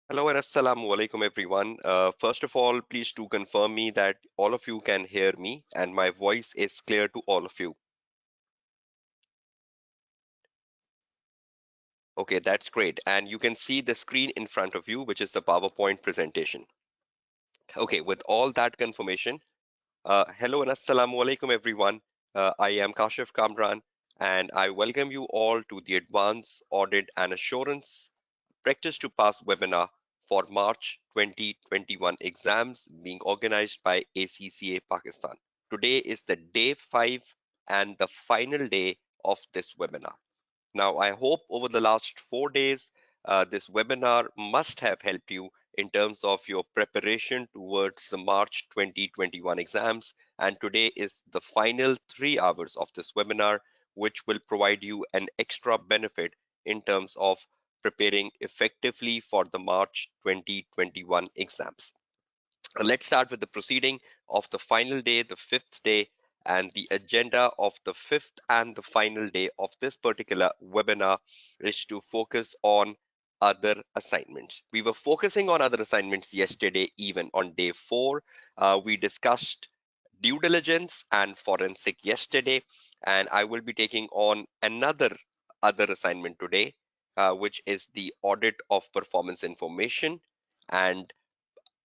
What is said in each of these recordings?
Hello and assalamu alaikum everyone. First of all, please do confirm me that all of you can hear me and my voice is clear to all of you. Okay, that's great. And you can see the screen in front of you, which is the PowerPoint presentation. Okay, with all that confirmation, hello and assalamu alaikum everyone. I am Kashif Kamran and I welcome you all to the Advanced Audit and Assurance Practice to Pass webinar for March 2021 exams being organized by ACCA Pakistan. Today is the day 5 and the final day of this webinar. Now, I hope over the last 4 days, this webinar must have helped you in terms of your preparation towards the March 2021 exams. And today is the final 3 hours of this webinar, which will provide you an extra benefit in terms of preparing effectively for the March 2021 exams. Let's start with the proceeding of the final day, the fifth day, and the agenda of the fifth and the final day of this particular webinar is to focus on other assignments. We were focusing on other assignments yesterday, even on day 4. We discussed due diligence and forensic yesterday, and I will be taking on another other assignment today, which is the audit of performance information. And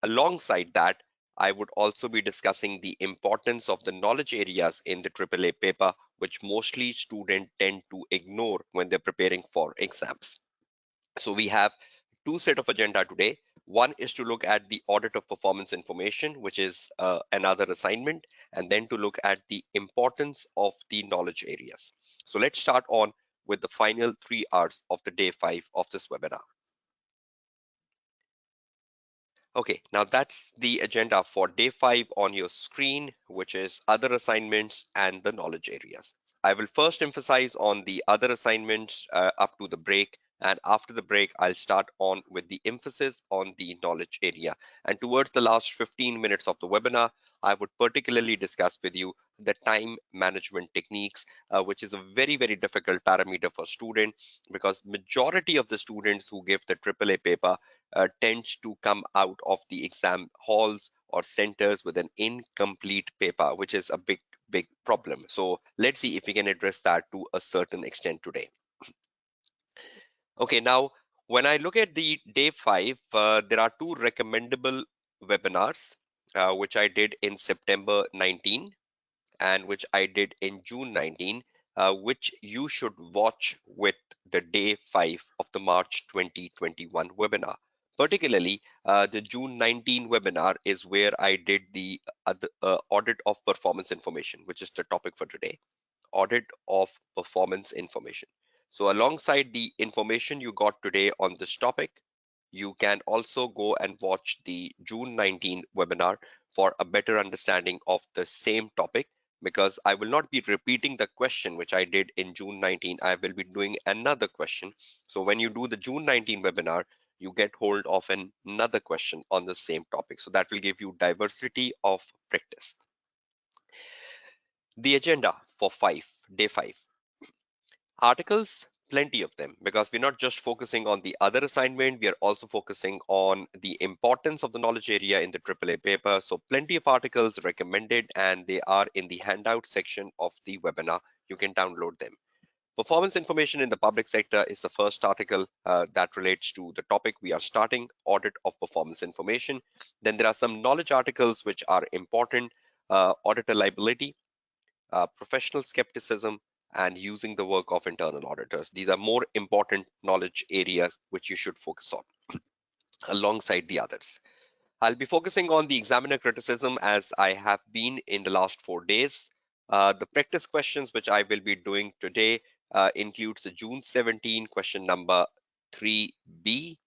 alongside that, I would also be discussing the importance of the knowledge areas in the AAA paper, which mostly students tend to ignore when they're preparing for exams. So we have two set of agenda today. One is to look at the audit of performance information, which is another assignment, and then to look at the importance of the knowledge areas. So let's start on with the final 3 hours of the day 5 of this webinar. Okay, now that's the agenda for day 5 on your screen, which is other assignments and the knowledge areas. I will first emphasize on the other assignments up to the break, and after the break, I'll start on with the emphasis on the knowledge area. And towards the last 15 minutes of the webinar, I would particularly discuss with you the time management techniques, which is a very, very difficult parameter for student because majority of the students who give the AAA paper tends to come out of the exam halls or centers with an incomplete paper, which is a big problem. So let's see if we can address that to a certain extent today. Okay, now when I look at the day 5, there are two recommendable webinars, which I did in September 19 and which I did in June 19, which you should watch with the day 5 of the March 2021 webinar. Particularly, the June 19 webinar is where I did the audit of performance information, which is the topic for today, audit of performance information. So alongside the information you got today on this topic, you can also go and watch the June 19 webinar for a better understanding of the same topic, because I will not be repeating the question which I did in June 19. I will be doing another question. So when you do the June 19 webinar, you get hold of another question on the same topic. So that will give you diversity of practice. The agenda for day 5. Articles, plenty of them, because we're not just focusing on the other assignment, we are also focusing on the importance of the knowledge area in the AAA paper. So plenty of articles recommended, and they are in the handout section of the webinar. You can download them. Performance information in the public sector is the first article that relates to the topic we are starting, audit of performance information. Then there are some knowledge articles which are important, auditor liability, professional skepticism, and using the work of internal auditors. These are more important knowledge areas which you should focus on alongside the others. I'll be focusing on the examiner criticism as I have been in the last 4 days. The practice questions which I will be doing today includes the June 17 question number 3B.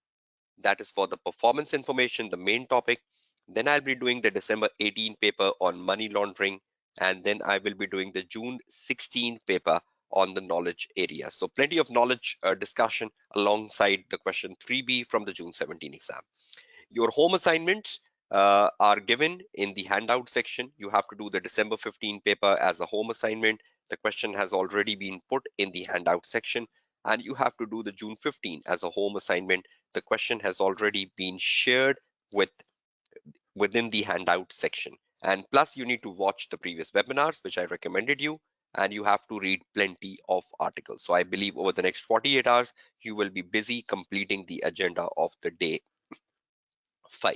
That is for the performance information, the main topic. Then I'll be doing the December 18 paper on money laundering, and then I will be doing the June 16 paper on the knowledge area. So plenty of knowledge discussion alongside the question 3B from the June 17 exam. Your home assignments are given in the handout section. You have to do the December 15 paper as a home assignment. The question has already been put in the handout section. and you have to do the June 15 as a home assignment. The question has already been shared with within the handout section. And plus, you need to watch the previous webinars, which I recommended you, and you have to read plenty of articles. So I believe over the next 48 hours, you will be busy completing the agenda of the day 5.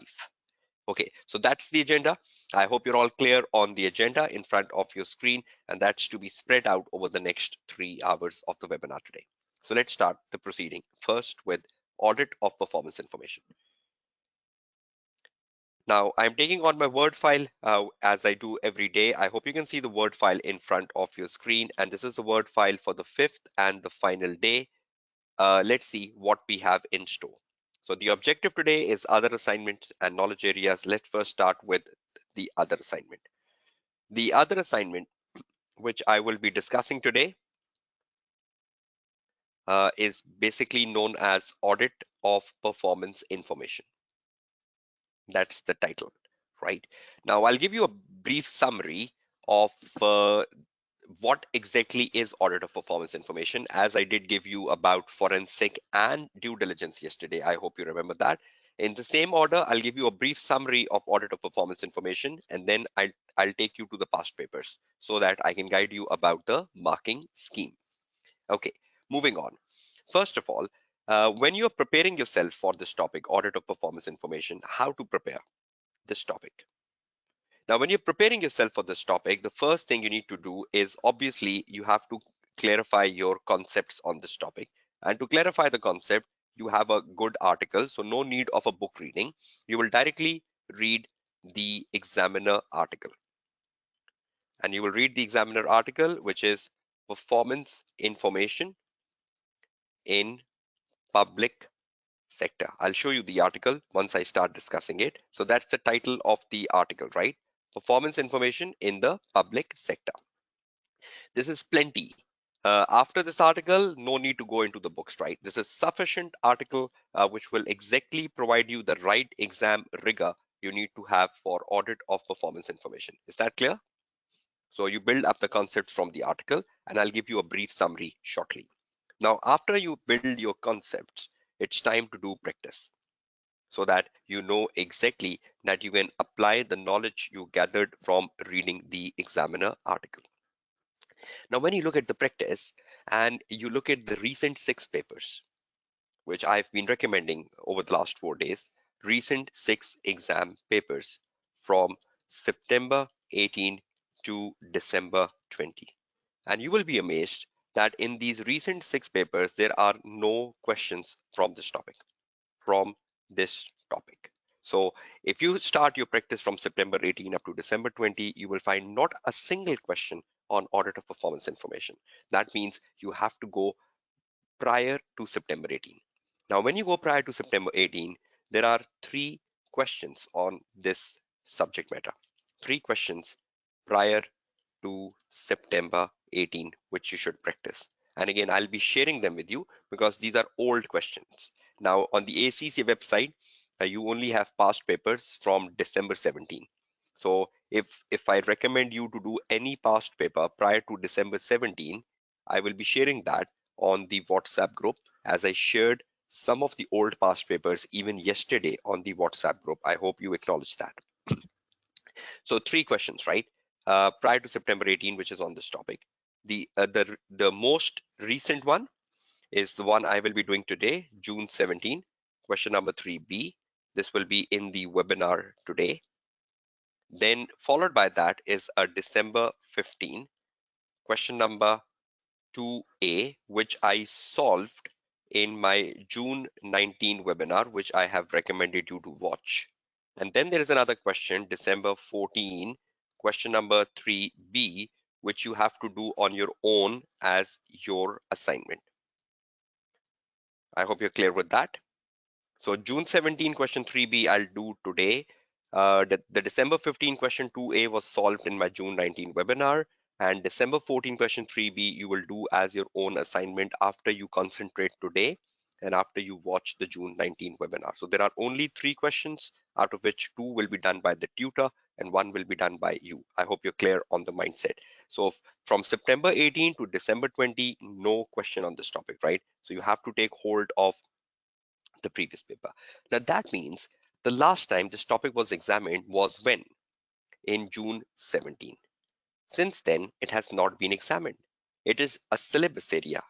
Okay, so that's the agenda. I hope you're all clear on the agenda in front of your screen, and that's to be spread out over the next 3 hours of the webinar today. So let's start the proceeding first with audit of performance information. Now I'm taking on my Word file as I do every day. I hope you can see the Word file in front of your screen, and this is the Word file for the 5th and the final day. Let's see what we have in store. So the objective today is other assignments and knowledge areas. Let's first start with the other assignment. The other assignment, which I will be discussing today, is basically known as audit of performance information. That's the title, right? Now I'll give you a brief summary of what exactly is audit of performance information, as I did give you about forensic and due diligence yesterday. I hope you remember that. In the same order, I'll give you a brief summary of audit of performance information, and then I'll take you to the past papers so that I can guide you about the marking scheme. Okay, moving on. First of all, when you're preparing yourself for this topic, audit of performance information, how to prepare this topic. Now, when you're preparing yourself for this topic, the first thing you need to do is obviously you have to clarify your concepts on this topic. And to clarify the concept, you have a good article, so no need of a book reading. You will directly read the examiner article. And you will read the examiner article, which is performance information in public sector. I'll show you the article once I start discussing it. So that's the title of the article, right? Performance information in the public sector. This is plenty. After this article, no need to go into the books, right? This is sufficient article which will exactly provide you the right exam rigor you need to have for audit of performance information. Is that clear? So you build up the concepts from the article, and I'll give you a brief summary shortly. Now, after you build your concepts, it's time to do practice so that you know exactly that you can apply the knowledge you gathered from reading the examiner article. Now, when you look at the practice and you look at the recent 6 papers, which I've been recommending over the last 4 days, recent 6 exam papers from September 18 to December 20. And you will be amazed that in these recent 6 papers, there are no questions from this topic. So if you start your practice from September 18 up to December 20, you will find not a single question on audit of performance information. That means you have to go prior to September 18. Now, when you go prior to September 18, there are 3 questions on this subject matter. 3 questions prior to September 18, which you should practice. And again, I'll be sharing them with you because these are old questions. Now, on the ACCA website, you only have past papers from December 17. So if I recommend you to do any past paper prior to December 17, I will be sharing that on the WhatsApp group, as I shared some of the old past papers even yesterday on the WhatsApp group. I hope you acknowledge that. So 3 questions, right? Prior to September 18, which is on this topic. The most recent one is the one I will be doing today, June 17, question number 3B. This will be in the webinar today. Then followed by that is a December 15, question number 2A, which I solved in my June 19 webinar, which I have recommended you to watch. And then there is another question, December 14, question number 3B, which you have to do on your own as your assignment. I hope you're clear with that. So June 17 question 3B I'll do today. The December 15 question 2A was solved in my June 19 webinar, and December 14 question 3B you will do as your own assignment after you concentrate today and after you watch the June 19 webinar. So there are only 3 questions, out of which 2 will be done by the tutor and one will be done by you. I hope you're clear on the mindset. So from September 18 to December 20, no question on this topic, right? So you have to take hold of the previous paper. Now that means the last time this topic was examined was when? In June 17. Since then, it has not been examined. It is a syllabus area,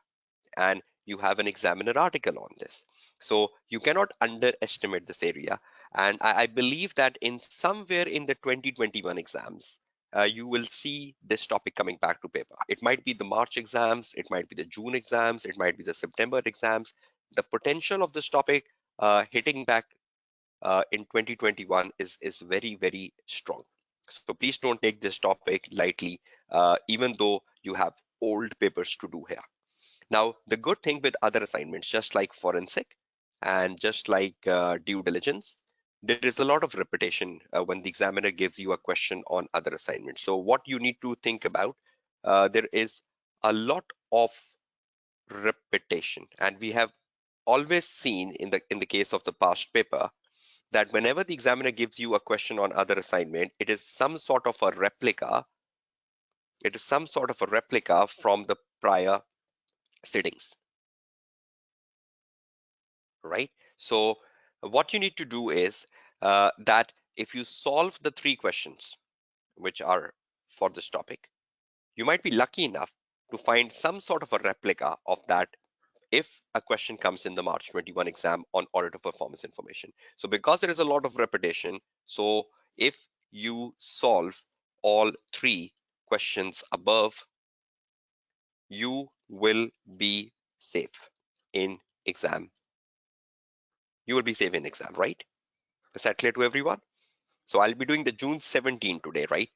and you have an examiner article on this. So you cannot underestimate this area. And I believe that in somewhere in the 2021 exams, you will see this topic coming back to paper. It might be the March exams, it might be the June exams, it might be the September exams. The potential of this topic hitting back in 2021 is very, very strong. So please don't take this topic lightly, even though you have old papers to do here. Now, the good thing with other assignments, just like forensic and just like due diligence, there is a lot of repetition when the examiner gives you a question on other assignments. So what you need to think about, there is a lot of repetition, and we have always seen in the case of the past paper that whenever the examiner gives you a question on other assignment, it is some sort of a replica. It is some sort of a replica from the prior sittings, right? So what you need to do is that if you solve the three questions which are for this topic, you might be lucky enough to find some sort of a replica of that if a question comes in the March 21 exam on auditor performance information. So because there is a lot of repetition, so if you solve all three questions above, you will be safe in exam. You will be safe in exam, right? Is that clear to everyone? So I'll be doing the June 17 today, right?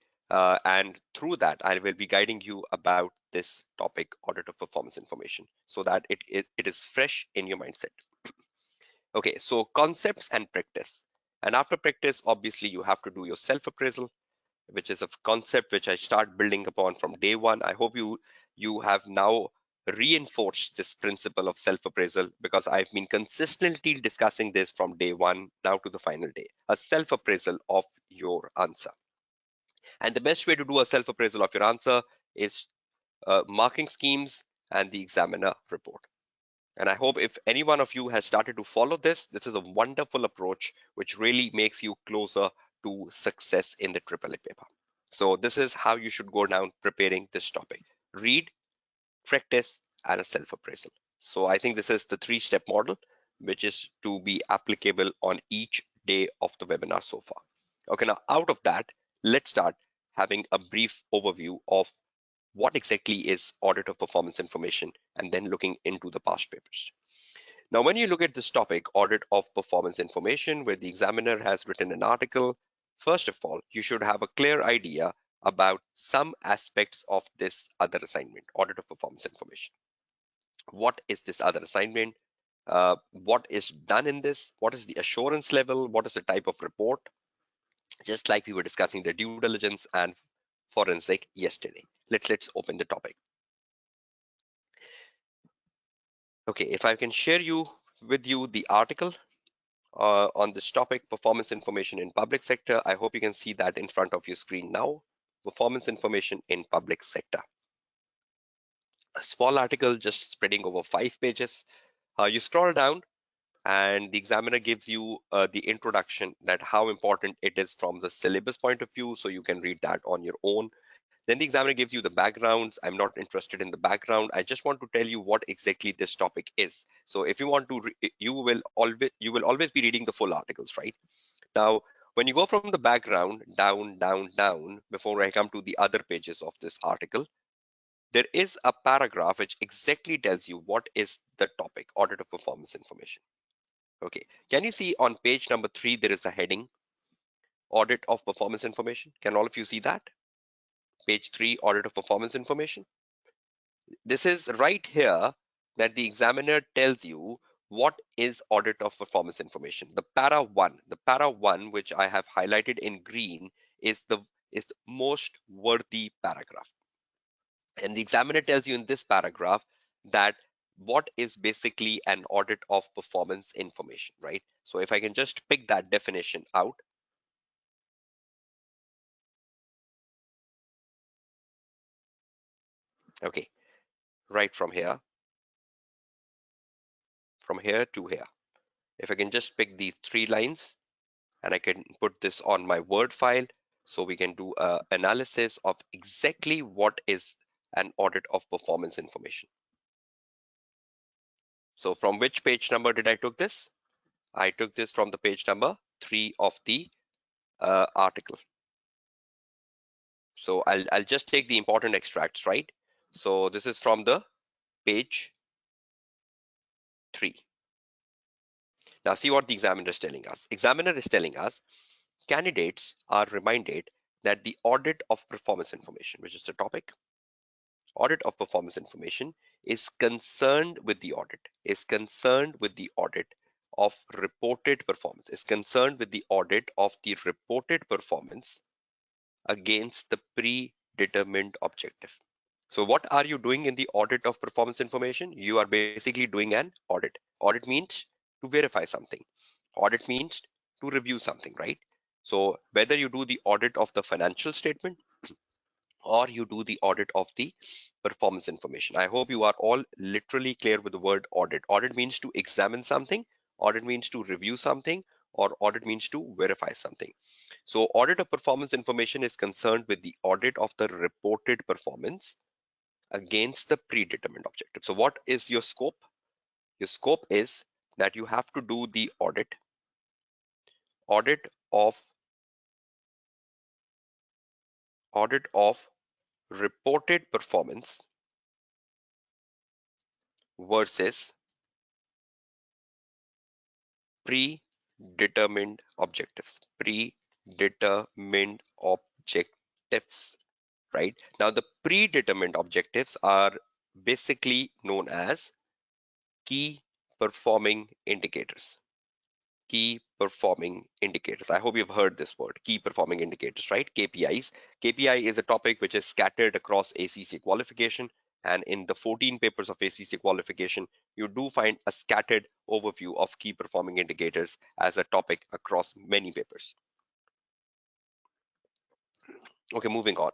And through that, I will be guiding you about this topic, audit of performance information, so that it is fresh in your mindset. Okay, so concepts and practice. And after practice, obviously, you have to do your self-appraisal, which is a concept which I start building upon from day one. I hope you have now reinforced this principle of self-appraisal because I've been consistently discussing this from day one now to the final day. A self-appraisal of your answer. And the best way to do a self-appraisal of your answer is marking schemes and the examiner report. And I hope if any one of you has started to follow this, this is a wonderful approach which really makes you closer to success in the AAA paper. So this is how you should go down preparing this topic. Read, practice, and a self-appraisal. So I think this is the three-step model, which is to be applicable on each day of the webinar so far. Okay, now out of that, let's start having a brief overview of what exactly is audit of performance information and then looking into the past papers. Now, when you look at this topic, audit of performance information, where the examiner has written an article, first of all, you should have a clear idea about some aspects of this other assignment, audit of performance information. What is this other assignment? What is done in this? What is the assurance level? What is the type of report? Just like we were discussing the due diligence and forensic yesterday. Let's open the topic. Okay, if I can share with you the article on this topic, performance information in public sector. I hope you can see that in front of your screen now. Performance information in public sector. A small article just spreading over 5 pages. You scroll down and the examiner gives you the introduction that how important it is from the syllabus point of view. So you can read that on your own. Then the examiner gives you the backgrounds. I'm not interested in the background. I just want to tell you what exactly this topic is. So if you want to, you will always be reading the full articles, right? Now, when you go from the background down, down, down, before I come to the other pages of this article, there is a paragraph which exactly tells you what is the topic, audit of performance information. Okay, can you see on page number 3, there is a heading, audit of performance information? Can all of you see that? Page 3, audit of performance information. This is right here that the examiner tells you what is audit of performance information. The para 1, which I have highlighted in green, is the most worthy paragraph. And the examiner tells you in this paragraph that what is basically an audit of performance information, right? So if I can just pick that definition out, Okay, right from here to here. If I can just pick these three lines and I can put this on my Word file so we can do a analysis of exactly what is an audit of performance information. So from which page number did I took this? I took this from the page number 3 of the article. So I'll just take the important extracts, right? So this is from the page 3. Now see what the examiner is telling us. Examiner is telling us candidates are reminded that the audit of performance information, which is the topic, audit of performance information is concerned with the audit of reported performance, is concerned with the audit of the reported performance against the predetermined objective. So what are you doing in the audit of performance information? You are basically doing an audit. Audit means to verify something. Audit means to review something, right? So whether you do the audit of the financial statement or you do the audit of the performance information. I hope you are all literally clear with the word audit. Audit means to examine something, audit means to review something, or audit means to verify something. So audit of performance information is concerned with the audit of the reported performance against the predetermined objective. So what is your scope? Your scope is that you have to do the audit of audit of reported performance versus predetermined objectives. Predetermined objectives, right? Now the predetermined objectives are basically known as key performing indicators. Key performing indicators. I hope you've heard this word, key performing indicators, right? KPIs. KPI is a topic which is scattered across ACCA qualification. And in the 14 papers of ACCA qualification, you do find a scattered overview of key performing indicators as a topic across many papers. Okay, moving on.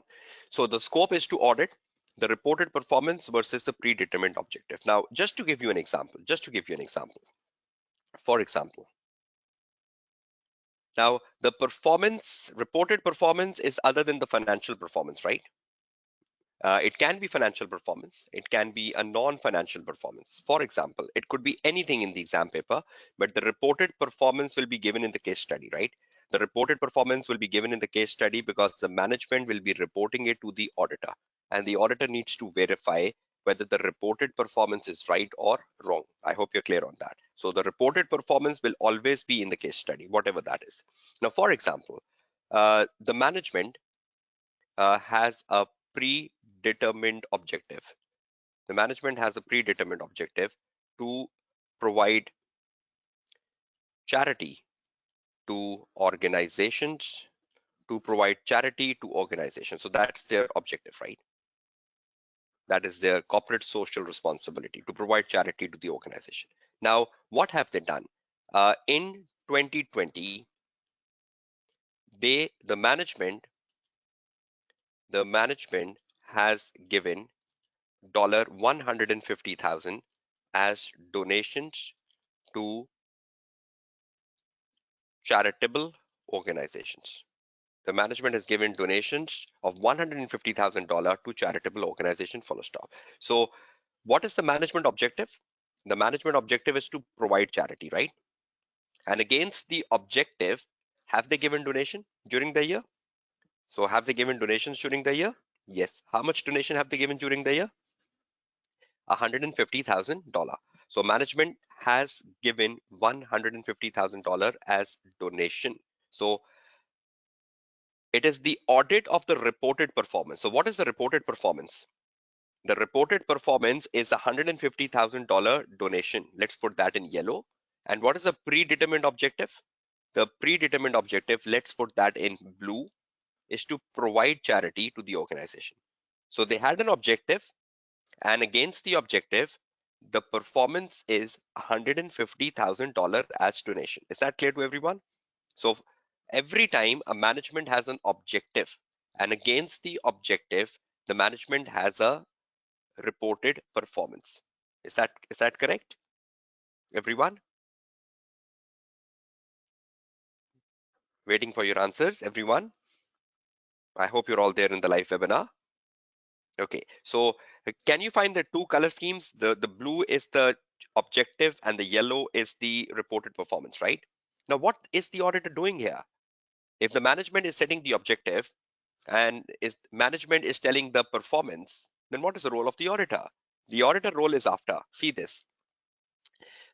So the scope is to audit the reported performance versus the predetermined objective. Now, just to give you an example, for example, now the performance, reported performance is other than the financial performance, right? It can be financial performance. It can be a non-financial performance. For example, it could be anything in the exam paper, but the reported performance will be given in the case study, right? The reported performance will be given in the case study because the management will be reporting it to the auditor, and the auditor needs to verify whether the reported performance is right or wrong. I hope you're clear on that. So the reported performance will always be in the case study, whatever that is. Now, for example, the management has a predetermined objective. The management has a predetermined objective to provide charity to organizations, So that's their objective, right? That is their corporate social responsibility to provide charity to the organization. Now, what have they done? In 2020, the management has given $150,000 as donations to charitable organizations. The management has given donations of $150,000 to charitable organizations, full stop. So what is the management objective? The management objective is to provide charity, right? And against the objective, have they given donation during the year? So have they given donations during the year? Yes. How much donation have they given during the year? $150,000. So management has given $150,000 as donation. So it is the audit of the reported performance. So what is the reported performance? The reported performance is a $150,000 donation. Let's put that in yellow. And what is the predetermined objective? The predetermined objective, let's put that in blue, is to provide charity to the organization. So they had an objective, and against the objective, the performance is $150,000 as donation. Is that clear to everyone? So every time a management has an objective, and against the objective, the management has a reported performance. Is that correct, everyone? Waiting for your answers, everyone. I hope you're all there in the live webinar. Okay, so can you find the two color schemes? The blue is the objective and the yellow is the reported performance, right? Now, what is the auditor doing here? If the management is setting the objective and is management is telling the performance, then what is the role of the auditor? The auditor role is after. See this.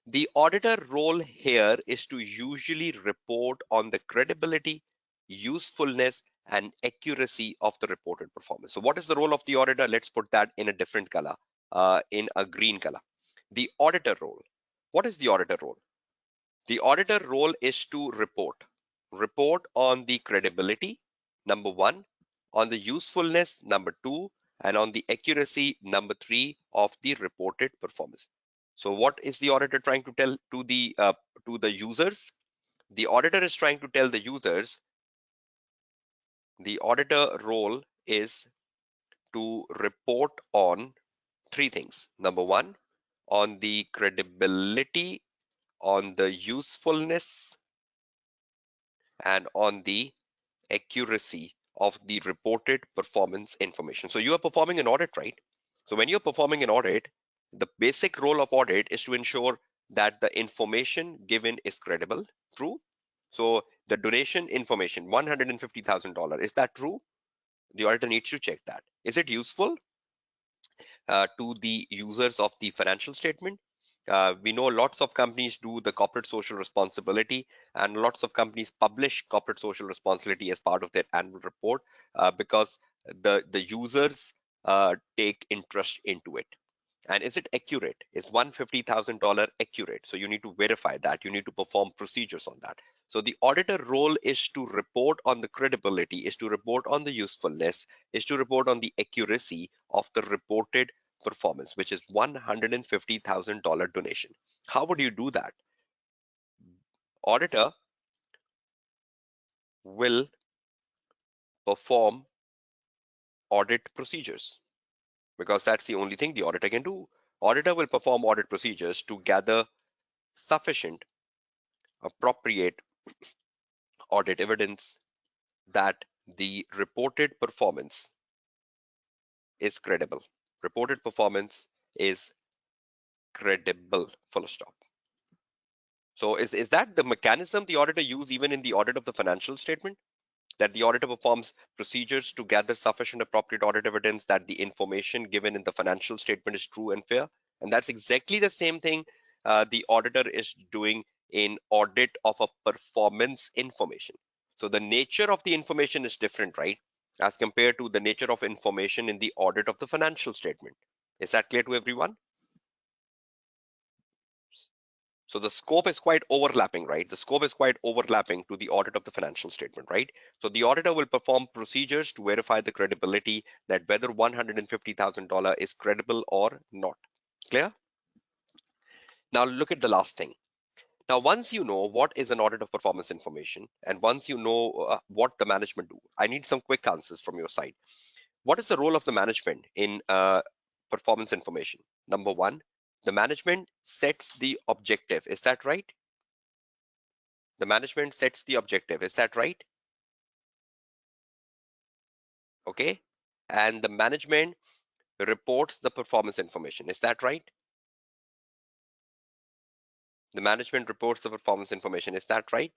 The auditor role here is to usually report on the credibility, usefulness, and accuracy of the reported performance. So, what is the role of the auditor? Let's put that in a different color, in a green color. The auditor role. What is the auditor role? The auditor role is to report on the credibility, number one, on the usefulness, number two, and on the accuracy, number three, of the reported performance. So what is the auditor trying to tell to the users? The auditor is trying to tell the users the auditor role is to report on three things. Number one, on the credibility, on the usefulness, and on the accuracy of the reported performance information. So you are performing an audit, right? So when you're performing an audit, the basic role of audit is to ensure that the information given is credible, true. So the duration information, $150,000, is that true? The auditor needs to check that. Is it useful to the users of the financial statement? We know lots of companies do the corporate social responsibility, and lots of companies publish corporate social responsibility as part of their annual report because the users take interest into it. And is it accurate? Is $150,000 accurate? So you need to verify that. You need to perform procedures on that. So the auditor role is to report on the credibility, is to report on the usefulness, is to report on the accuracy of the reported performance, which is $150,000 donation. How would you do that? Auditor will perform audit procedures because that's the only thing the auditor can do. Auditor will perform audit procedures to gather sufficient, appropriate audit evidence that the reported performance is credible. Reported performance is credible, full stop. So is that the mechanism the auditor use even in the audit of the financial statement? That the auditor performs procedures to gather sufficient appropriate audit evidence that the information given in the financial statement is true and fair. And that's exactly the same thing the auditor is doing in audit of a performance information. So the nature of the information is different, right? As compared to the nature of information in the audit of the financial statement. Is that clear to everyone? So the scope is quite overlapping, right? The scope is quite overlapping to the audit of the financial statement, right? So the auditor will perform procedures to verify the credibility that whether $150,000 is credible or not. Clear? Now look at the last thing. Now, once you know what is an audit of performance information, and once you know what the management do, I need some quick answers from your side. What is the role of the management in performance information? Number one, the management sets the objective. Is that right? The management sets the objective. Is that right? Okay. And the management reports the performance information. Is that right? The management reports the performance information. Is that right?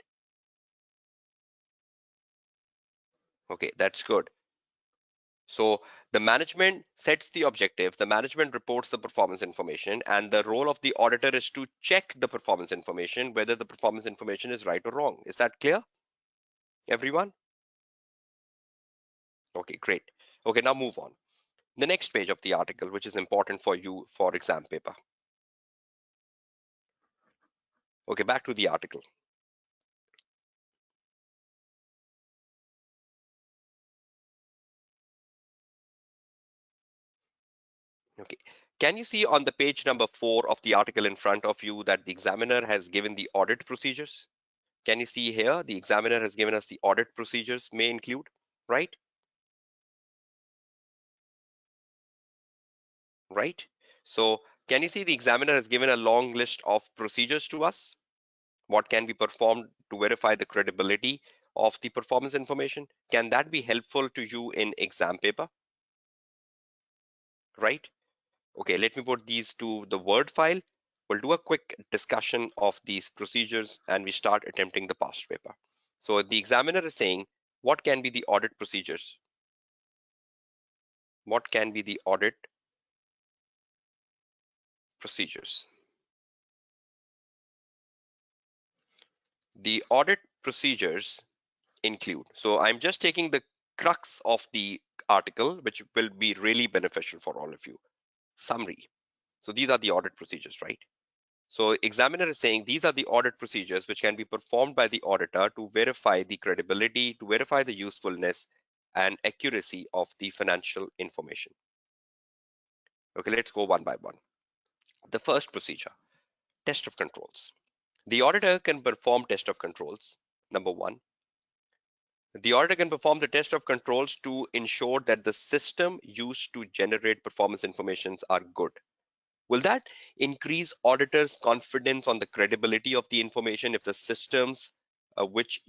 Okay, that's good. So the management sets the objective, the management reports the performance information, and the role of the auditor is to check the performance information, whether the performance information is right or wrong. Is that clear, everyone? Okay, great. Okay, now move on. The next page of the article, which is important for you for exam paper. Okay, back to the article. Okay, can you see on the page number 4 of the article in front of you that the examiner has given the audit procedures? Can you see here the examiner has given us the audit procedures may include, right? right? So can you see the examiner has given a long list of procedures to us? What can be performed to verify the credibility of the performance information? Can that be helpful to you in exam paper, right? Okay, let me put these to the Word file. We'll do a quick discussion of these procedures and we start attempting the past paper. So the examiner is saying, what can be the audit procedures? What can be the audit procedures? The audit procedures include, so I'm just taking the crux of the article, which will be really beneficial for all of you. Summary. So these are the audit procedures, right? So examiner is saying these are the audit procedures which can be performed by the auditor to verify the credibility, to verify the usefulness and accuracy of the financial information. Okay, let's go one by one. The first procedure, test of controls. The auditor can perform test of controls. Number one, the auditor can perform the test of controls to ensure that the system used to generate performance informations are good. Will that increase auditors' confidence on the credibility of the information if the systems which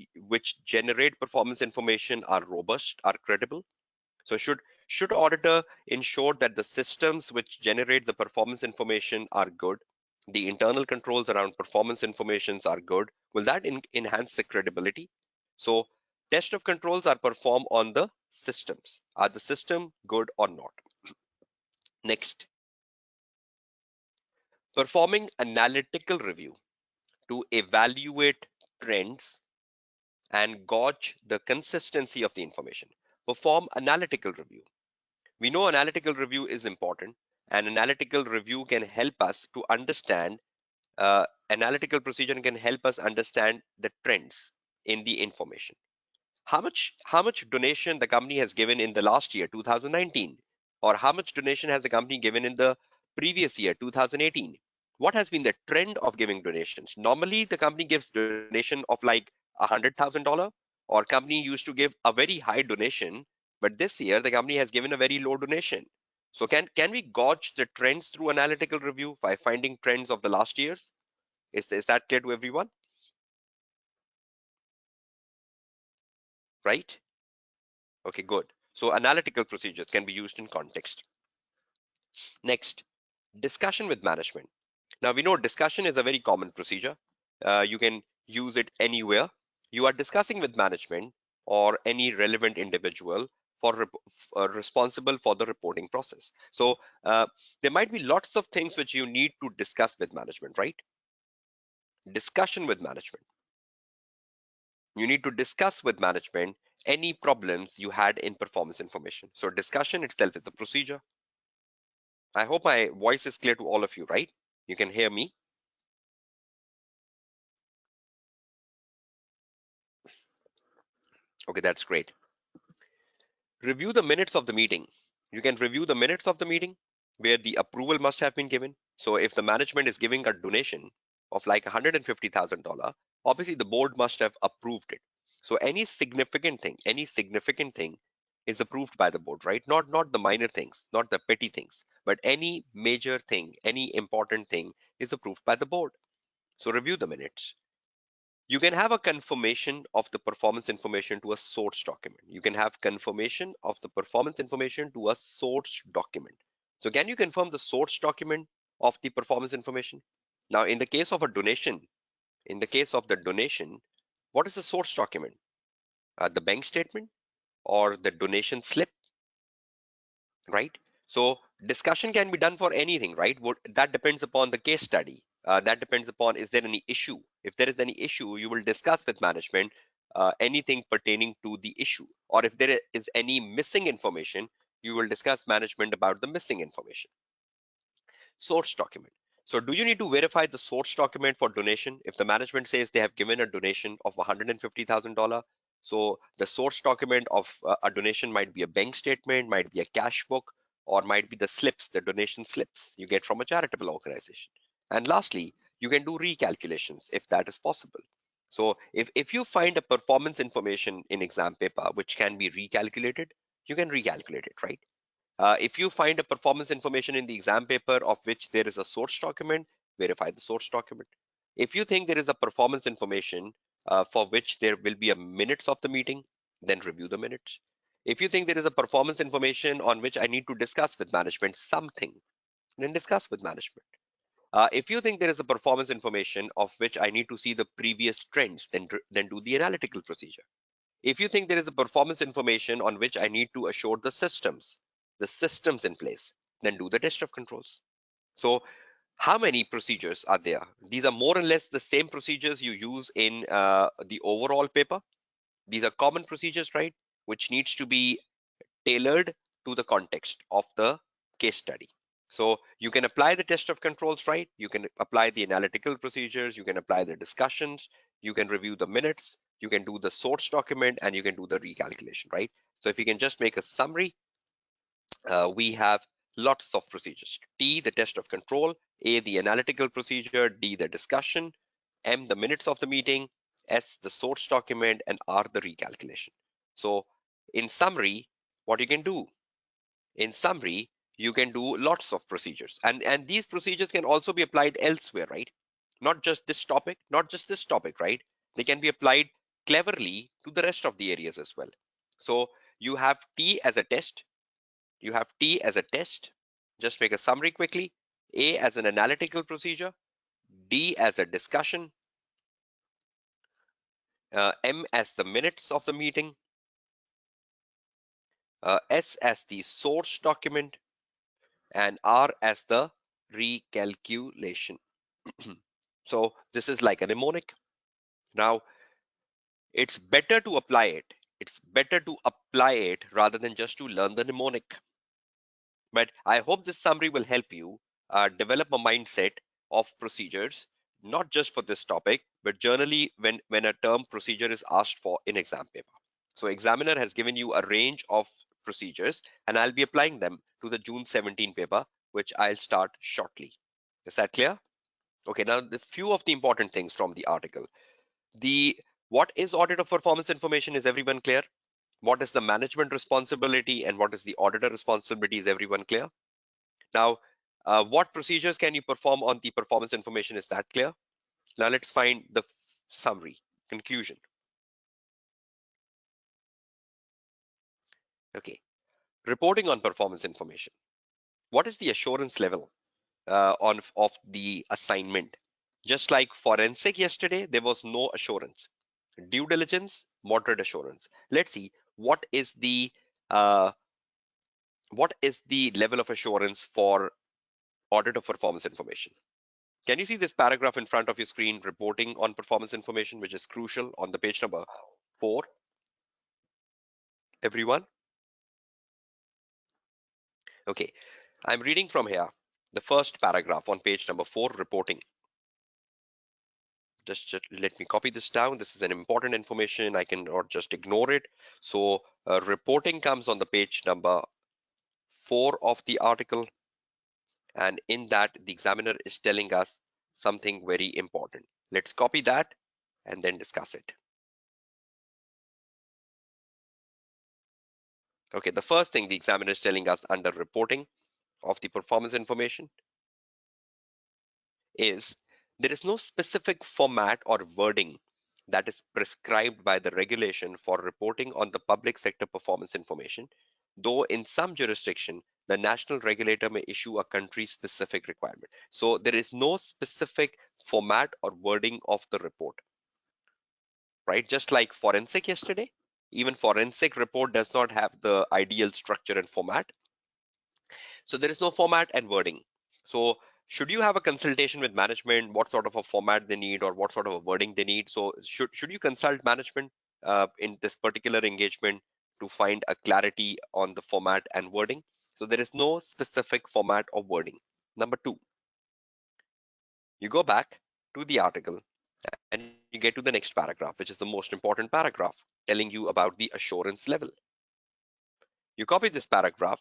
generate performance information are robust, are credible? So should auditor ensure that the systems which generate the performance information are good, the internal controls around performance informations are good? Will that enhance the credibility? So test of controls are performed on the systems. Are the system good or not? Next, performing analytical review to evaluate trends and gauge the consistency of the information. Perform analytical review. We know analytical review is important, and analytical review can help us to understand, analytical procedure can help us understand the trends in the information. How much donation the company has given in the last year 2019, or how much donation has the company given in the previous year 2018? What has been the trend of giving donations? Normally the company gives donation of like $100,000, or company used to give a very high donation, but this year the company has given a very low donation. So can we gauge the trends through analytical review by finding trends of the last years? Is that clear to everyone? Right? Okay, good. So analytical procedures can be used in context. Next, discussion with management. Now we know discussion is a very common procedure. You can use it anywhere. You are discussing with management or any relevant individual responsible for the reporting process. So there might be lots of things which you need to discuss with management, right? Discussion with management. You need to discuss with management any problems you had in performance information. So discussion itself is a procedure. I hope my voice is clear to all of you, right? You can hear me. Okay, that's great. Review the minutes of the meeting. You can review the minutes of the meeting where the approval must have been given. So if the management is giving a donation of like $150,000, obviously the board must have approved it. So any significant thing is approved by the board, right? Not the minor things, not the petty things, but any major thing, any important thing is approved by the board. So review the minutes. You can have a confirmation of the performance information to a source document. You can have confirmation of the performance information to a source document. So can you confirm the source document of the performance information? Now, in the case of a donation, in the case of the donation, what is the source document? The bank statement or the donation slip, right? So discussion can be done for anything, right? That depends upon the case study. That depends upon, is there any issue? If there is any issue, you will discuss with management anything pertaining to the issue. Or if there is any missing information, you will discuss management about the missing information. Source document. So do you need to verify the source document for donation? If the management says they have given a donation of $150,000, so the source document of a donation might be a bank statement, might be a cash book, or might be the slips, the donation slips you get from a charitable organization. And lastly, you can do recalculations if that is possible. So if you find a performance information in exam paper which can be recalculated, you can recalculate it, right? If you find a performance information in the exam paper of which there is a source document, verify the source document. If you think there is a performance information for which there will be a minutes of the meeting, then review the minutes. If you think there is a performance information on which I need to discuss with management something, then discuss with management. If you think there is a performance information of which I need to see the previous trends, then do the analytical procedure. If you think there is a performance information on which I need to assure the systems in place, then do the test of controls. So how many procedures are there? These are more or less the same procedures you use in the overall paper. These are common procedures, right? Which needs to be tailored to the context of the case study. So you can apply the test of controls, right? You can apply the analytical procedures, you can apply the discussions, you can review the minutes, you can do the source document, and you can do the recalculation, right? So if you can just make a summary, we have lots of procedures. T, the test of control, A, the analytical procedure, D, the discussion, M, the minutes of the meeting, S, the source document, and R, the recalculation. So in summary, what you can do, in summary, you can do lots of procedures. And these procedures can also be applied elsewhere, right? Not just this topic, right? They can be applied cleverly to the rest of the areas as well. So you have T as a test, you have T as a test. Just make a summary quickly. A as an analytical procedure, D as a discussion, M as the minutes of the meeting, S as the source document, and R as the recalculation. So this is like a mnemonic. Now, it's better to apply it. It's better to apply it rather than just to learn the mnemonic. But I hope this summary will help you develop a mindset of procedures, not just for this topic, but generally when a term procedure is asked for in exam paper. So examiner has given you a range of procedures, and I'll be applying them to the June 17 paper, which I'll start shortly. Is that clear? Okay, now the few of the important things from the article. The what is audit of performance information, is everyone clear? What is the management responsibility and what is the auditor responsibility, is everyone clear? Now, what procedures can you perform on the performance information? Is that clear? Now let's find the summary, conclusion. Okay, reporting on performance information. What is the assurance level of the assignment? Just like forensic yesterday, there was no assurance. Due diligence, moderate assurance. Let's see uh, what is the level of assurance for audit of performance information. Can you see this paragraph in front of your screen, reporting on performance information, which is crucial on the page number 4? Everyone? Okay, I'm reading from here, the first paragraph on page number 4, reporting. Just let me copy this down. This is an important information. I cannot just ignore it. So reporting comes on the page number 4 of the article. And in that, the examiner is telling us something very important. Let's copy that and then discuss it. Okay, the first thing the examiner is telling us under reporting of the performance information is there is no specific format or wording that is prescribed by the regulation for reporting on the public sector performance information, though in some jurisdiction, the national regulator may issue a country-specific requirement. So there is no specific format or wording of the report, right? Just like forensic yesterday, even forensic report does not have the ideal structure and format. So there is no format and wording. So should you have a consultation with management, what sort of a format they need or what sort of a wording they need? So should you consult management in this particular engagement to find a clarity on the format and wording? So there is no specific format or wording. Number two, you go back to the article and you get to the next paragraph, which is the most important paragraph, telling you about the assurance level. You copy this paragraph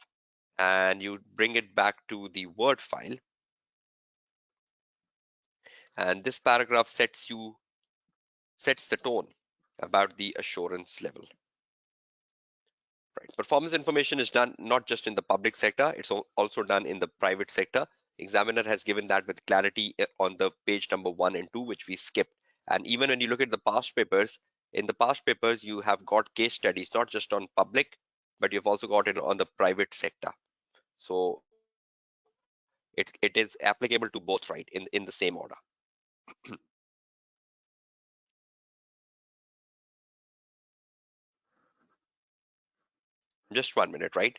and you bring it back to the Word file. And this paragraph sets the tone about the assurance level. right? Performance information is done not just in the public sector, it's also done in the private sector. Examiner has given that with clarity on the page number 1 and 2, which we skipped. And even when you look at the past papers, in the past papers, you have got case studies, not just on public, but you've also got it on the private sector. So it is applicable to both, right, in the same order. Just 1 minute, right?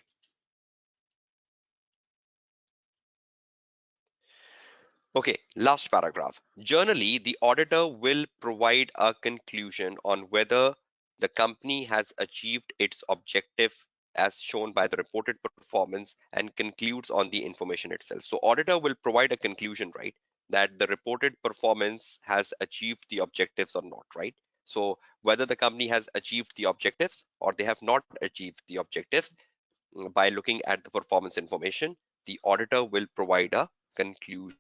Okay, last paragraph. Generally, the auditor will provide a conclusion on whether the company has achieved its objective as shown by the reported performance and concludes on the information itself. So auditor will provide a conclusion, right, that the reported performance has achieved the objectives or not, right? So whether the company has achieved the objectives or they have not achieved the objectives by looking at the performance information, the auditor will provide a conclusion.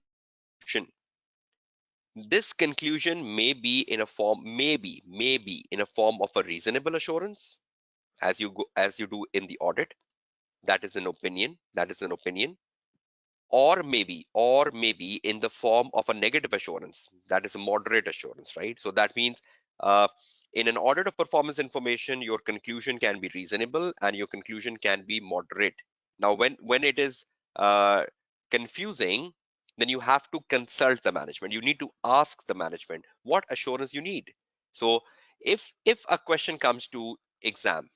This conclusion may be in a form, maybe in a form of a reasonable assurance, as you do in the audit. That is an opinion. That is an opinion. Or maybe in the form of a negative assurance. That is a moderate assurance, right? So that means uh, in an audit of performance information, your conclusion can be reasonable and your conclusion can be moderate. Now, when it is uh, confusing, then you have to consult the management. You need to ask the management what assurance you need. So if a question comes to exam,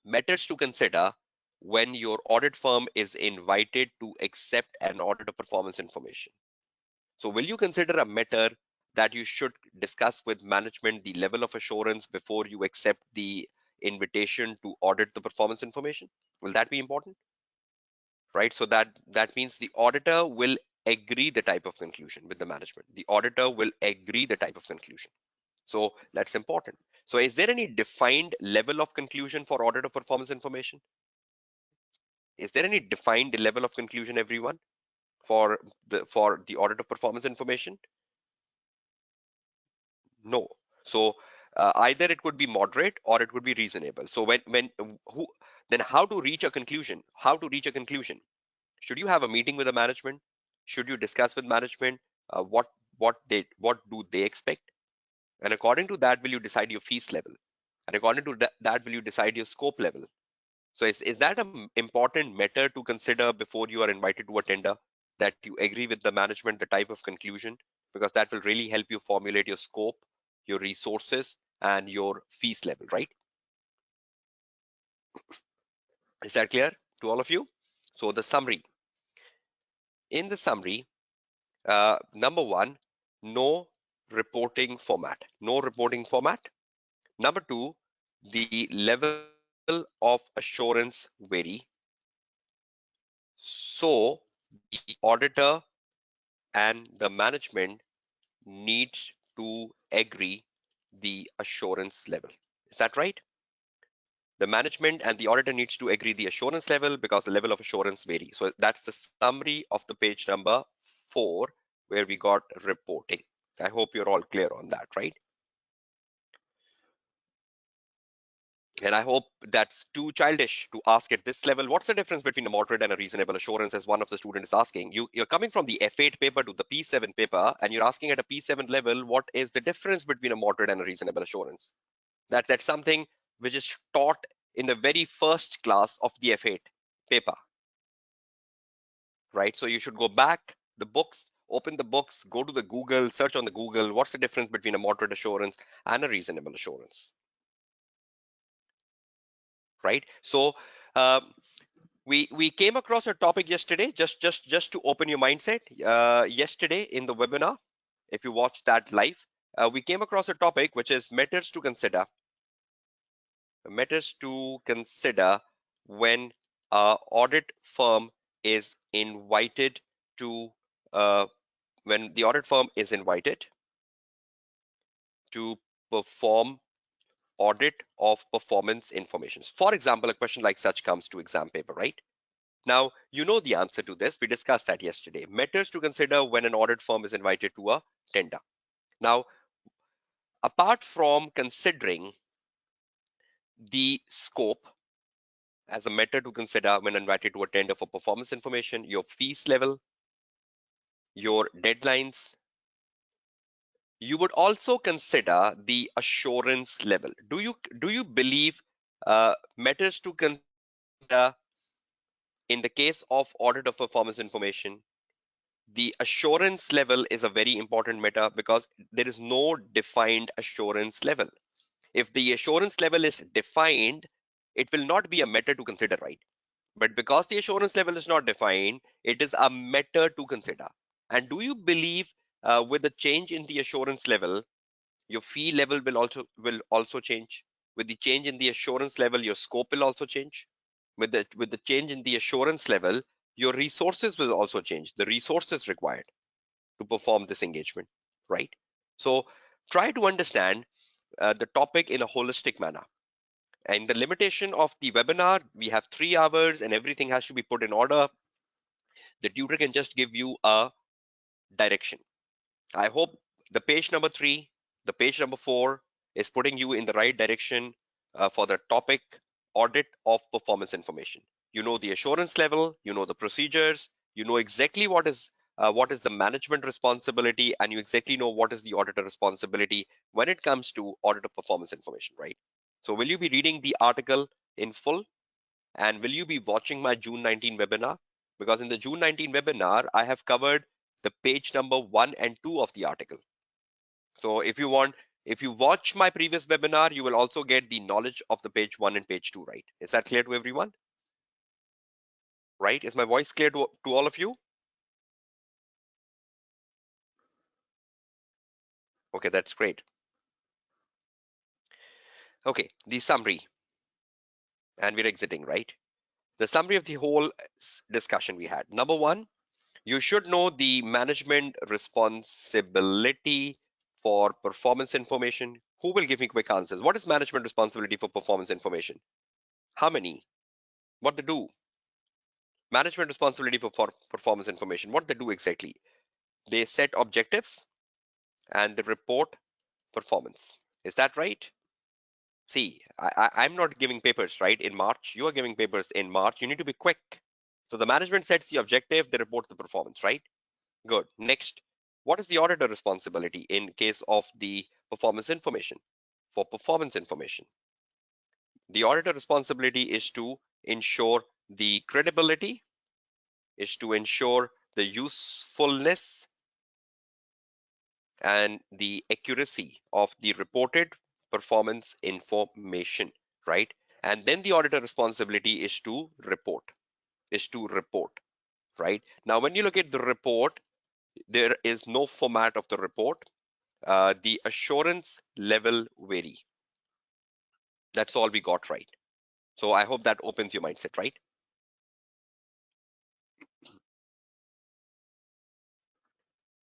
matters to consider when your audit firm is invited to accept an audit of performance information. So, will you consider a matter that you should discuss with management the level of assurance before you accept the invitation to audit the performance information? Will that be important? Right? So that means the auditor will agree the type of conclusion with the management. The auditor will agree the type of conclusion. So that's important. So is there any defined level of conclusion for audit of performance information? Is there any defined level of conclusion, everyone, for the audit of performance information? No. So either it could be moderate or it could be reasonable. So when who then how to reach a conclusion? How to reach a conclusion? Should you have a meeting with the management? Should you discuss with management what do they expect? And according to that, will you decide your fees level? And according to that, will you decide your scope level? So is that an important matter to consider before you are invited to a tender, that you agree with the management, the type of conclusion, because that will really help you formulate your scope, your resources, and your fees level, right? Is that clear to all of you? So the summary. In the summary, number one, no reporting format. No reporting format. Number two, the level of assurance vary. So the auditor and the management needs to agree the assurance level. Is that right? The management and the auditor needs to agree the assurance level because the level of assurance vary. So that's the summary of the page number 4 where we got reporting. I hope you're all clear on that, right? And I hope that's too childish to ask at this level. What's the difference between a moderate and a reasonable assurance, as one of the students is asking? You're coming from the F8 paper to the P7 paper, and you're asking at a P7 level, what is the difference between a moderate and a reasonable assurance? That's something which is taught in the very first class of the F8 paper, right? So you should go back the books, open the books, go to the Google, search on the Google, what's the difference between a moderate assurance and a reasonable assurance, right? So um, we came across a topic yesterday, just to open your mindset. Yesterday in the webinar, if you watched that live, we came across a topic which is matters to consider when audit firm is invited to uh, when the audit firm is invited to perform audit of performance information. For example, a question like such comes to exam paper, right? Now, you know the answer to this. We discussed that yesterday. Matters to consider when an audit firm is invited to a tender. Now, apart from considering the scope, as a matter to consider when invited to a tender for performance information: your fees level, your deadlines. You would also consider the assurance level. Do you believe matters to consider in the case of audit of performance information? The assurance level is a very important matter because there is no defined assurance level. If the assurance level is defined, it will not be a matter to consider, right? But because the assurance level is not defined, it is a matter to consider. And do you believe with the change in the assurance level, your fee level will also change? With the change in the assurance level, your scope will also change. With the change in the assurance level, your resources will also change. The resources required to perform this engagement, right? So try to understand the topic in a holistic manner. And the limitation of the webinar, we have 3 hours and everything has to be put in order. The tutor can just give you a direction. I hope the page number 3, the page number 4 is putting you in the right direction for the topic audit of performance information. You know the assurance level, you know the procedures, you know exactly what is the management responsibility, and you exactly know what is the auditor responsibility when it comes to audit of performance information, right? So will you be reading the article in full? And will you be watching my June 19 webinar? Because in the June 19 webinar, I have covered the page number 1 and 2 of the article. So if you watch my previous webinar, you will also get the knowledge of the page 1 and page 2, right? Is that clear to everyone? Right? Is my voice clear to all of you? Okay, that's great. Okay, the summary, and we're exiting, right? The summary of the whole discussion we had. Number 1, you should know the management responsibility for performance information. Who will give me quick answers? What is management responsibility for performance information? How many? What they do? Management responsibility for performance information. What they do exactly? They set objectives and they report performance. Is that right? See, I'm not giving papers, right, in March. You are giving papers in March. You need to be quick. So the management sets the objective, they report the performance, right? Good. Next, what is the auditor responsibility in case of the performance information? For performance information, the auditor responsibility is to ensure the credibility, is to ensure the usefulness and the accuracy of the reported performance information, right? And then the auditor responsibility is to report, right? Now, when you look at the report, there is no format of the report. The assurance level vary. That's all we got right. So I hope that opens your mindset, right?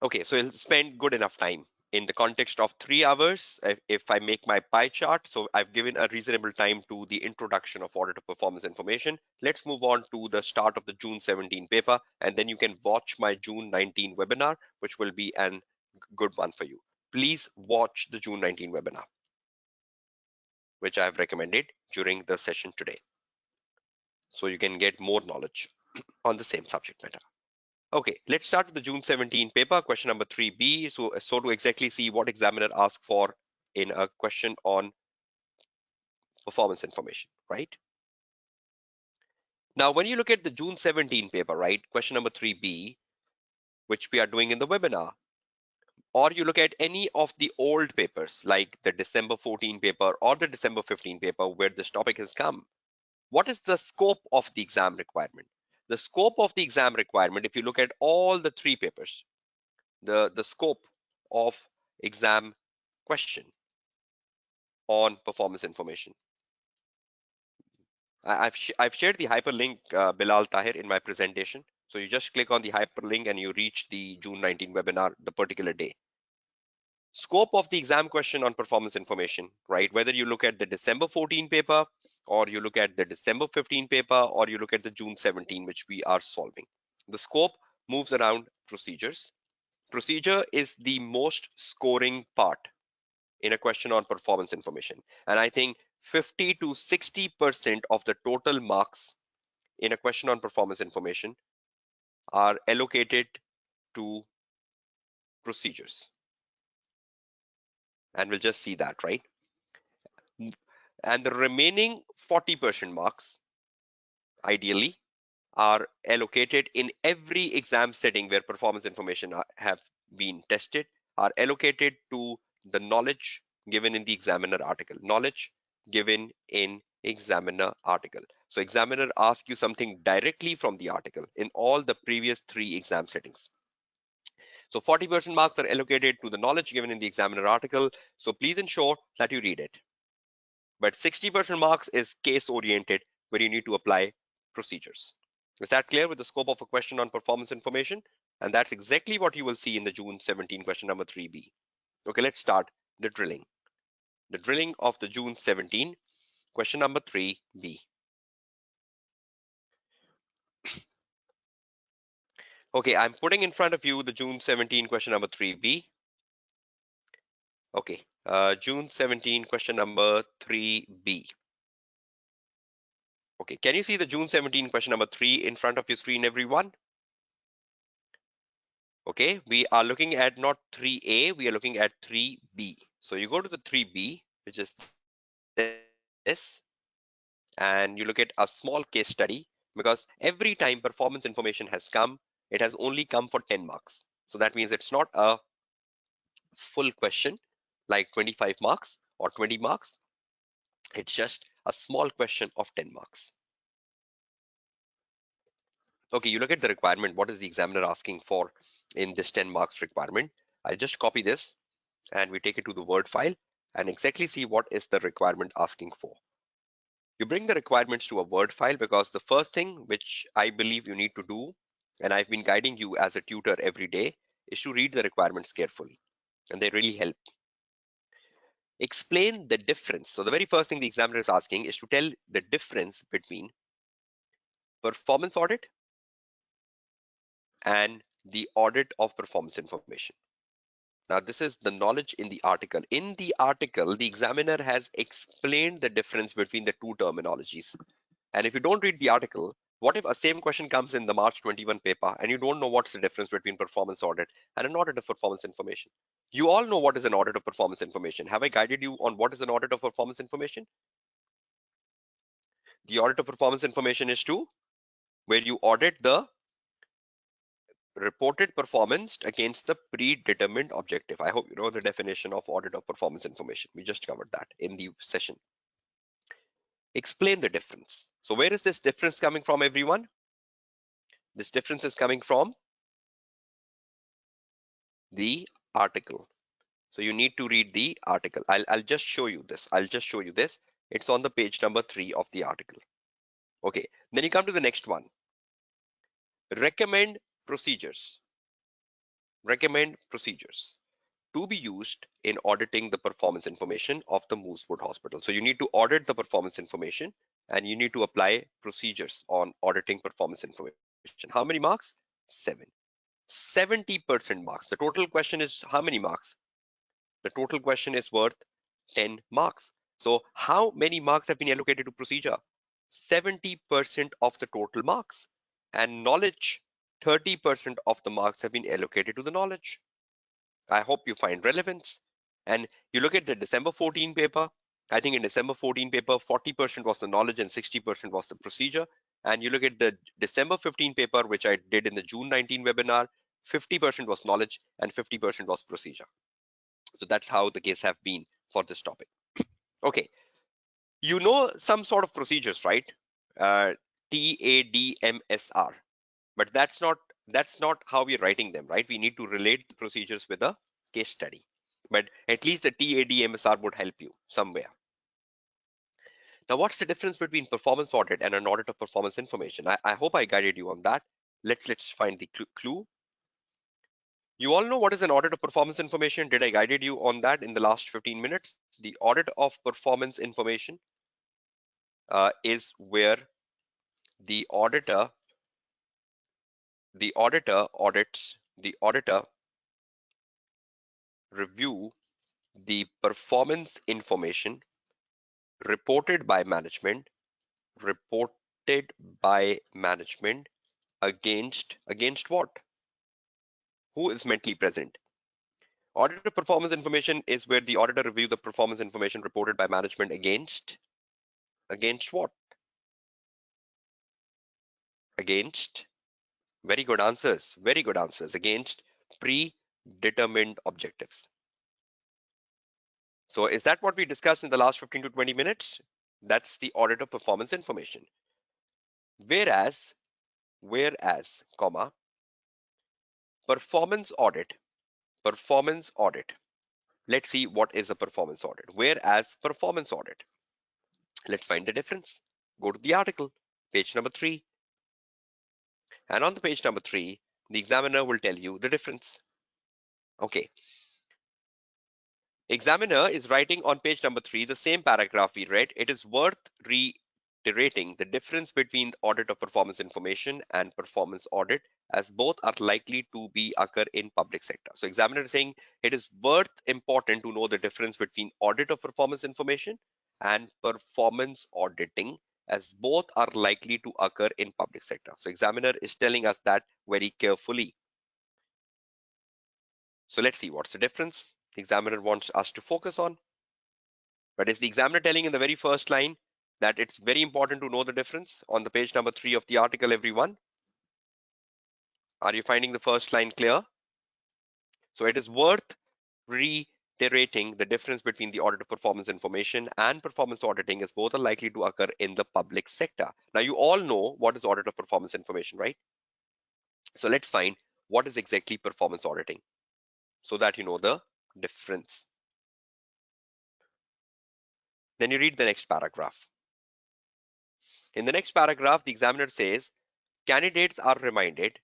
Okay, so you'll spend good enough time in the context of 3 hours. If I make my pie chart, so I've given a reasonable time to the introduction of auditor performance information. Let's move on to the start of the June 17 paper, and then you can watch my June 19 webinar, which will be an good one for you. Please watch the June 19 webinar, which I have recommended during the session today, so you can get more knowledge on the same subject matter. Okay, let's start with the June 17 paper, question number 3B. So to exactly see what examiner asked for in a question on performance information, right? Now, when you look at the June 17 paper, right, question number 3B, which we are doing in the webinar, or you look at any of the old papers like the December 14 paper or the December 15 paper where this topic has come, what is the scope of the exam requirement? The scope of the exam requirement, if you look at all the 3 papers, the scope of exam question on performance information. I've shared the hyperlink, Bilal Tahir, in my presentation. So you just click on the hyperlink and you reach the June 19 webinar the particular day. Scope of the exam question on performance information, right? Whether you look at the December 14 paper or you look at the December 15 paper or you look at the June 17, which we are solving. The scope moves around procedures. Procedure is the most scoring part in a question on performance information. And I think 50 to 60% of the total marks in a question on performance information are allocated to procedures. And we'll just see that, right? And the remaining 40% marks, ideally, are allocated in every exam setting where performance information have been tested, are allocated to the knowledge given in the examiner article. Knowledge given in examiner article. So examiner asks you something directly from the article in all the previous 3 exam settings. So 40% marks are allocated to the knowledge given in the examiner article. So please ensure that you read it. But 60% marks is case oriented, where you need to apply procedures. Is that clear with the scope of a question on performance information? And that's exactly what you will see in the June 17 question number 3B. Okay, let's start the drilling. The drilling of the June 17 question number 3B. Okay, I'm putting in front of you the June 17 question number 3B. Okay, June 17 question number 3B. Okay, can you see the June 17 question number 3 in front of your screen, everyone? Okay, we are looking at not 3A, we are looking at 3B. So you go to the 3B, which is this, and you look at a small case study, because every time performance information has come, it has only come for 10 marks. So that means it's not a full question like 25 marks or 20 marks. It's just a small question of 10 marks. Okay, you look at the requirement. What is the examiner asking for in this 10 marks requirement? I'll just copy this and we take it to the Word file and exactly see what is the requirement asking for. You bring the requirements to a Word file because the first thing which I believe you need to do, and I've been guiding you as a tutor every day, is to read the requirements carefully, and they really help. Explain the difference. So the very first thing the examiner is asking is to tell the difference between performance audit and the audit of performance information. Now, this is the knowledge in the article. In the article, the examiner has explained the difference between the two terminologies. And if you don't read the article, what if a same question comes in the March 21 paper and you don't know what's the difference between performance audit and an audit of performance information? You all know what is an audit of performance information. Have I guided you on what is an audit of performance information? The audit of performance information is to where you audit the reported performance against the predetermined objective. I hope you know the definition of audit of performance information. We just covered that in the session. Explain the difference. So where is this difference coming from, everyone? This difference is coming from the article. So you need to read the article. I'll just show you this. I'll just show you this. It's on the page number 3 of the article. Okay, then you come to the next one. Recommend procedures. Recommend procedures to be used in auditing the performance information of the Moosewood Hospital. So you need to audit the performance information and you need to apply procedures on auditing performance information. How many marks? 7. 70% marks. The total question is how many marks? The total question is worth 10 marks. So how many marks have been allocated to procedure? 70% of the total marks. And knowledge, 30% of the marks have been allocated to the knowledge. I hope you find relevance. And you look at the December 14 paper. I think in December 14 paper, 40% was the knowledge and 60% was the procedure. And you look at the December 15 paper, which I did in the June 19 webinar, 50% was knowledge and 50% was procedure. So that's how the case have been for this topic. Okay, you know some sort of procedures, right? TADMSR, but that's not how we're writing them, right? We need to relate the procedures with a case study, but at least the TADMSR would help you somewhere. Now, what's the difference between performance audit and an audit of performance information? I hope I guided you on that. Let's find the clue. You all know what is an audit of performance information. Did I guided you on that in the last 15 minutes? The audit of performance information is where the auditor audits, the auditor review the performance information reported by management, reported by management against what? Who is mentally present? Auditor performance information is where the auditor review the performance information reported by management against what? Against, very good answers, very good answers. Against predetermined objectives. So is that what we discussed in the last 15 to 20 minutes? That's the auditor performance information. Whereas, comma, performance audit, performance audit. Let's see what is a performance audit. Whereas performance audit, let's find the difference. Go to the article, page number 3. And on the page number 3, the examiner will tell you the difference. Okay. Examiner is writing on page number 3 the same paragraph we read. It is worth reiterating the difference between audit of performance information and performance audit, as both are likely to be occur in public sector. So examiner is saying it is worth important to know the difference between audit of performance information and performance auditing, as both are likely to occur in public sector. So examiner is telling us that very carefully. So let's see what's the difference the examiner wants us to focus on. But is the examiner telling in the very first line that it's very important to know the difference on the page number 3 of the article, everyone? Are you finding the first line clear? So it is worth reiterating the difference between the audit of performance information and performance auditing, as both are likely to occur in the public sector. Now you all know what is audit of performance information, right? So let's find what is exactly performance auditing so that you know the difference. Then you read the next paragraph. In the next paragraph, the examiner says, candidates are reminded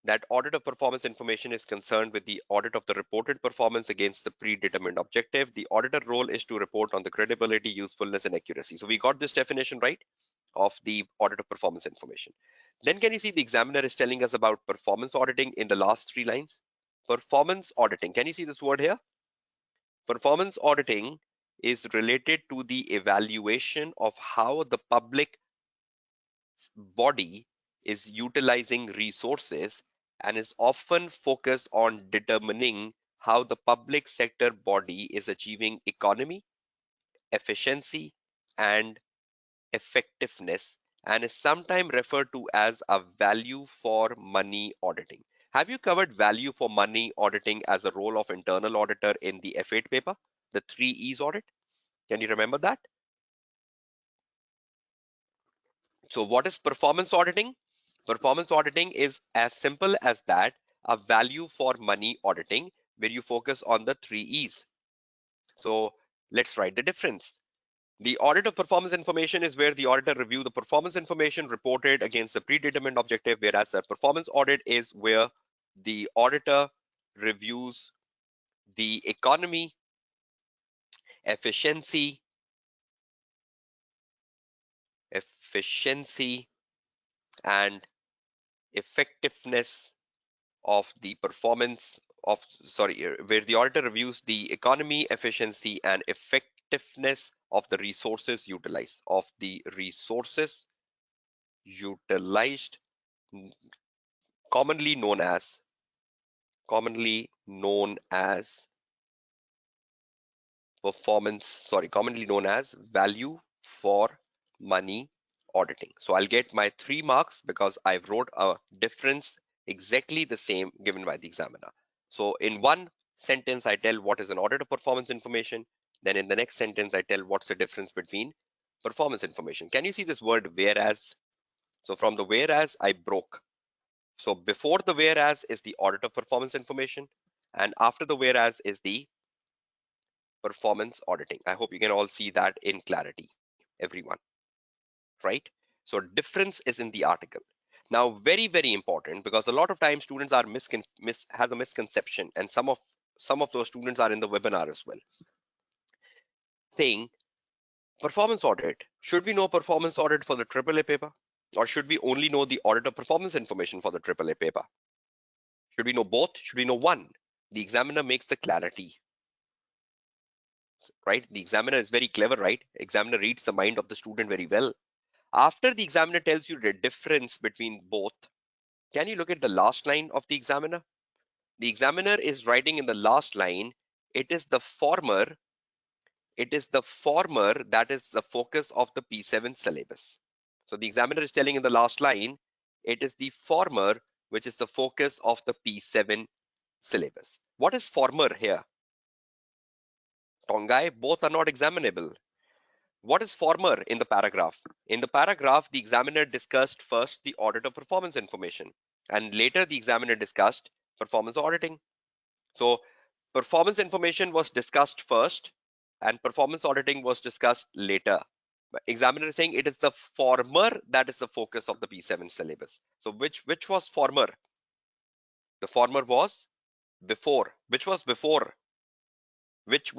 that audit of performance information is concerned with the audit of the reported performance against the predetermined objective. The auditor role is to report on the credibility, usefulness, and accuracy. So we got this definition right of the audit of performance information. Then can you see the examiner is telling us about performance auditing in the last 3 lines? Performance auditing. Can you see this word here? Performance auditing is related to the evaluation of how the public body is utilizing resources and is often focused on determining how the public sector body is achieving economy, efficiency, and effectiveness, and is sometimes referred to as a value for money auditing. Have you covered value for money auditing as a role of internal auditor in the F8 paper, the 3E's audit? Can you remember that? So what is performance auditing? Performance auditing is as simple as that, a value for money auditing, where you focus on the 3E's. So let's write the difference. The audit of performance information is where the auditor review the performance information reported against the predetermined objective, whereas a performance audit is where the auditor reviews the economy, efficiency, efficiency, and effectiveness of the performance of, where the auditor reviews the economy, efficiency, and effectiveness of the resources utilized, commonly known as commonly known as value for money auditing. So I'll get my 3 marks because I wrote a difference exactly the same given by the examiner. So in one sentence, I tell what is an audit of performance information. Then in the next sentence, I tell what's the difference between performance information. Can you see this word whereas? So from the whereas, I broke. So before the whereas is the audit of performance information, and after the whereas is the performance auditing. I hope you can all see that in clarity, everyone, right? So difference is in the article. Now, very, very important, because a lot of times students are have a misconception, and some of those students are in the webinar as well, saying performance audit. Should we know performance audit for the AAA paper, or should we only know the audit of performance information for the AAA paper? Should we know both? Should we know one? The examiner makes the clarity. right? The examiner is very clever, right? Examiner reads the mind of the student very well. After the examiner tells you the difference between both, can you look at the last line of the examiner? The examiner is writing in the last line, it is the former, that is the focus of the P7 syllabus. So the examiner is telling in the last line, it is the former which is the focus of the P7 syllabus. What is former here? Tongai, both are not examinable. What is former in the paragraph? In the paragraph, the examiner discussed first the audit of performance information, and later the examiner discussed performance auditing. So performance information was discussed first, and performance auditing was discussed later. But examiner is saying it is the former that is the focus of the P7 syllabus. So which was former? The former was before. Which was before? Which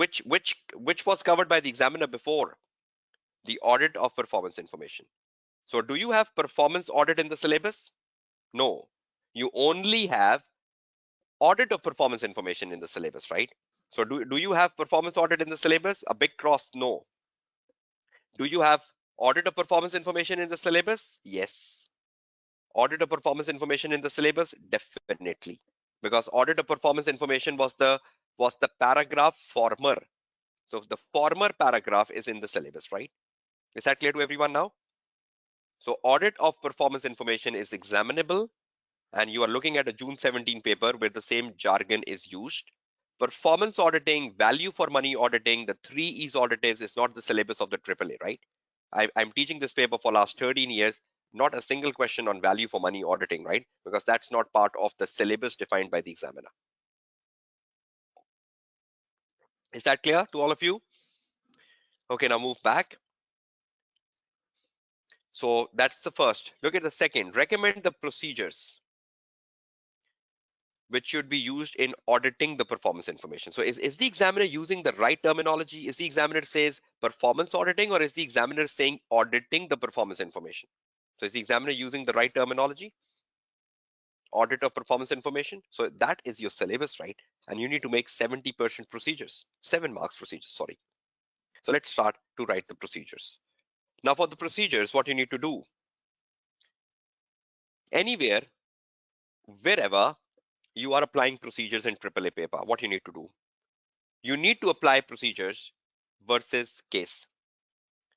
was covered by the examiner before? The audit of performance information. So do you have performance audit in the syllabus? No. You only have audit of performance information in the syllabus, right? So do you have performance audit in the syllabus? A big cross, no. Do you have audit of performance information in the syllabus? Yes. Audit of performance information in the syllabus? Definitely. Because audit of performance information was the paragraph former. So the former paragraph is in the syllabus, right? Is that clear to everyone now? So audit of performance information is examinable, and you are looking at a June 17 paper where the same jargon is used. Performance auditing, value for money auditing, the 3 E's auditors is not the syllabus of the AAA, right? I'm teaching this paper for last 13 years, not a single question on value for money auditing, right? Because that's not part of the syllabus defined by the examiner. Is that clear to all of you? Okay, now move back. So that's the first. Look at the second. Recommend the procedures which should be used in auditing the performance information. So is the examiner using the right terminology? Is the examiner says performance auditing, or is the examiner saying auditing the performance information? So is the examiner using the right terminology? Audit of performance information. So that is your syllabus, right? And you need to make 70% procedures, 7 marks procedures, sorry. So let's start to write the procedures. Now for the procedures, what you need to do, anywhere, wherever you are applying procedures in AAA paper, what you need to do, you need to apply procedures versus case.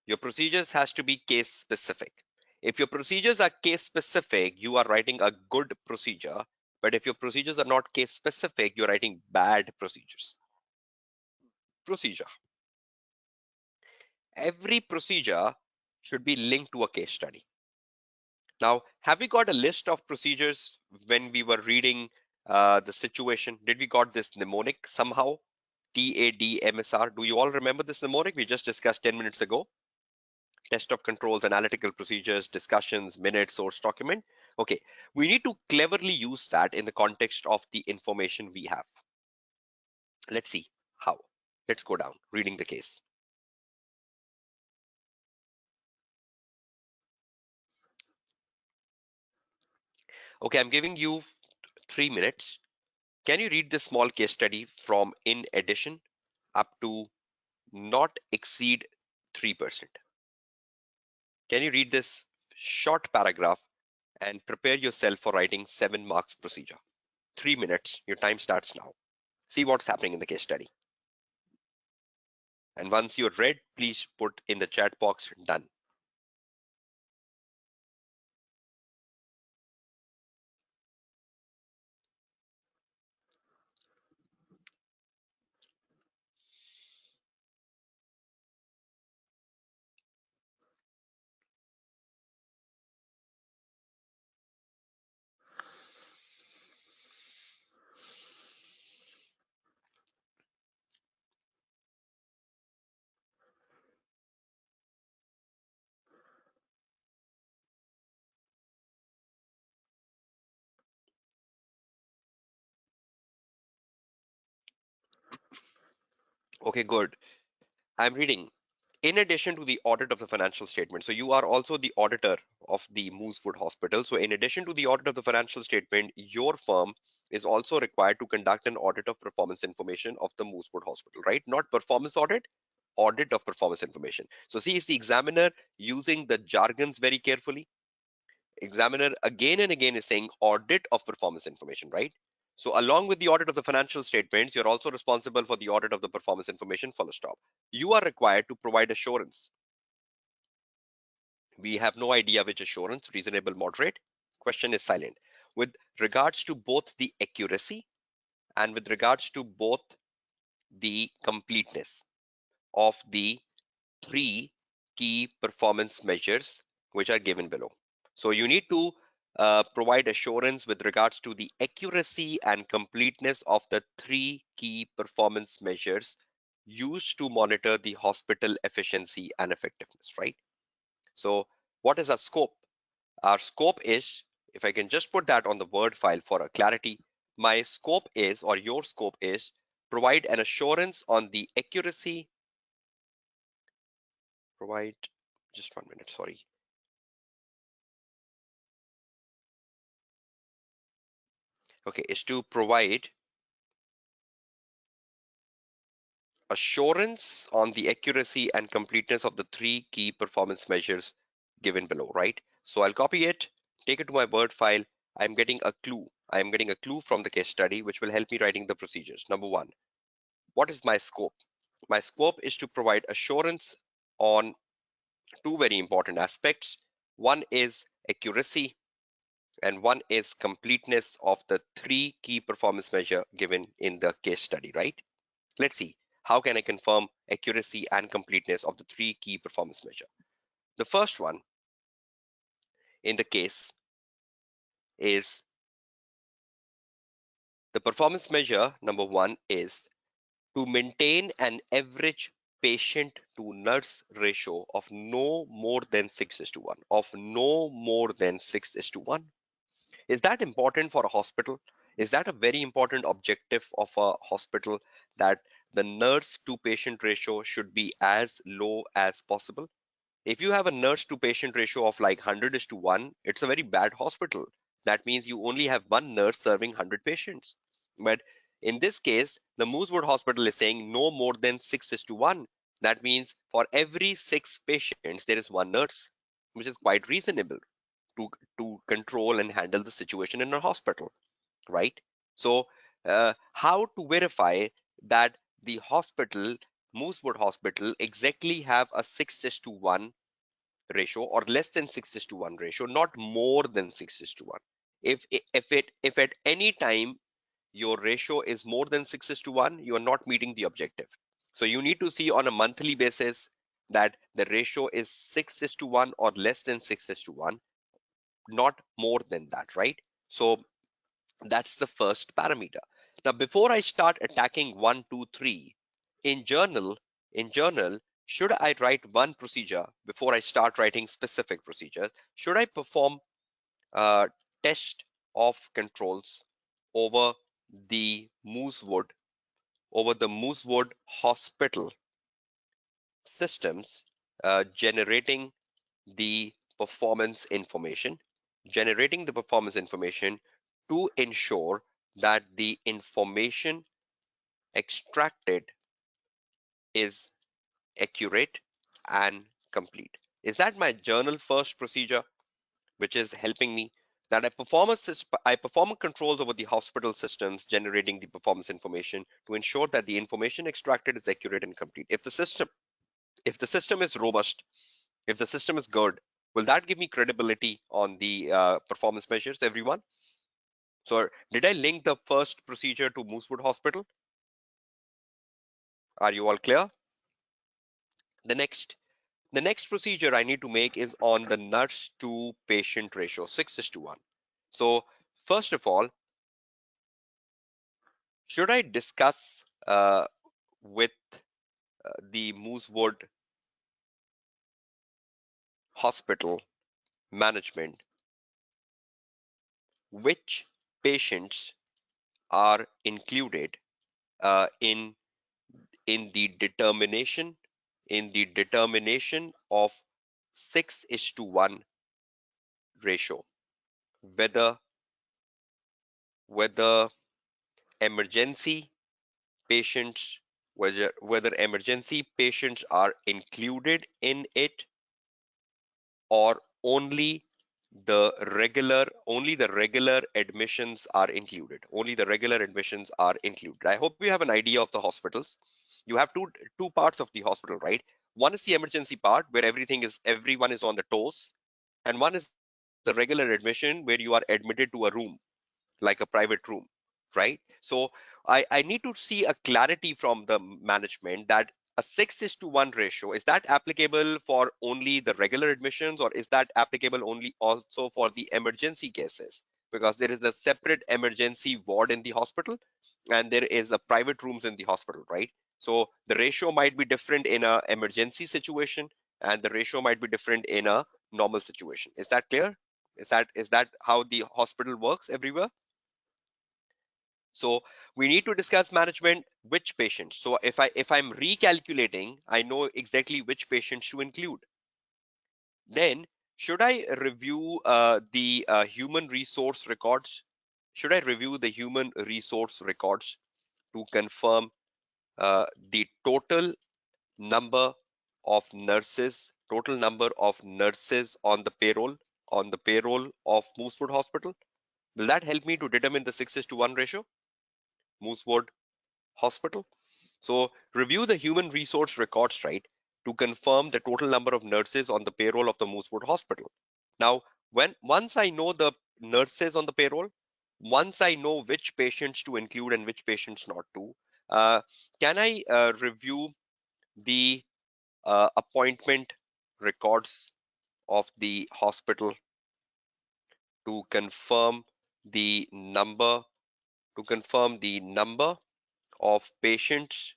Your procedures has to be case specific. If your procedures are case specific, you are writing a good procedure. But if your procedures are not case specific, you're writing bad procedures. Procedure. Every procedure should be linked to a case study. Now, have we got a list of procedures when we were reading the situation? Did we got this mnemonic somehow? TADMSR. Do you all remember this mnemonic we just discussed 10 minutes ago? Test of controls, analytical procedures, discussions, minutes, source document. Okay, we need to cleverly use that in the context of the information we have. Let's see how. Let's go down, reading the case. Okay, I'm giving you 3 minutes. Can you read this small case study from in addition up to not exceed 3%? Can you read this short paragraph and prepare yourself for writing 7 marks procedure? 3 minutes, your time starts now. See what's happening in the case study. And once you're read, please put in the chat box done. Okay, good. I'm reading. In addition to the audit of the financial statement, so you are also the auditor of the Moosewood Hospital. So in addition to the audit of the financial statement, your firm is also required to conduct an audit of performance information of the Moosewood Hospital, right? Not performance audit, audit of performance information. So see, is the examiner using the jargons very carefully? Examiner again and again is saying audit of performance information, right? So along with the audit of the financial statements, you're also responsible for the audit of the performance information, full stop. You are required to provide assurance. We have no idea which assurance, reasonable, moderate. Question is silent. With regards to both the accuracy and with regards to both the completeness of the three key performance measures which are given below. So you need to provide assurance with regards to the accuracy and completeness of the three key performance measures used to monitor the hospital efficiency and effectiveness, right? So what is our scope? Our scope is, if I can just put that on the Word file for a clarity, my scope is, or your scope is, provide an assurance on the accuracy, provide, just 1 minute, sorry. Okay, is to provide assurance on the accuracy and completeness of the three key performance measures given below, right? So I'll copy it, take it to my Word file. I'm getting a clue. I'm getting a clue from the case study, which will help me writing the procedures. Number one, what is my scope? My scope is to provide assurance on two very important aspects. One is accuracy and one is completeness of the three key performance measure given in the case study, right? Let's see. How can I confirm accuracy and completeness of the three key performance measure? The first one in the case is the performance measure number one is to maintain an average patient to nurse ratio of no more than 6 is to 1, of no more than 6 is to 1. Is that important for a hospital? Is that a very important objective of a hospital, that the nurse to patient ratio should be as low as possible? If you have a nurse to patient ratio of like 100 is to 1, it's a very bad hospital. That means you only have one nurse serving 100 patients. But in this case, the Moosewood Hospital is saying no more than 6 is to 1. That means for every 6 patients, there is one nurse, which is quite reasonable to, to control and handle the situation in a hospital, right? So, how to verify that the hospital, Moosewood Hospital, exactly have a 6 is to 1 ratio or less than 6 is to 1 ratio, not more than 6 is to 1. If at any time your ratio is more than 6 is to 1, you are not meeting the objective. So you need to see on a monthly basis that the ratio is 6 is to 1 or less than 6 is to 1, not more than that, right? So that's the first parameter. Now, before I start attacking 1, 2, 3, in journal, in journal, should I write one procedure before I start writing specific procedures? Should I perform a test of controls over the Moosewood, over the Moosewood Hospital systems, generating the performance information, generating the performance information to ensure that the information extracted is accurate and complete. Is that my journal first procedure, which is helping me that I perform controls over the hospital systems, generating the performance information to ensure that the information extracted is accurate and complete. If the system is robust, if the system is good, will that give me credibility on the performance measures, everyone? So did I link the first procedure to Moosewood Hospital? Are you all clear? The next The next procedure I need to make is on the nurse to patient ratio, 6 is to 1. So first of all, should I discuss with the Moosewood Hospital management which patients are included in the determination of 6 is to 1 ratio, whether whether emergency patients whether emergency patients are included in it, or only the regular admissions are included. Only the regular admissions are included. I hope you have an idea of the hospitals. You have two parts of the hospital, right? One is the emergency part where everyone is on the toes, and one is the regular admission where you are admitted to a room, like a private room, right? So I need to see a clarity from the management that a 6:1 ratio, is that applicable for only the regular admissions, or is that applicable only also for the emergency cases? Because there is a separate emergency ward in the hospital and there is a private rooms in the hospital, right? So the ratio might be different in a emergency situation and the ratio might be different in a normal situation. Is that clear? Is that how the hospital works everywhere? So we need to discuss management which patients. So if I'm recalculating, I know exactly which patients to include. Then should I review the human resource records? Should I review the human resource records to confirm the number total number of nurses on the payroll of Moosewood Hospital? Will that help me to determine the 6:1 ratio? Moosewood Hospital. So review the human resource records, right, to confirm the total number of nurses on the payroll of the Moosewood Hospital. Now, once I know the nurses on the payroll, once I know which patients to include and which patients not to, uh, can I review the appointment records of the hospital to confirm the number of patients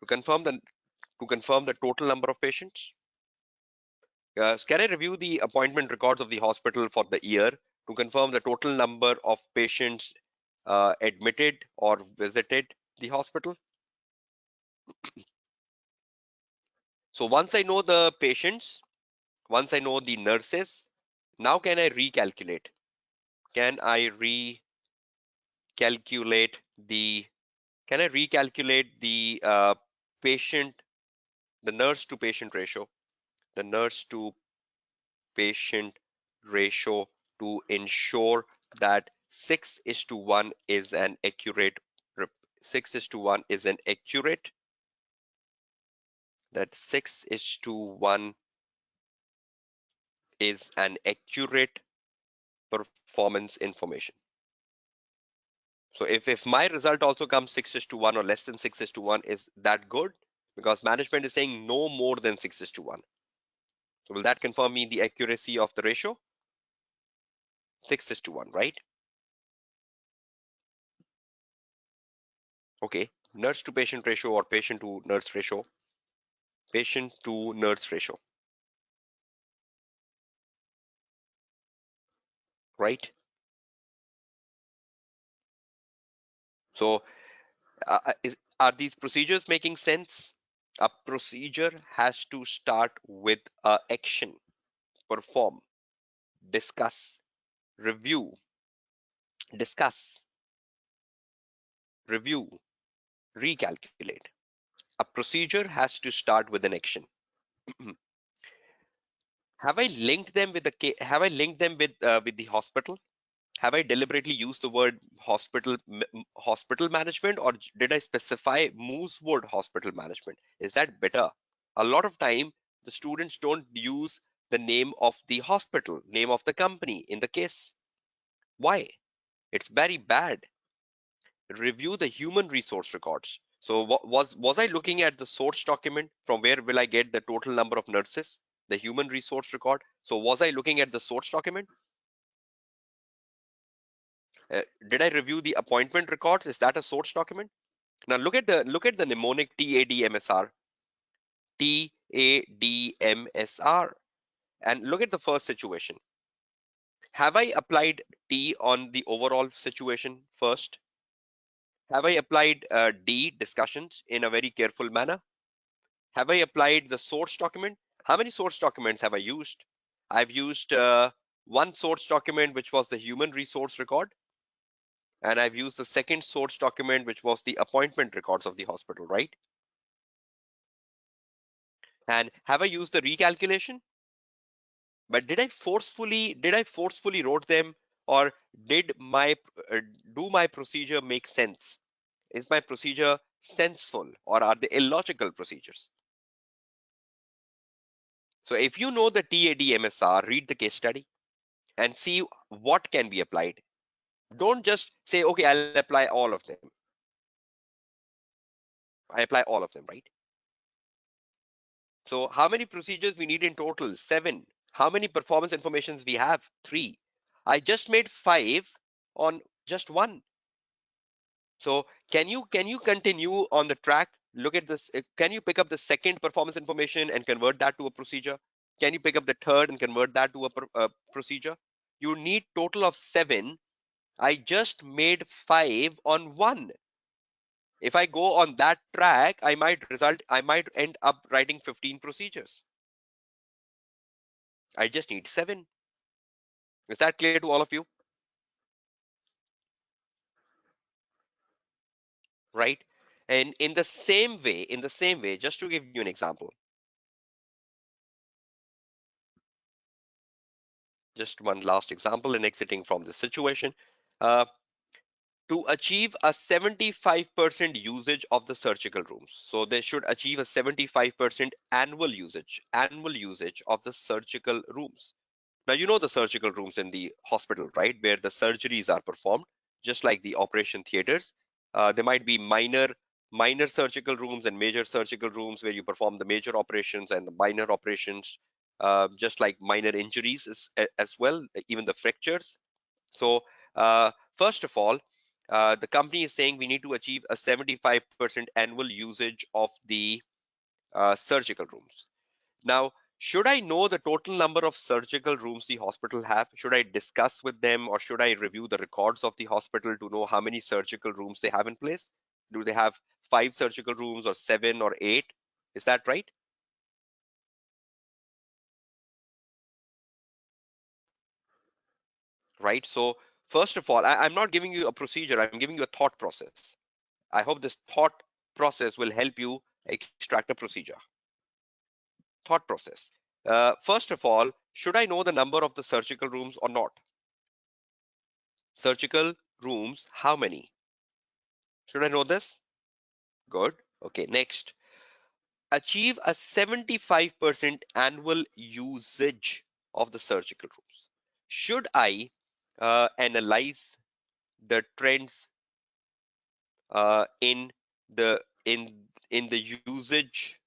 to confirm the total number of patients? Can I review the appointment records of the hospital for the year to confirm the total number of patients admitted or visited the hospital? So once I know the nurses, now Can I recalculate the can I recalculate the patient the nurse to patient ratio, the nurse to patient ratio to ensure that 6:1 is an accurate 6:1 is an accurate that 6:1 is an accurate performance information. So if my result also comes 6:1 or less than 6:1, is that good? Because management is saying no more than 6:1. So will that confirm me the accuracy of the ratio? 6:1, right? Okay. Nurse to patient ratio or patient to nurse ratio, right? So are these procedures making sense? A procedure has to start with action, perform, discuss, review, discuss, review, recalculate. A procedure has to start with an action. Have I linked them with the hospital? Have I deliberately used the word hospital management, or did I specify Moosewood Hospital Management? Is that better? A lot of time the students don't use the name of the hospital, name of the company in the case. Why? It's very bad. Review the human resource records. So was I looking at the source document? From where will I get the total number of nurses? The human resource record. So was I looking at the source document? Did I review the appointment records? Is that a source document? Now look at the mnemonic TADMSR, TADMSR, and look at the first situation. Have I applied T on the overall situation first? Have I applied D, discussions, in a very careful manner? Have I applied the source document? How many source documents have I used? I've used one source document, which was the human resource record, and I've used the second source document, which was the appointment records of the hospital, right? And have I used the recalculation? But did I forcefully wrote them, or did my uh, do my procedure make sense? Is my procedure senseful, or are they illogical procedures? So if you know the TADMSR, read the case study and see what can be applied. Don't just say, okay, I'll apply all of them. I apply all of them, right? So how many procedures we need in total? Seven. How many performance informations we have? Three. I just made five on just one. So can you continue on the track? Look at this. Can you pick up the second performance information and convert that to a procedure? Can you pick up the third and convert that to a procedure? You need total of seven. I just made five on one. If I go on that track, I might end up writing 15 procedures. I just need seven. Is that clear to all of you? Right? And in the same way, just to give you an example, just one last example in exiting from this situation. Uh, to achieve a 75% usage of the surgical rooms. So they should achieve a 75% annual usage of the surgical rooms. Now, you know the surgical rooms in the hospital, right? Where the surgeries are performed, just like the operation theaters. There might be minor surgical rooms and major surgical rooms where you perform the major operations and the minor operations, just like minor injuries as well, even the fractures. So, first of all, the company is saying we need to achieve a 75% annual usage of the surgical rooms. Now, should I know the total number of surgical rooms the hospital have? Should I discuss with them, or should I review the records of the hospital to know how many surgical rooms they have in place? Do they have five surgical rooms or seven or eight? Is that right? Right. So, first of all, I'm not giving you a procedure, I'm giving you a thought process. I hope this thought process will help you extract a procedure. Thought process. First of all, should I know the number of the surgical rooms or not? Surgical rooms, how many? Should I know this? Good. Okay, next. Achieve a 75% annual usage of the surgical rooms. Should I analyze the trends in the usage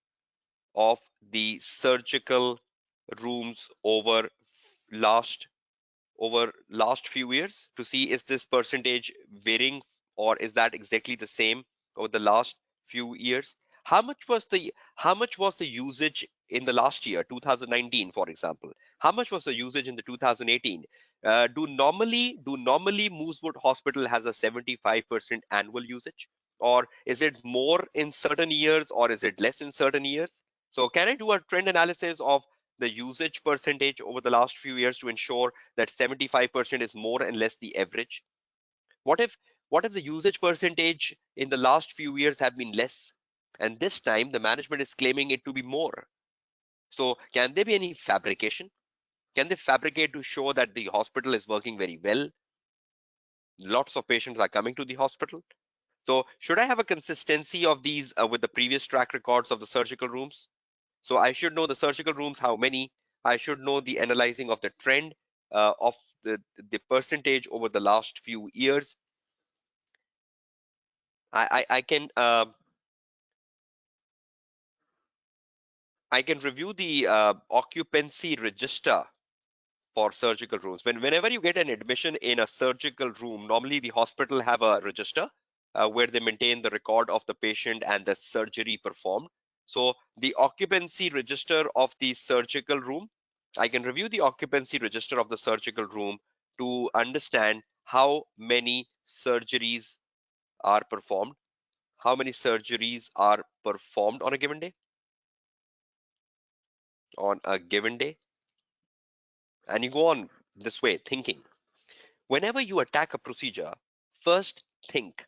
of the surgical rooms last last few years, to see is this percentage varying, or is that exactly the same over the last few years? How much was the usage in the last year, 2019, for example? How much was the usage in the 2018? Do normally Moosewood Hospital has a 75% annual usage, or is it more in certain years, or is it less in certain years? So can I do a trend analysis of the usage percentage over the last few years to ensure that 75% is more and less the average? What if what if the usage percentage in the last few years have been less, and this time the management is claiming it to be more? So can there be any fabrication? Can they fabricate to show that the hospital is working very well? Lots of patients are coming to the hospital. So should I have a consistency of these with the previous track records of the surgical rooms? So I should know the surgical rooms, how many. I should know the analyzing of the trend of the percentage over the last few years. I can review the occupancy register for surgical rooms. Whenever you get an admission in a surgical room, normally the hospital have a register where they maintain the record of the patient and the surgery performed. So the occupancy register of the surgical room, I can review the occupancy register of the surgical room to understand how many surgeries are performed. How many surgeries are performed on a given day? On a given day. And you go on this way thinking. Whenever you attack a procedure, first think,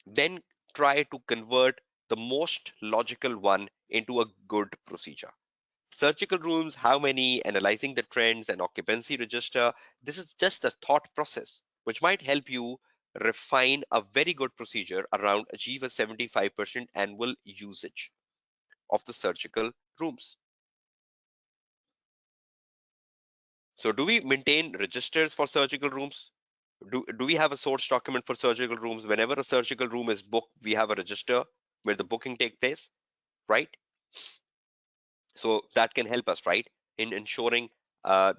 then try to convert the most logical one into a good procedure. Surgical rooms, how many, analyzing the trends and occupancy register. This is just a thought process, which might help you refine a very good procedure around achieve a 75% annual usage of the surgical rooms. So do we maintain registers for surgical rooms? Do we have a source document for surgical rooms? Whenever a surgical room is booked, we have a register where the booking take place, right? So that can help us, right, in ensuring uh,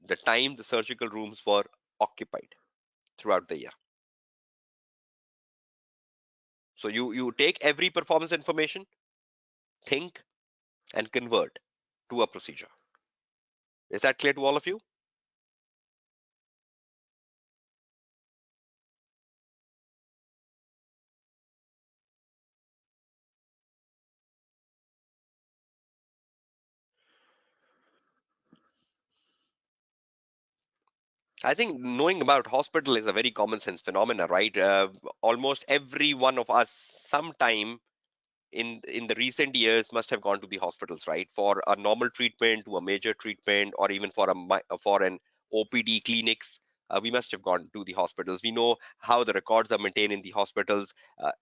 the time the surgical rooms were occupied throughout the year. So you take every performance information, think, and convert to a procedure. Is that clear to all of you? I think knowing about hospital is a very common sense phenomena, right? Almost every one of us sometime in the recent years must have gone to the hospitals, right, for a normal treatment, to a major treatment, or even for for an OPD clinics. We must have gone to the hospitals. We know how the records are maintained in the hospitals.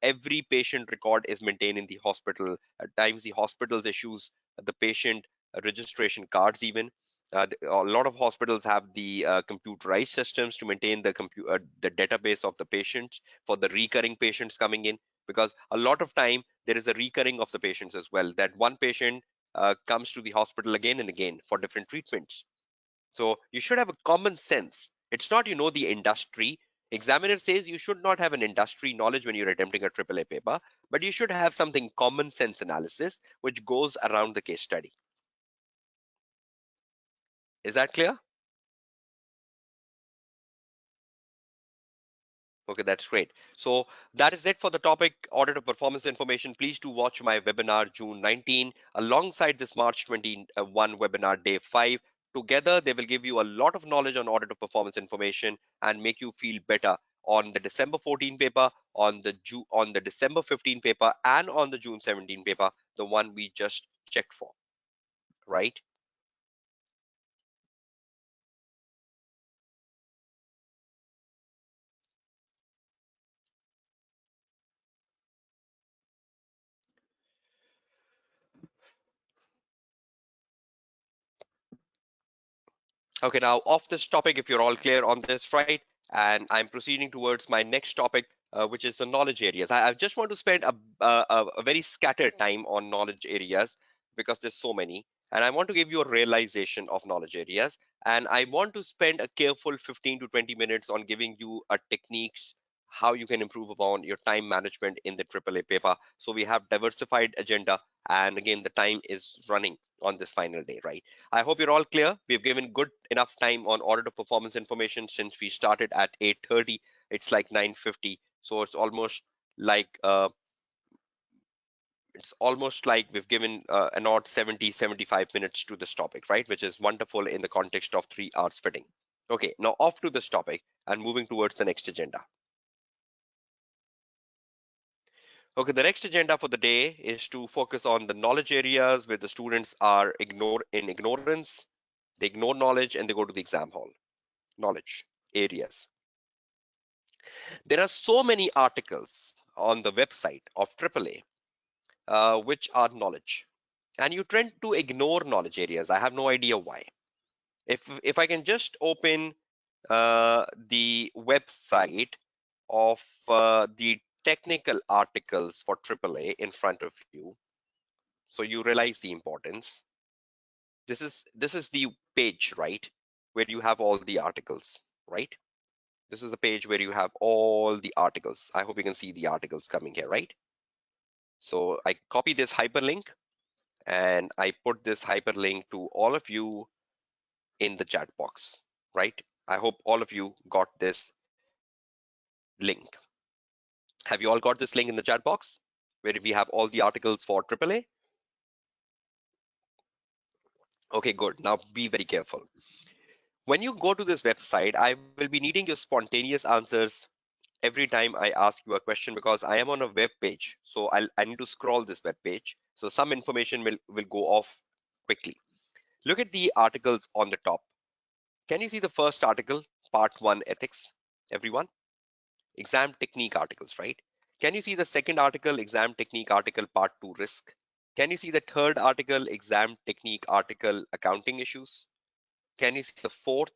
Every patient record is maintained in the hospital. At times the hospitals issues the patient registration cards even. A lot of hospitals have the computerized systems to maintain the database of the patients for the recurring patients coming in, because a lot of time there is a recurring of the patients as well, that one patient comes to the hospital again and again for different treatments. So you should have a common sense. It's not the industry. Examiner says you should not have an industry knowledge when you're attempting a AAA paper, but you should have something common sense analysis which goes around the case study. Is that clear? Okay, that's great. So that is it for the topic audit of performance information. Please do watch my webinar June 19 alongside this March 21 webinar day 5. Together, they will give you a lot of knowledge on audit of performance information and make you feel better on the December 14 paper, on the December 15 paper, and on the June 17 paper, the one we just checked for, right? Okay, now off this topic, if you're all clear on this, right? And I'm proceeding towards my next topic, which is the knowledge areas. I just want to spend a very scattered time on knowledge areas because there's so many. And I want to give you a realization of knowledge areas. And I want to spend a careful 15 to 20 minutes on giving you a techniques how you can improve upon your time management in the AAA paper. So we have diversified agenda. And again, the time is running on this final day, right? I hope you're all clear. We've given good enough time on audit of performance information since we started at 8:30. It's like 9:50, so it's almost like we've given an odd 70-75 minutes to this topic, right? Which is wonderful in the context of 3 hours fitting. Okay, now off to this topic and moving towards the next agenda. Okay, the next agenda for the day is to focus on the knowledge areas where the students are in ignorance, they ignore knowledge and they go to the exam hall. Knowledge areas. There are so many articles on the website of AAA which are knowledge, and you tend to ignore knowledge areas. I have no idea why. If I can just open the website of the technical articles for AAA in front of you, so you realize the importance. This is the page, right, where you have all the articles, right? This is the page where you have all the articles. I hope you can see the articles coming here, right? So I copy this hyperlink and I put this hyperlink to all of you in the chat box, right? I hope all of you got this link. Have you all got this link in the chat box where we have all the articles for AAA? Okay, good. Now be very careful. When you go to this website, I will be needing your spontaneous answers every time I ask you a question because I am on a web page. So I need to scroll this web page. So some information will go off quickly. Look at the articles on the top. Can you see the first article, part one, ethics, everyone? Exam technique articles, right? Can you see the second article, exam technique article, part two, risk? Can you see the third article, exam technique article, accounting issues? Can you see the fourth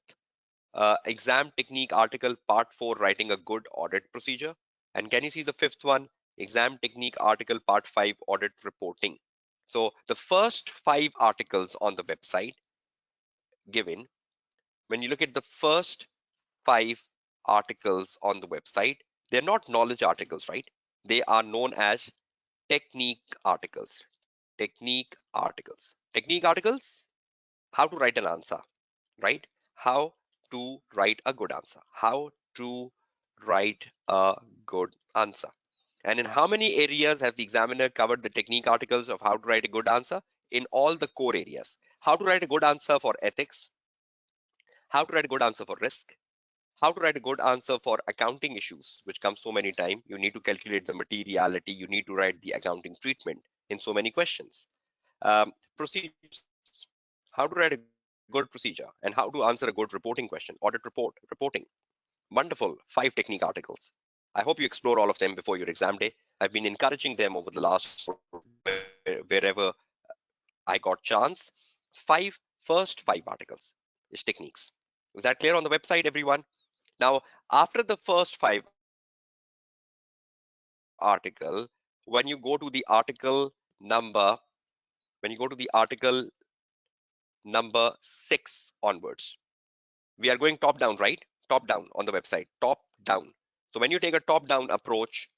exam technique article, part four, writing a good audit procedure? And can you see the fifth one, exam technique article, part five, audit reporting? So the first five articles on the website given, when you look at the first five articles on the website, they're not knowledge articles, right? They are known as technique articles. Technique articles. Technique articles, how to write an answer, right? How to write a good answer. How to write a good answer. And in how many areas has the examiner covered the technique articles of how to write a good answer? In all the core areas. How to write a good answer for ethics, how to write a good answer for risk, how to write a good answer for accounting issues, which comes so many times. You need to calculate the materiality, you need to write the accounting treatment in so many questions. Procedures, how to write a good procedure and how to answer a good reporting question, audit reporting. Wonderful, 5 technique articles. I hope you explore all of them before your exam day. I've been encouraging them over the last 4 weeks wherever I got chance. First five articles is techniques. Is that clear on the website, everyone? Now, after the first five article, when you go to the article number 6 onwards, we are going top down, right? Top down on the website, top down. So when you take a top down approach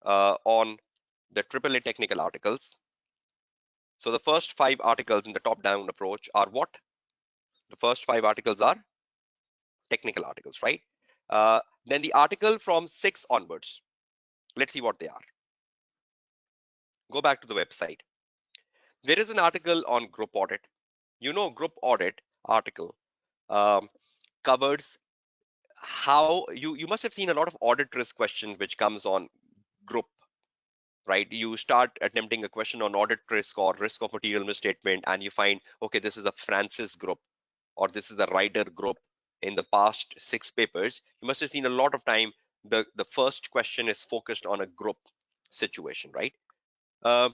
on the AAA technical articles, so the first five articles in the top down approach are what? The first five articles are technical articles, right? Then the article from 6 onwards, let's see what they are. Go back to the website. There is an article on group audit. You know, group audit article um, covers how you must have seen a lot of audit risk questions which comes on group, right? You start attempting a question on audit risk or risk of material misstatement, and you find, okay, this is a Francis group or this is a Ryder group. In the past 6 papers, you must have seen a lot of time the first question is focused on a group situation, right? Uh,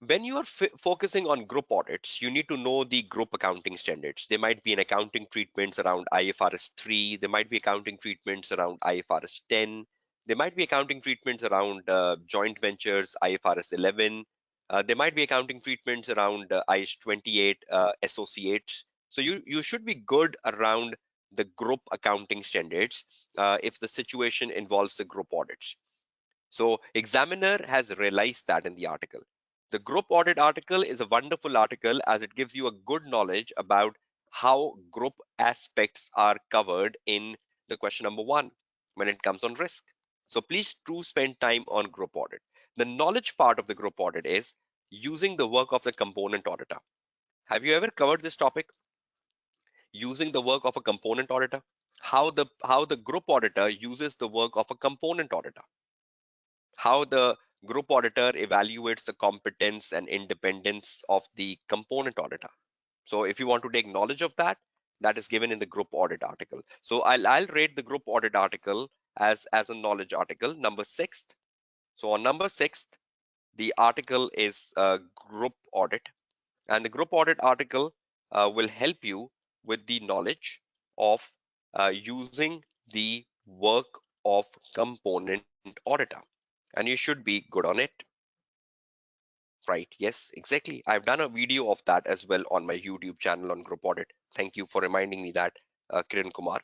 when you are focusing on group audits, you need to know the group accounting standards. There might be an accounting treatments around IFRS 3, there might be accounting treatments around IFRS 10, there might be accounting treatments around joint ventures, IFRS 11, there might be accounting treatments around IS 28 associates. So you should be good around the group accounting standards if the situation involves the group audits. So examiner has realized that in the article. The group audit article is a wonderful article as it gives you a good knowledge about how group aspects are covered in the question number 1 when it comes on risk. So please do spend time on group audit. The knowledge part of the group audit is using the work of the component auditor. Have you ever covered this topic? Using the work of a component auditor? How the group auditor uses the work of a component auditor, how the group auditor evaluates the competence and independence of the component auditor. So if you want to take knowledge of that, that is given in the group audit article. So I'll rate the group audit article as a knowledge article, number 6th. So on number 6th, the article is group audit, and the group audit article will help you with the knowledge of using the work of component auditor, and you should be good on it. Right, yes, exactly. I've done a video of that as well on my YouTube channel on group audit. Thank you for reminding me that, Kiran Kumar.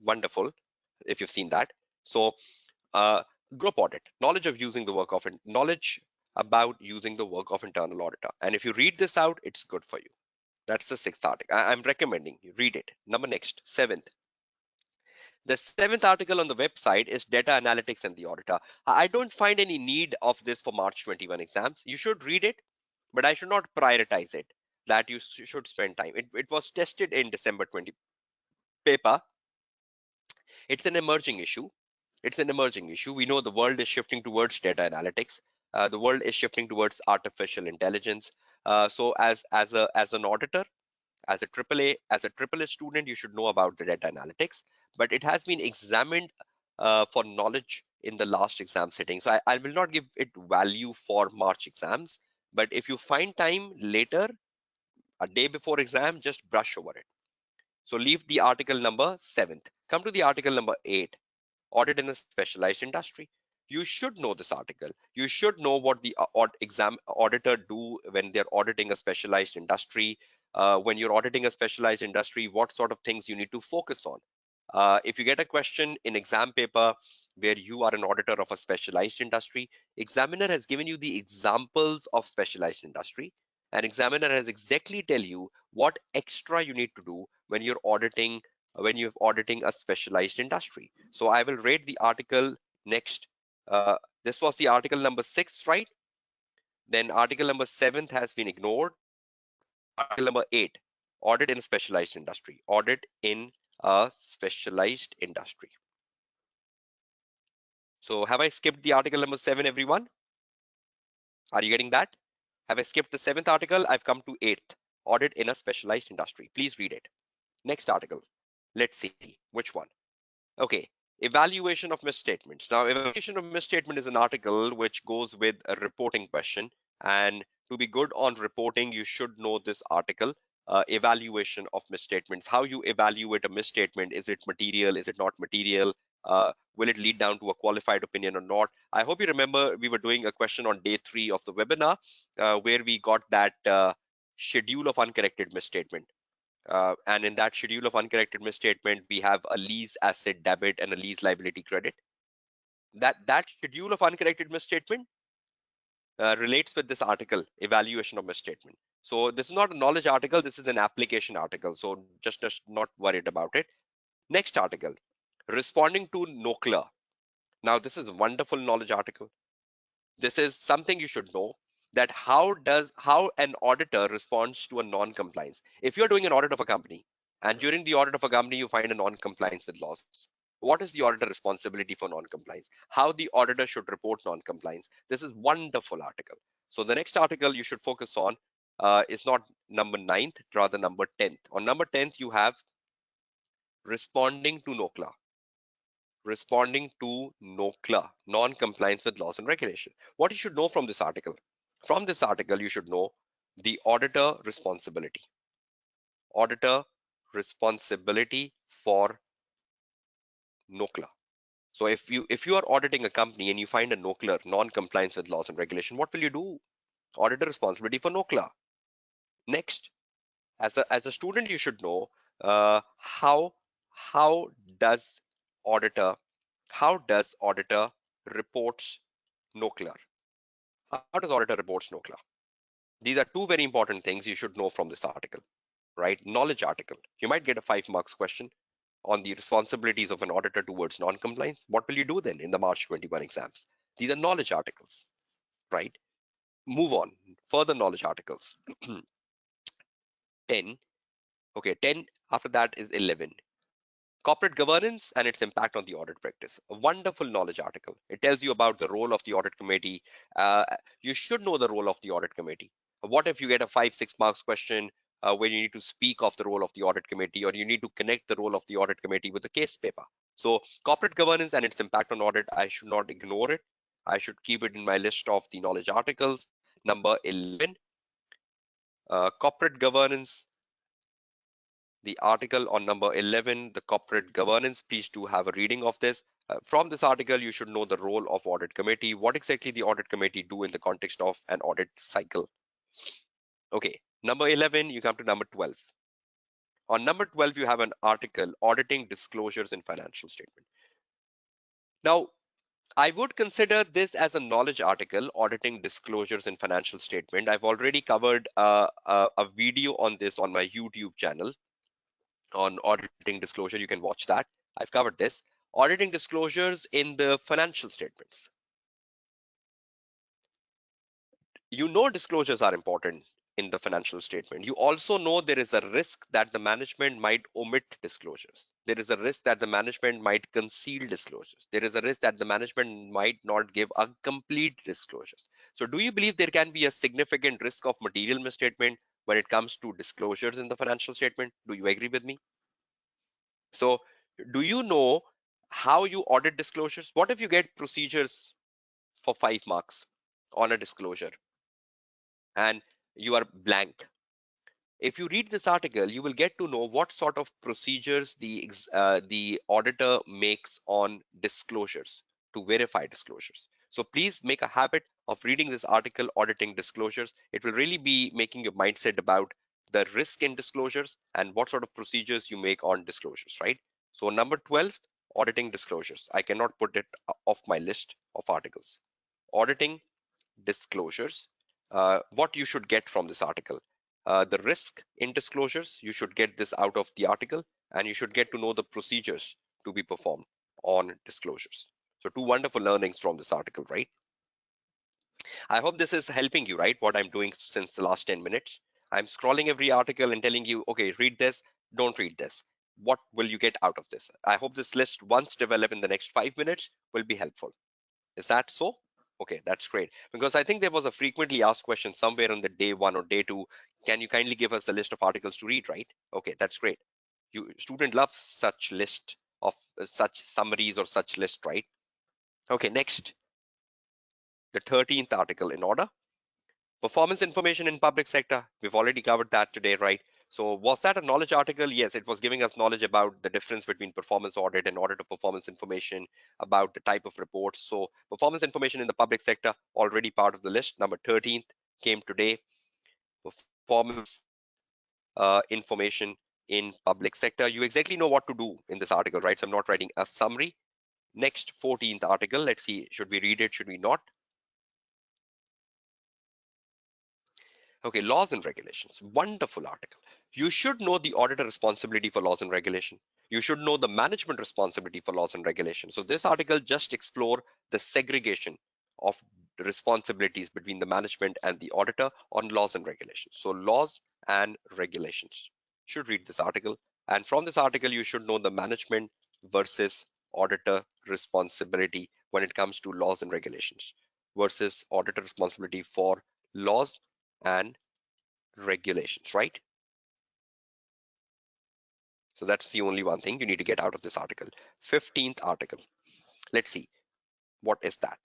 Wonderful if you've seen that. So, uh, group audit, knowledge of using the work of knowledge about using the work of internal auditor. And if you read this out, it's good for you. That's the 6th article. I'm recommending you read it. Number next, 7th. The 7th article on the website is data analytics and the auditor. I don't find any need of this for March 21 exams. You should read it, but I should not prioritize it that you should spend time. It was tested in December 20 paper. It's an emerging issue. It's an emerging issue. We know the world is shifting towards data analytics. The world is shifting towards artificial intelligence. So as an auditor, as a AAA student, you should know about the data analytics, but it has been examined for knowledge in the last exam sitting. So I will not give it value for March exams, but if you find time later, a day before exam, just brush over it. So leave the article number 7th. Come to the article number 8, audit in a specialized industry. You should know this article. You should know what the exam auditor do when they're auditing a specialized industry. When you're auditing a specialized industry, what sort of things you need to focus on. If you get a question in exam paper where you are an auditor of a specialized industry, examiner has given you the examples of specialized industry, and examiner has exactly tell you what extra you need to do when you're auditing a specialized industry. So I will rate the article next. Uh, this was the article number 6, right? Then article number 7 has been ignored. Article number 8, audit in a specialized industry. Audit in a specialized industry. So have I skipped the article number 7, everyone? Are you getting that? Have I skipped the 7th article? I've come to 8th, audit in a specialized industry. Please read it. Next article. Let's see which one. Okay, evaluation of misstatements. Now, evaluation of misstatement is an article which goes with a reporting question. And to be good on reporting, you should know this article. Evaluation of misstatements. How you evaluate a misstatement. Is it material? Is it not material? Will it lead down to a qualified opinion or not? I hope you remember we were doing a question on day 3 of the webinar where we got that schedule of uncorrected misstatement. And in that schedule of uncorrected misstatement, we have a lease asset debit and a lease liability credit. That schedule of uncorrected misstatement relates with this article, evaluation of misstatement. So this is not a knowledge article, this is an application article. So just not worried about it. Next article, responding to NOCLA. Now this is a wonderful knowledge article. This is something you should know, that how an auditor responds to a non-compliance. If you're doing an audit of a company and during the audit of a company you find a non-compliance with laws, what is the auditor responsibility for non-compliance? How the auditor should report non-compliance? This is wonderful article. So the next article you should focus on is not number 9th, rather number 10th. On number 10th you have responding to NOCLA. Responding to NOCLA, non-compliance with laws and regulation. What you should know from this article? From this article, you should know the auditor responsibility. Auditor responsibility for NOCLA. So if you are auditing a company and you find a NOCLA, non-compliance with laws and regulation, what will you do? Auditor responsibility for NOCLA. Next, as a student, you should know how does auditor how does auditor reports NOCLA? How does auditor reports NOCLA? These are two very important things you should know from this article, right? Knowledge article. You might get a 5 marks question on the responsibilities of an auditor towards non-compliance. What will you do then in the March 21 exams? These are knowledge articles, right? Move on. Further knowledge articles. 10. Okay, 10. After that is 11. Corporate governance and its impact on the audit practice. A wonderful knowledge article. It tells you about the role of the audit committee. Uh, you should know the role of the audit committee. What if you get a 5, 6 marks question where you need to speak of the role of the audit committee, or you need to connect the role of the audit committee with the case paper? So corporate governance and its impact on audit, I should not ignore it. I should keep it in my list of the knowledge articles. Number 11, corporate governance, the article on number 11, the corporate governance. Please do have a reading of this. From this article, you should know the role of audit committee, what exactly the audit committee do in the context of an audit cycle. Okay, number 11, you come to number 12. On number 12, you have an article, auditing disclosures in financial statement. Now, I would consider this as a knowledge article, auditing disclosures in financial statement. I've already covered a video on this on my YouTube channel on auditing disclosure. You can watch that. I've covered this. Auditing disclosures in the financial statements. You know disclosures are important. in the financial statement. You also know there is a risk that the management might omit disclosures. There is a risk that the management might conceal disclosures. There is a risk that the management might not give a complete disclosures. So do you believe there can be a significant risk of material misstatement when it comes to disclosures in the financial statement? Do you agree with me? So do you know how you audit disclosures? What if you get procedures for 5 marks on a disclosure and you are blank? If you read this article, you will get to know what sort of procedures the auditor makes on disclosures to verify disclosures. So please make a habit of reading this article, Auditing Disclosures. It will really be making your mindset about the risk in disclosures and what sort of procedures you make on disclosures, right? So number 12, auditing disclosures. I cannot put it off my list of articles. Auditing disclosures, what you should get from this article. The risk in disclosures, you should get this out of the article, and you should get to know the procedures to be performed on disclosures. So two wonderful learnings from this article, right? I hope this is helping you, right? What I'm doing since the last 10 minutes. I'm scrolling every article and telling you, okay, read this, don't read this. What will you get out of this? I hope this list, once developed in the next 5 minutes, will be helpful. Is that so? Okay, that's great. Because I think there was a frequently asked question somewhere on the day one or day two. Can you kindly give us a list of articles to read, right? Okay, that's great. Student loves such list of such summaries or such list, right? Okay, next, the 13th article in order. Performance information in public sector. We've already covered that today, right? So was that a knowledge article? Yes, it was giving us knowledge about the difference between performance audit and audit of performance information, about the type of reports. So performance information in the public sector, already part of the list. Number 13th came today. Performance information in public sector. You exactly know what to do in this article, right? So I'm not writing a summary. Next, 14th article. Let's see, should we read it? Should we not? Okay, laws and regulations. Wonderful article. You should know the auditor responsibility for laws and regulation. You should know the management responsibility for laws and regulation. So this article just explore the segregation of responsibilities between the management and the auditor on laws and regulations. So laws and regulations. Should read this article. And from this article, you should know the management versus auditor responsibility when it comes to laws and regulations versus auditor responsibility for laws and regulations, right? So that's the only one thing you need to get out of this article. 15th article. Let's see. What is that?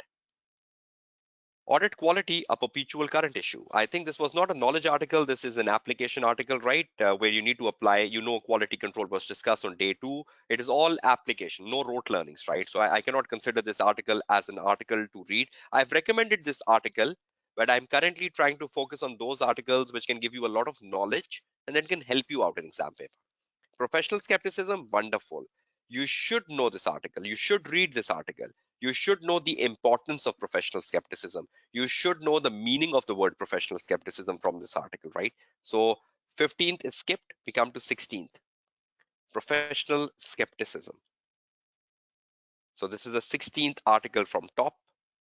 Audit quality, a perpetual current issue. I think this was not a knowledge article. This is an application article, right? Where you need to apply, quality control was discussed on day two. It is all application, no rote learnings, right? So I cannot consider this article as an article to read. I've recommended this article, but I'm currently trying to focus on those articles which can give you a lot of knowledge and then can help you out in exam paper. Professional skepticism, wonderful. You should know this article. You should read this article. You should know the importance of professional skepticism. You should know the meaning of the word professional skepticism from this article, right? So 15th is skipped. We come to 16th. Professional skepticism. So this is the 16th article from top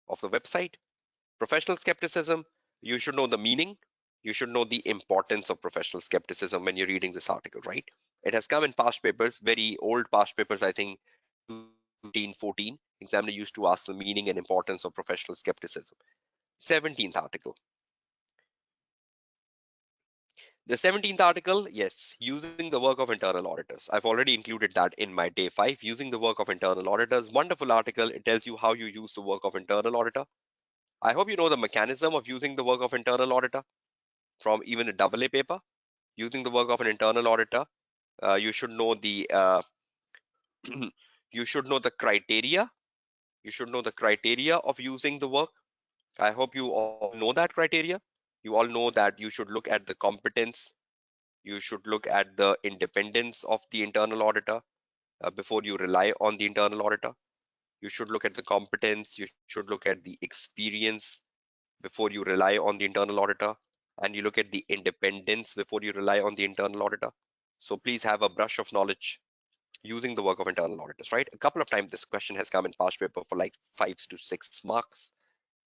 of the website. Professional skepticism, you should know the meaning. You should know the importance of professional skepticism when you're reading this article, right? It has come in past papers, very old past papers, I think 2013, 14. Examiner used to ask the meaning and importance of professional skepticism. 17th article. The 17th article, yes, using the work of internal auditors. I've already included that in my day 5, using the work of internal auditors. Wonderful article. It tells you how you use the work of internal auditor. I hope you know the mechanism of using the work of internal auditor from even a AA paper. Using the work of an internal auditor, you should know the you should know the criteria. You should know the criteria of using the work. I hope you all know that criteria. You all know that you should look at the competence. You should look at the independence of the internal auditor before you rely on the internal auditor. You should look at the competence. You should look at the experience before you rely on the internal auditor, and you look at the independence before you rely on the internal auditor. So please have a brush of knowledge using the work of internal auditors, right? A couple of times this question has come in past paper for like 5 to 6 marks.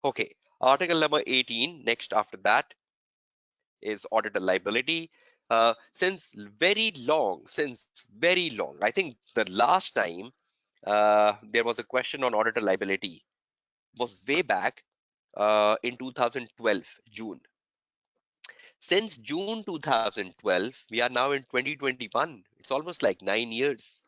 Okay, article number 18, next after that, is auditor liability. Since very long, I think the last time there was a question on auditor liability was way back in 2012, June. Since June 2012, we are now in 2021. It's almost like 9 years.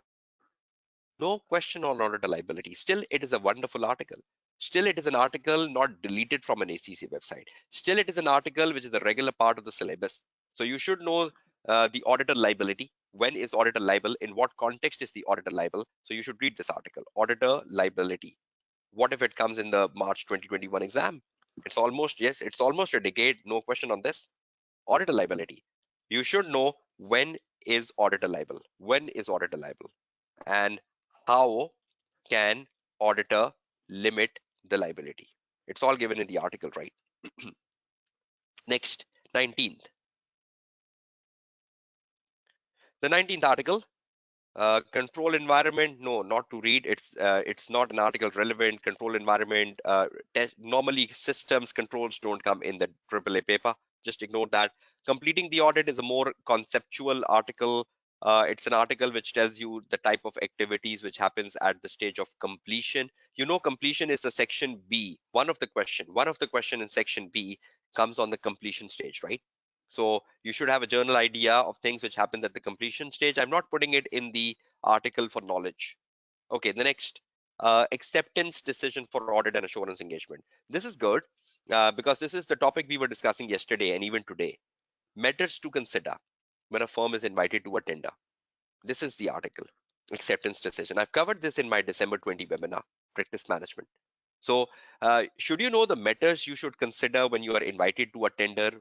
No question on auditor liability. Still, it is a wonderful article. Still, it is an article not deleted from an ACCA website. Still, it is an article which is a regular part of the syllabus. So you should know the auditor liability. When is auditor liable? In what context is the auditor liable? So you should read this article. Auditor liability. What if it comes in the March 2021 exam? It's almost, yes, it's almost a decade. No question on this. Auditor liability. You should know when is auditor liable. When is auditor liable? And how can auditor limit the liability? It's all given in the article, right? Next, 19th. The 19th article, control environment, no, not to read. It's not an article relevant. Control environment, normally systems controls don't come in the AAA paper. Just ignore that. Completing the audit is a more conceptual article. It's an article which tells you the type of activities which happens at the stage of completion. You know, completion is the section B. One of the question in section B comes on the completion stage, right? So you should have a general idea of things which happen at the completion stage. I'm not putting it in the article for knowledge. Okay, the next, acceptance decision for audit and assurance engagement. This is good because this is the topic we were discussing yesterday and even today. Matters to consider when a firm is invited to a tender. This is the article, acceptance decision. I've covered this in my December 20 webinar, practice management. So, should you know the matters you should consider when you are invited to a tender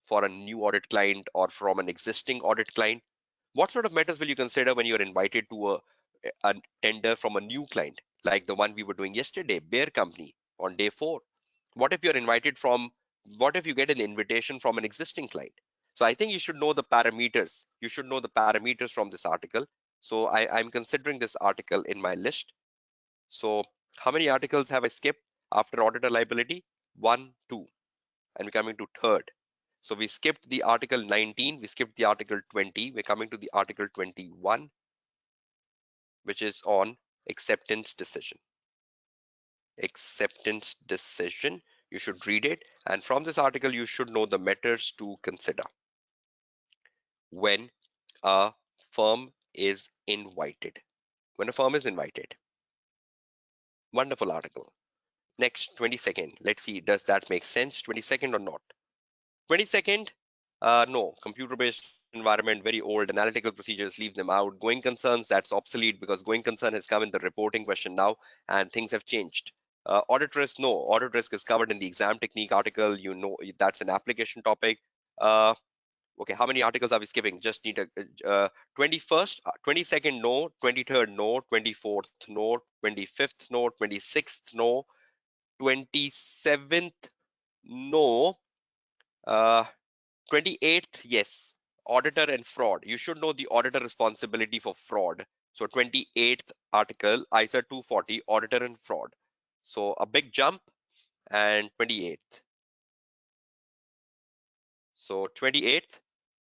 for a new audit client or from an existing audit client? What sort of matters will you consider when you're invited to a tender from a new client, like the one we were doing yesterday, Bear Company on day 4? What if you're invited from, what if you get an invitation from an existing client? So I think you should know the parameters. You should know the parameters from this article. So I'm considering this article in my list. So how many articles have I skipped after auditor liability? One, two, and we're coming to third. So we skipped the article 19, we skipped the article 20, we're coming to the article 21, which is on acceptance decision. Acceptance decision, you should read it. And from this article, you should know the matters to consider when a firm is invited. When a firm is invited. Wonderful article. Next, 22nd. Let's see, does that make sense? 22nd or not? 22nd, no, computer-based environment, very old. Analytical procedures, leave them out. Going concerns, that's obsolete because going concern has come in the reporting question now and things have changed. Audit risk, no, audit risk is covered in the exam technique article. You know, that's an application topic. Uh, okay, how many articles are we skipping? Just need a 21st, 22nd, no, 23rd, no, 24th, no, 25th, no, 26th, no, 27th, no. Uh, 28th, yes, auditor and fraud. You should know the auditor responsibility for fraud. So 28th article, ISA 240, auditor and fraud. So a big jump and 28th. So 28th,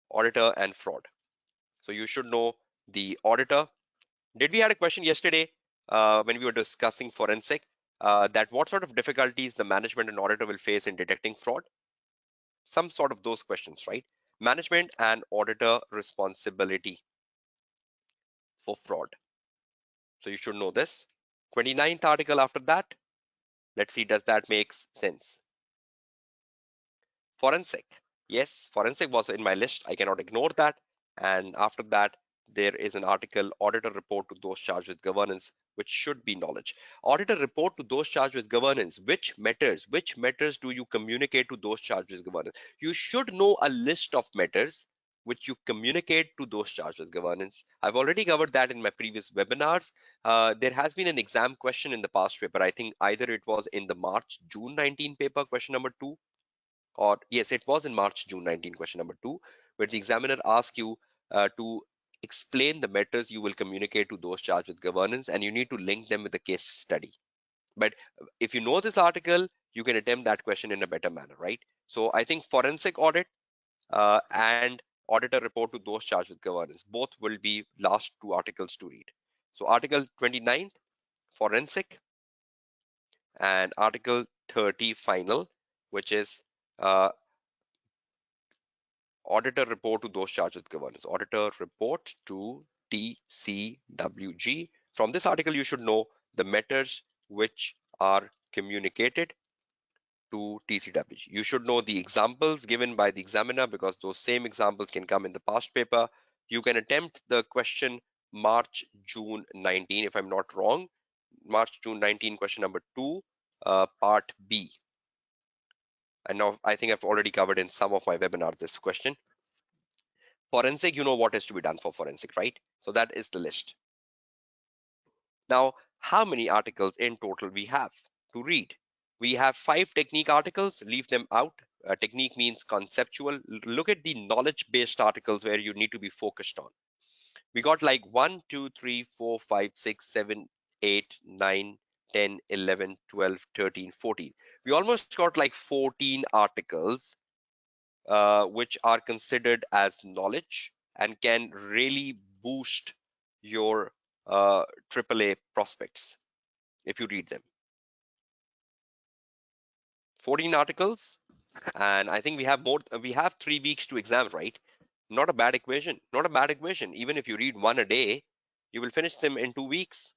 auditor and fraud. So you should know the auditor. Did we had a question yesterday when we were discussing forensic that what sort of difficulties the management and auditor will face in detecting fraud? Some sort of those questions, right? Management and auditor responsibility for fraud. So you should know this. 29th article after that. Let's see, does that make sense? Forensic. Yes, forensic was in my list. I cannot ignore that. And after that, there is an article, auditor report to those charged with governance, which should be knowledge. Auditor report to those charged with governance, which matters do you communicate to those charged with governance? You should know a list of matters which you communicate to those charged with governance. I've already covered that in my previous webinars. There has been an exam question in the past paper. I think either it was in the March, June 19 paper, question number 2, or yes, it was in March, June 19, question number 2, where the examiner asks you to explain the matters you will communicate to those charged with governance, and you need to link them with the case study. But if you know this article, you can attempt that question in a better manner, right? So I think forensic audit, and auditor report to those charged with governance. Both will be last two articles to read. So Article 29, forensic, and Article 30, final, which is uh, auditor report to those charged with governance. Auditor report to TCWG. From this article, you should know the matters which are communicated to TCWG. You should know the examples given by the examiner because those same examples can come in the past paper. You can attempt the question March, June 19, if I'm not wrong. March, June 19, question number 2, part B. And now I think I've already covered in some of my webinars this question. Forensic, you know what is to be done for forensic, right? So that is the list. Now, how many articles in total we have to read? We have 5 technique articles, leave them out. Technique means conceptual. Look at the knowledge-based articles where you need to be focused on. We got like 1, 2, 3, 4, 5, 6, 7, 8, 9, 10, 11, 12, 13, 14. We almost got like 14 articles which are considered as knowledge and can really boost your AAA prospects if you read them. 14 articles, and I think we have 3 weeks to exam, right? Not a bad equation, not a bad equation. Even if you read one a day, you will finish them in 2 weeks.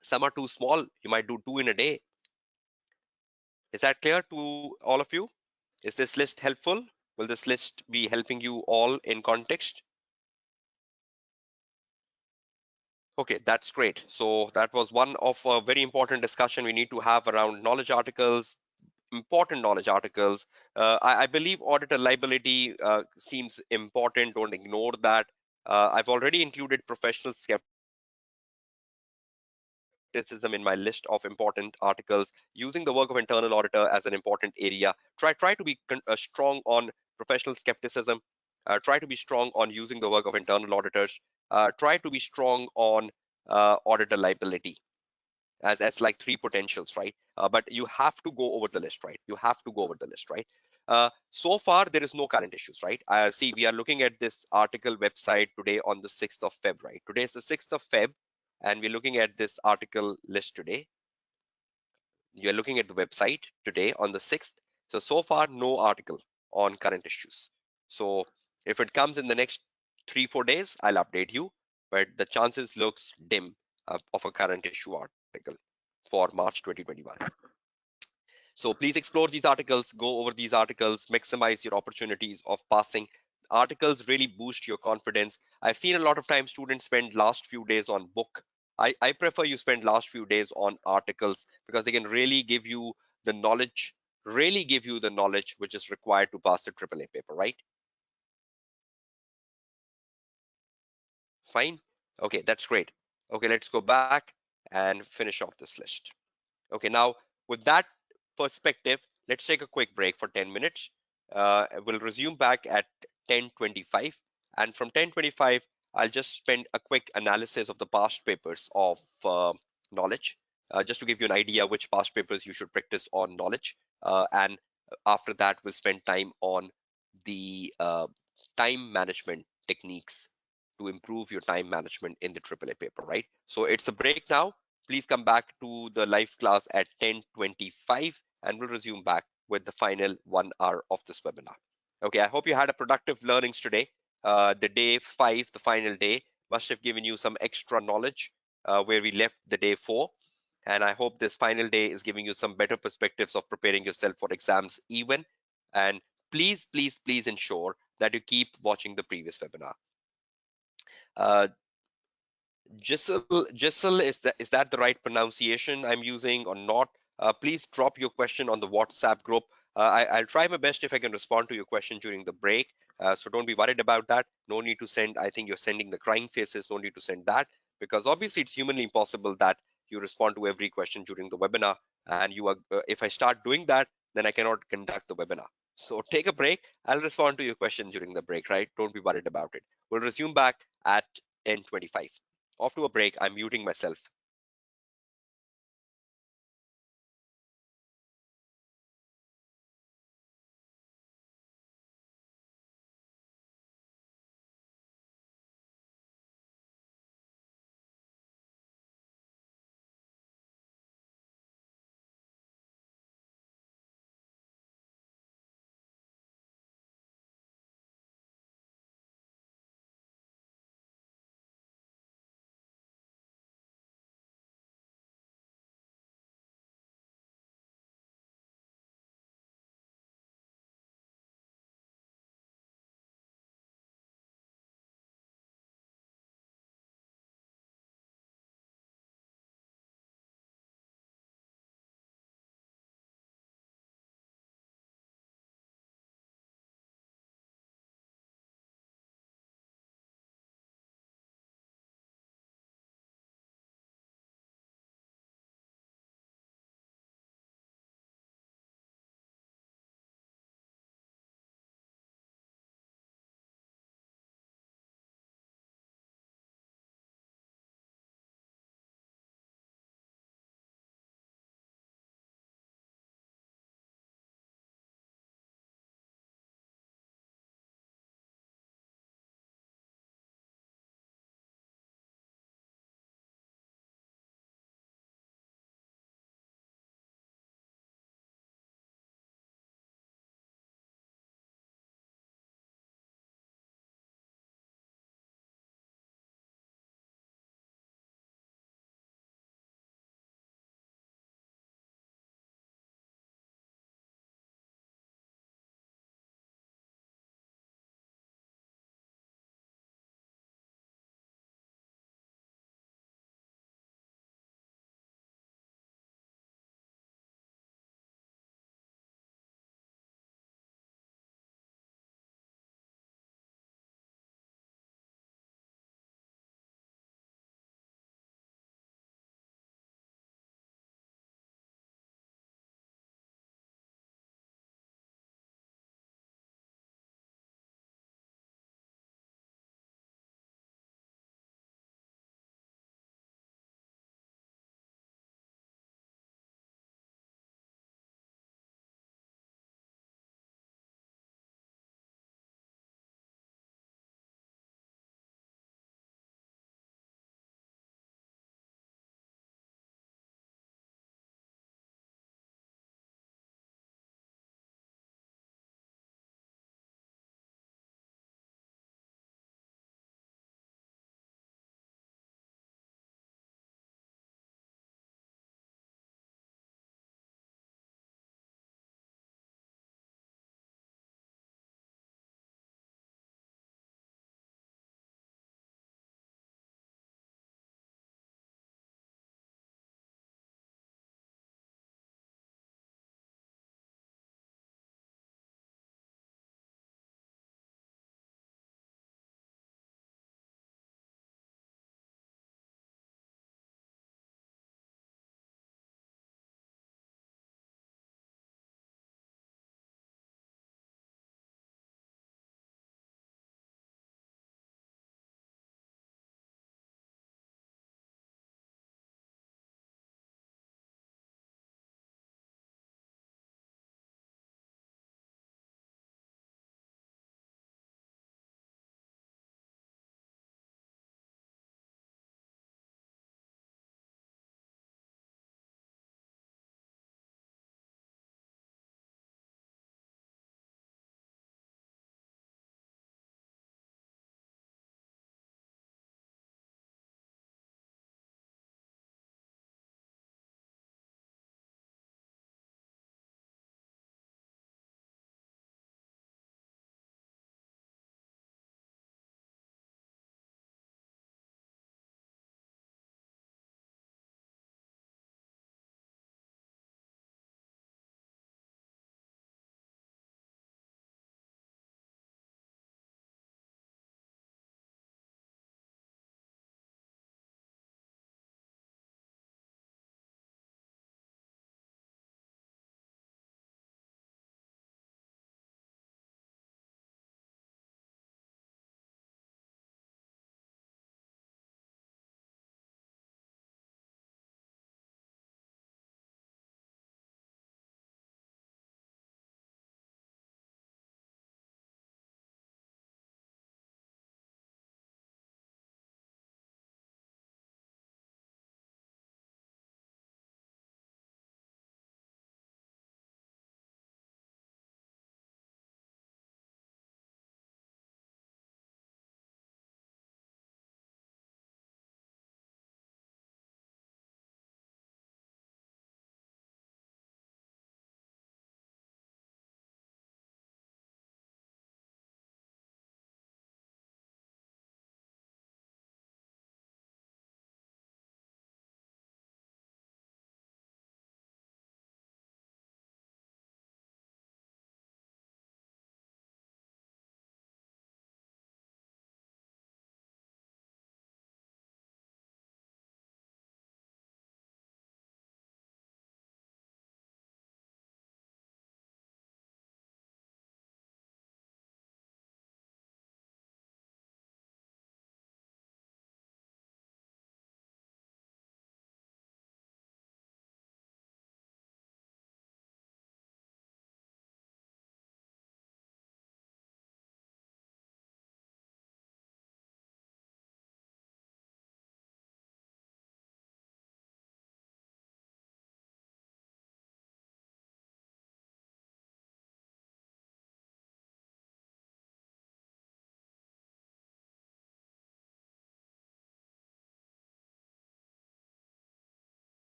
Some are too small, you might do 2 in a day. Is that clear to all of you? Is this list helpful? Will this list be helping you all in context? Okay, that's great. So that was one of a very important discussion we need to have around knowledge articles, important knowledge articles. I believe auditor liability seems important. Don't ignore that. I've already included professional skepticism in my list of important articles, using the work of internal auditor as an important area. Try to be strong on professional skepticism. Try to be strong on using the work of internal auditors. Try to be strong on auditor liability as like 3 potentials, right? But you have to go over the list, right? You have to go over the list, right? So far, there is no current issues, right? See, we are looking at this article website today on the 6th of Feb, right? Today is the 6th of Feb, and we're looking at this article list today. You're looking at the website today on the 6th. So far, no article on current issues. So if it comes in the next 3-4 days, I'll update you, but the chances looks dim of a current issue article for March 2021. So please explore these articles, go over these articles, maximize your opportunities of passing. Articles really boost your confidence. I've seen a lot of times students spend last few days on book. I prefer you spend last few days on articles because they can really give you the knowledge which is required to pass the AAA paper, right? Fine. Okay, that's great. Okay, let's go back and finish off this list. Okay, now with that perspective, let's take a quick break for 10 minutes. We'll resume back at 10:25. And from 10:25, I'll just spend a quick analysis of the past papers of knowledge, just to give you an idea which past papers you should practice on knowledge. And after that, we'll spend time on the time management techniques to improve your time management in the AAA paper, right? So it's a break now. Please come back to the live class at 10:25 and we'll resume back with the final 1 hour of this webinar. Okay, I hope you had a productive learnings today. The day 5, the final day, must have given you some extra knowledge where we left the day 4. And I hope this final day is giving you some better perspectives of preparing yourself for exams even. And please, please, please ensure that you keep watching the previous webinar. Uh, Giselle, is that the right pronunciation I'm using or not? Please drop your question on the WhatsApp group. I'll try my best if I can respond to your question during the break. So don't be worried about that. No need to send, I think you're sending the crying faces, no need to send that because obviously it's humanly impossible that you respond to every question during the webinar. And you are, if I start doing that, then I cannot conduct the webinar. So take a break. I'll respond to your question during the break, right? Don't be worried about it. We'll resume back at 10:25. Off to a break. I'm muting myself.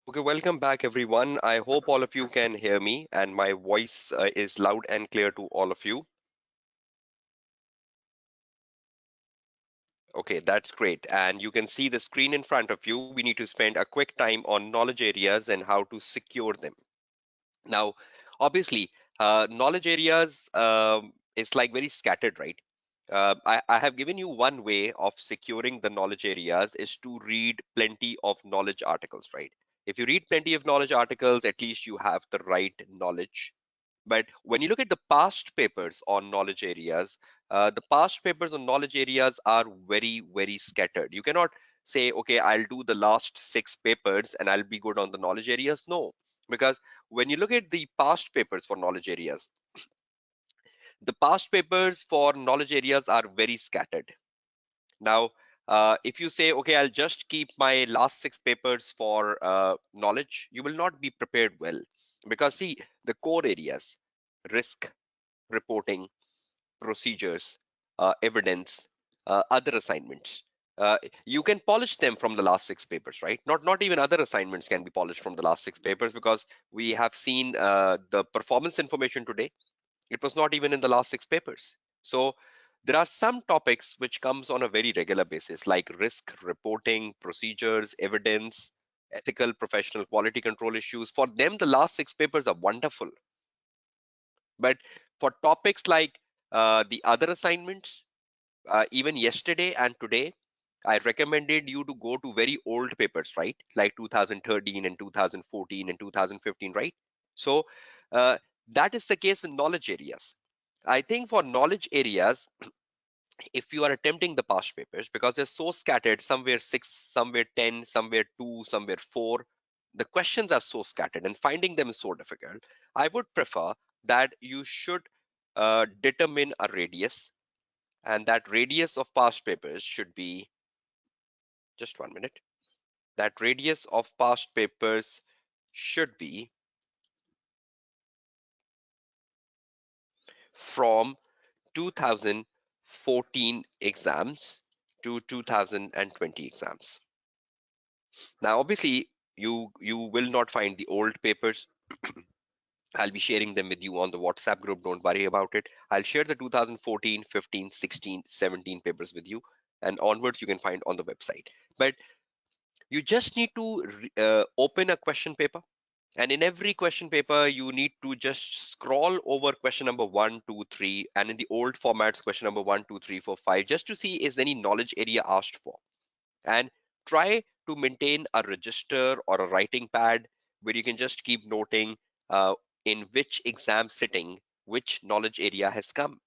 Okay, welcome back, everyone. I hope all of you can hear me and my voice is loud and clear to all of you. Okay, that's great. And you can see the screen in front of you. We need to spend a quick time on knowledge areas and how to secure them. Now, obviously, knowledge areas is like very scattered, right? I have given you one way of securing the knowledge areas is to read plenty of knowledge articles, right? If you read plenty of knowledge articles, at least you have the right knowledge. But when you look at the past papers on knowledge areas, the past papers on knowledge areas are very, very scattered. You cannot say, okay, I'll do the last six papers and I'll be good on the knowledge areas. No, because when you look at the past papers for knowledge areas, the past papers for knowledge areas are very scattered. Now, if you say, okay, I'll just keep my last six papers for knowledge, you will not be prepared well. Because, see, the core areas, risk, reporting, procedures, evidence, other assignments. You can polish them from the last six papers, right? Not even other assignments can be polished from the last six papers because we have seen the performance information today. It was not even in the last six papers. So there are some topics which comes on a very regular basis, like risk reporting, procedures, evidence, ethical, professional, quality control issues. For them, the last six papers are wonderful. But for topics like the other assignments, even yesterday and today, I recommended you to go to very old papers, right? Like 2013 and 2014 and 2015, right? So uh, that is the case with knowledge areas. I think for knowledge areas, if you are attempting the past papers, because they're so scattered, somewhere six, somewhere 10, somewhere two, somewhere four, the questions are so scattered and finding them is so difficult. I would prefer that you should determine a radius, and that radius of past papers should be, just 1 minute, that radius of past papers should be from 2014 exams to 2020 exams. Now, obviously, you will not find the old papers. I'll be sharing them with you on the WhatsApp group. Don't worry about it. I'll share the 2014, 15, 16, 17 papers with you, and onwards you can find on the website. But you just need to open a question paper, and in every question paper you need to just scroll over question number 1, 2, 3, and in the old formats, question number 1, 2, 3, 4, 5, just to see is any knowledge area asked for, and try to maintain a register or a writing pad where you can just keep noting uh, in which exam sitting which knowledge area has come,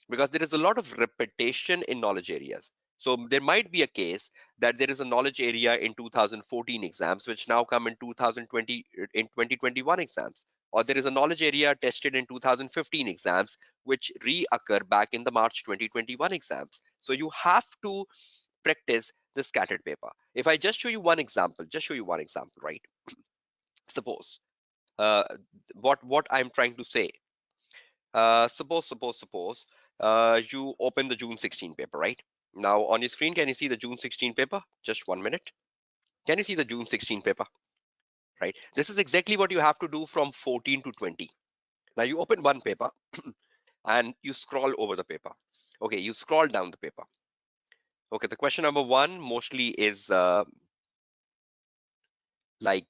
because there is a lot of repetition in knowledge areas. So there might be a case that there is a knowledge area in 2014 exams which now come in 2020, in 2021 exams, or there is a knowledge area tested in 2015 exams which reoccur back in the March 2021 exams. So you have to practice the scattered paper. If I just show you one example, right? Suppose uh, what I'm trying to say. Suppose you open the June 16 paper, right? Now on your screen, can you see the June 16 paper? Just 1 minute. Can you see the June 16 paper? Right. This is exactly what you have to do from 14 to 20. Now you open one paper and you scroll over the paper. Okay, you scroll down the paper. Okay, the question number one mostly is like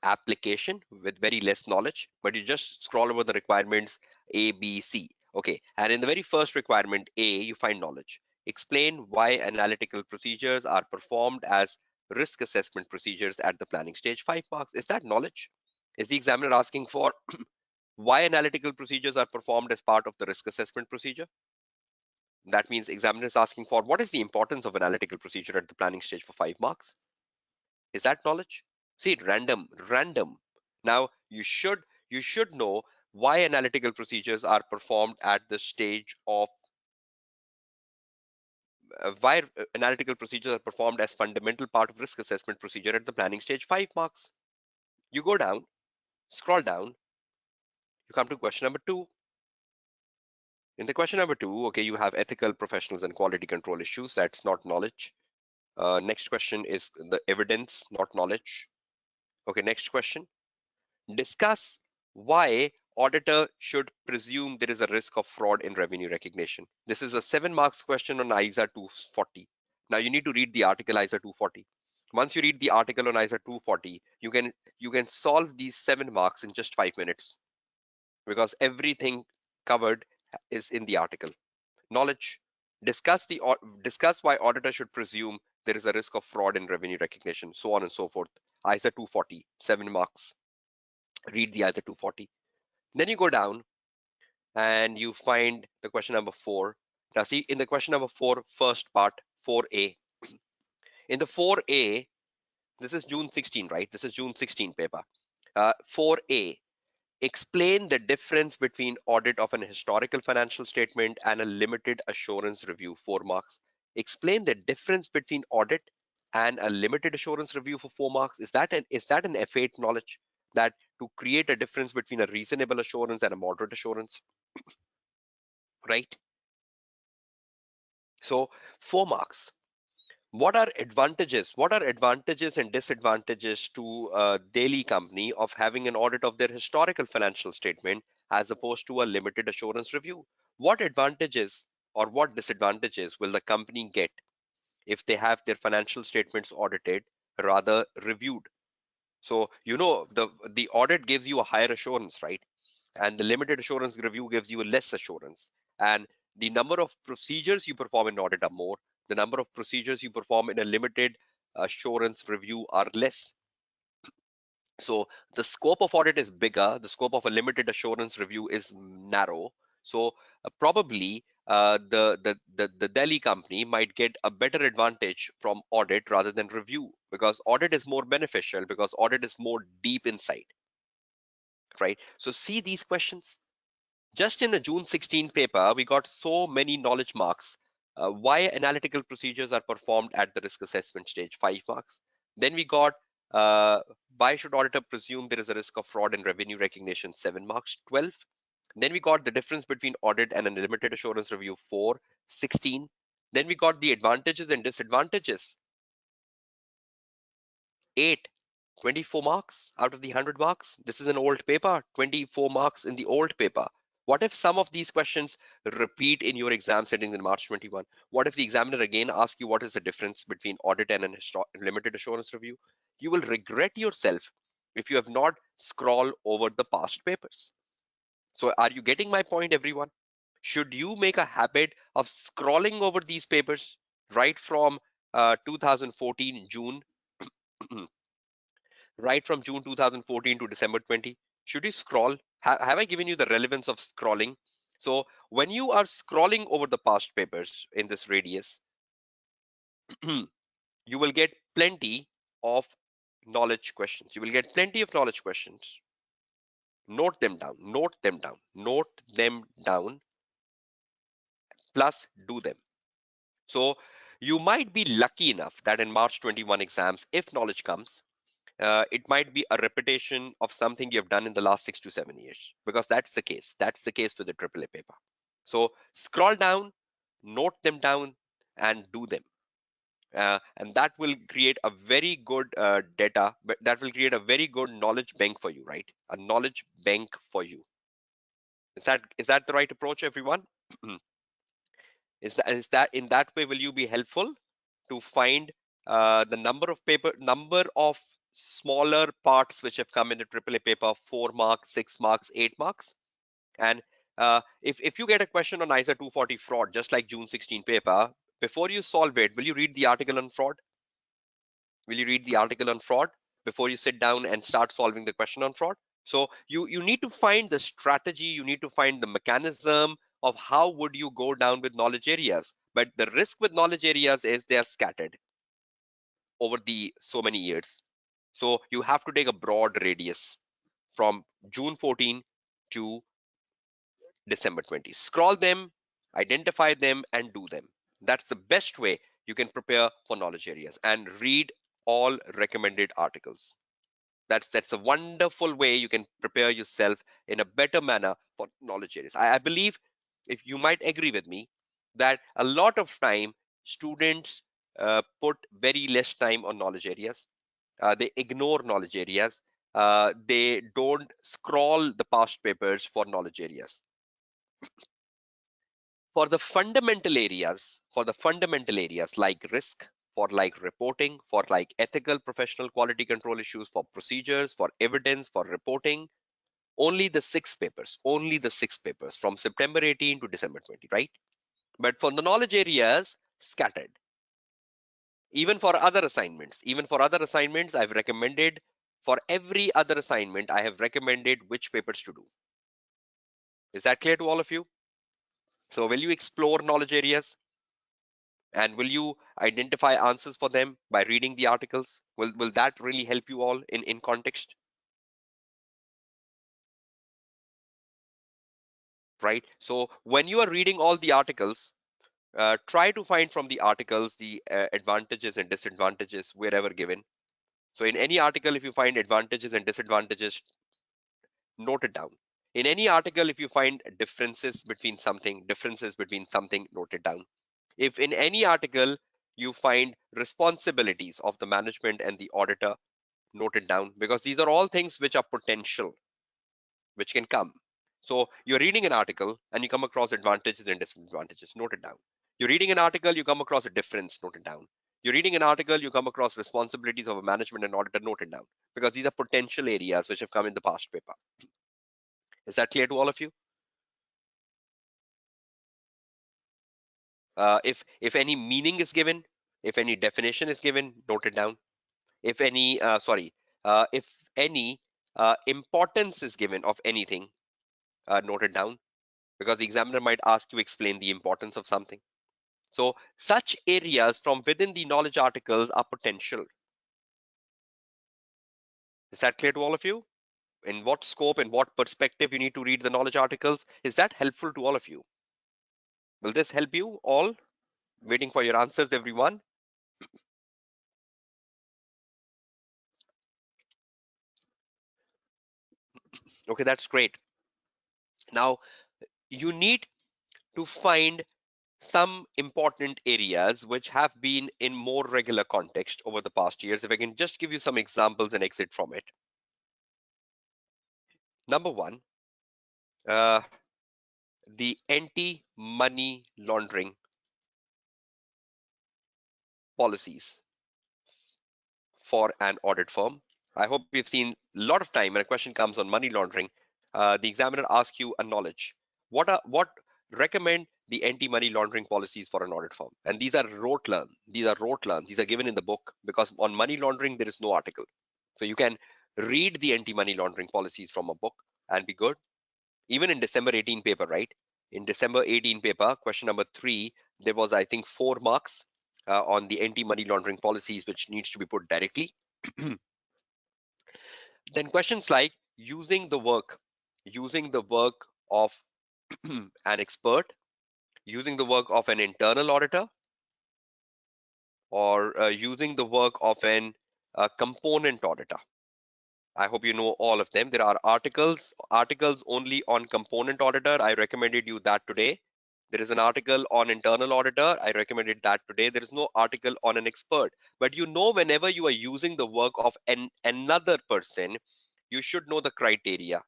application with very less knowledge, but you just scroll over the requirements A, B, C. Okay, and in the very first requirement A, you find knowledge. Explain why analytical procedures are performed as risk assessment procedures at the planning stage. 5 marks. Is that knowledge? Is the examiner asking for why analytical procedures are performed as part of the risk assessment procedure? That means examiner is asking for what is the importance of analytical procedure at the planning stage for 5 marks? Is that knowledge? See, random. Now you should know why analytical procedures are performed at the stage of why analytical procedures are performed as fundamental part of risk assessment procedure at the planning stage. 5 marks. You go down, scroll down, you come to question number two. In the question number two, okay, you have ethical, professionals, and quality control issues. That's not knowledge. Next question is the evidence, not knowledge. Okay, next question. Discuss why auditor should presume there is a risk of fraud in revenue recognition. This is a 7 marks question on ISA 240. Now you need to read the article ISA 240. Once you read the article on ISA 240, you can solve these 7 marks in just 5 minutes because everything covered is in the article. Knowledge. Discuss why auditor should presume there is a risk of fraud in revenue recognition, so on and so forth. ISA 240, 7 marks. Read the ISA 240. Then you go down and you find the question number 4. Now see, in the question number 4, first part, 4A. In the 4A, this is June 16, right? This is June 16 paper. 4A, explain the difference between audit of an historical financial statement and a limited assurance review, 4 marks. Explain the difference between audit and a limited assurance review for 4 marks. Is that an F8 knowledge, that to create a difference between a reasonable assurance and a moderate assurance, right? So 4 marks. What are advantages and disadvantages to a daily company of having an audit of their historical financial statement as opposed to a limited assurance review? What advantages or what disadvantages will the company get if they have their financial statements audited rather reviewed? So the audit gives you a higher assurance, right? And the limited assurance review gives you a less assurance. And the number of procedures you perform in audit are more. The number of procedures you perform in a limited assurance review are less. So the scope of audit is bigger. The scope of a limited assurance review is narrow. So probably the Delhi company might get a better advantage from audit rather than review, because audit is more beneficial, because audit is more deep insight, right? So see these questions. Just in the June 16 paper, we got so many knowledge marks. Why analytical procedures are performed at the risk assessment stage, 5 marks. Then we got uh, why should auditor presume there is a risk of fraud in revenue recognition, 7 marks, 12. Then we got the difference between audit and a limited assurance review, 4, 16. Then we got the advantages and disadvantages, 8, 24 marks out of the 100 marks. This is an old paper, 24 marks in the old paper. What if some of these questions repeat in your exam settings in March 21? What if the examiner again asks you what is the difference between audit and a limited assurance review? You will regret yourself if you have not scrolled over the past papers. So are you getting my point, everyone? Should you make a habit of scrolling over these papers right from 2014 June right from June 2014 to December 20? Should you scroll? Have I given you the relevance of scrolling? So when you are scrolling over the past papers in this radius, you will get plenty of knowledge questions. You will get plenty of knowledge questions. Note them down, note them down, note them down, plus do them. So you might be lucky enough that in March 21 exams, if knowledge comes, it might be a repetition of something you have done in the last 6 to 7 years, because that's the case. That's the case with the AAA paper. So scroll down, note them down, and do them. And that will create a very good data, but that will create a very good knowledge bank for you, right? A knowledge bank for you. Is that the right approach, everyone? Is that in that way will you be helpful to find the number of smaller parts which have come in the AAA paper, 4 marks, 6 marks, 8 marks? And if you get a question on ISA 240 fraud, just like June 16 paper, before you solve it, will you read the article on fraud? Will you read the article on fraud before you sit down and start solving the question on fraud? So you need to find the strategy, you need to find the mechanism of how would you go down with knowledge areas. But the risk with knowledge areas is they are scattered over the so many years. So you have to take a broad radius from June 14 to December 20. Scroll them, identify them, and do them. That's the best way you can prepare for knowledge areas, and read all recommended articles. That's a wonderful way you can prepare yourself in a better manner for knowledge areas. I believe, if you might agree with me, that a lot of time students put very less time on knowledge areas. They ignore knowledge areas. They don't scroll the past papers for knowledge areas. For the fundamental areas like risk, for like reporting, for like ethical professional quality control issues, for procedures, for evidence, for reporting, only the six papers from September 18 to December 20, right? But for the knowledge areas, scattered. Even for other assignments, I've recommended for every other assignment, I have recommended which papers to do. Is that clear to all of you? So will you explore knowledge areas? And will you identify answers for them by reading the articles? Will that really help you all in context? Right? So when you are reading all the articles, try to find from the articles the advantages and disadvantages wherever given. So in any article, if you find advantages and disadvantages, note it down. In any article, if you find differences between something, note it down. If in any article you find responsibilities of the management and the auditor, note it down, because these are all things which are potential, which can come. So you're reading an article and you come across advantages and disadvantages, note it down. You're reading an article, you come across a difference, note it down. You're reading an article, you come across responsibilities of a management and auditor, note it down, because these are potential areas which have come in the past paper. Is that clear to all of you? If any meaning is given, if any definition is given, note it down. If any importance is given of anything, note it down, because the examiner might ask you explain the importance of something. So such areas from within the knowledge articles are potential. Is that clear to all of you? In what scope, in what perspective you need to read the knowledge articles? Is that helpful to all of you? Will this help you all? Waiting for your answers, everyone. Okay, that's great. Now, you need to find some important areas which have been in more regular context over the past years. If I can just give you some examples and exit from it. Number one, uh, the anti-money laundering policies for an audit firm. I hope you've seen a lot of time when a question comes on money laundering, the examiner asks you a knowledge. What recommend the anti-money laundering policies for an audit firm? And these are rote learn. These are rote learn. These are given in the book, because on money laundering there is no article. So you can read the anti-money laundering policies from a book and be good. Even in December 18 paper, right? In December 18 paper, question number 3, there was, I think, 4 marks on the anti-money laundering policies, which needs to be put directly. Then questions like using the work of an expert, using the work of an internal auditor, or using the work of an component auditor. I hope you know all of them. There are articles only on component auditor. I recommended you that today. There is an article on internal auditor. I recommended that today. There is no article on an expert. But you know, whenever you are using the work of another person, you should know the criteria.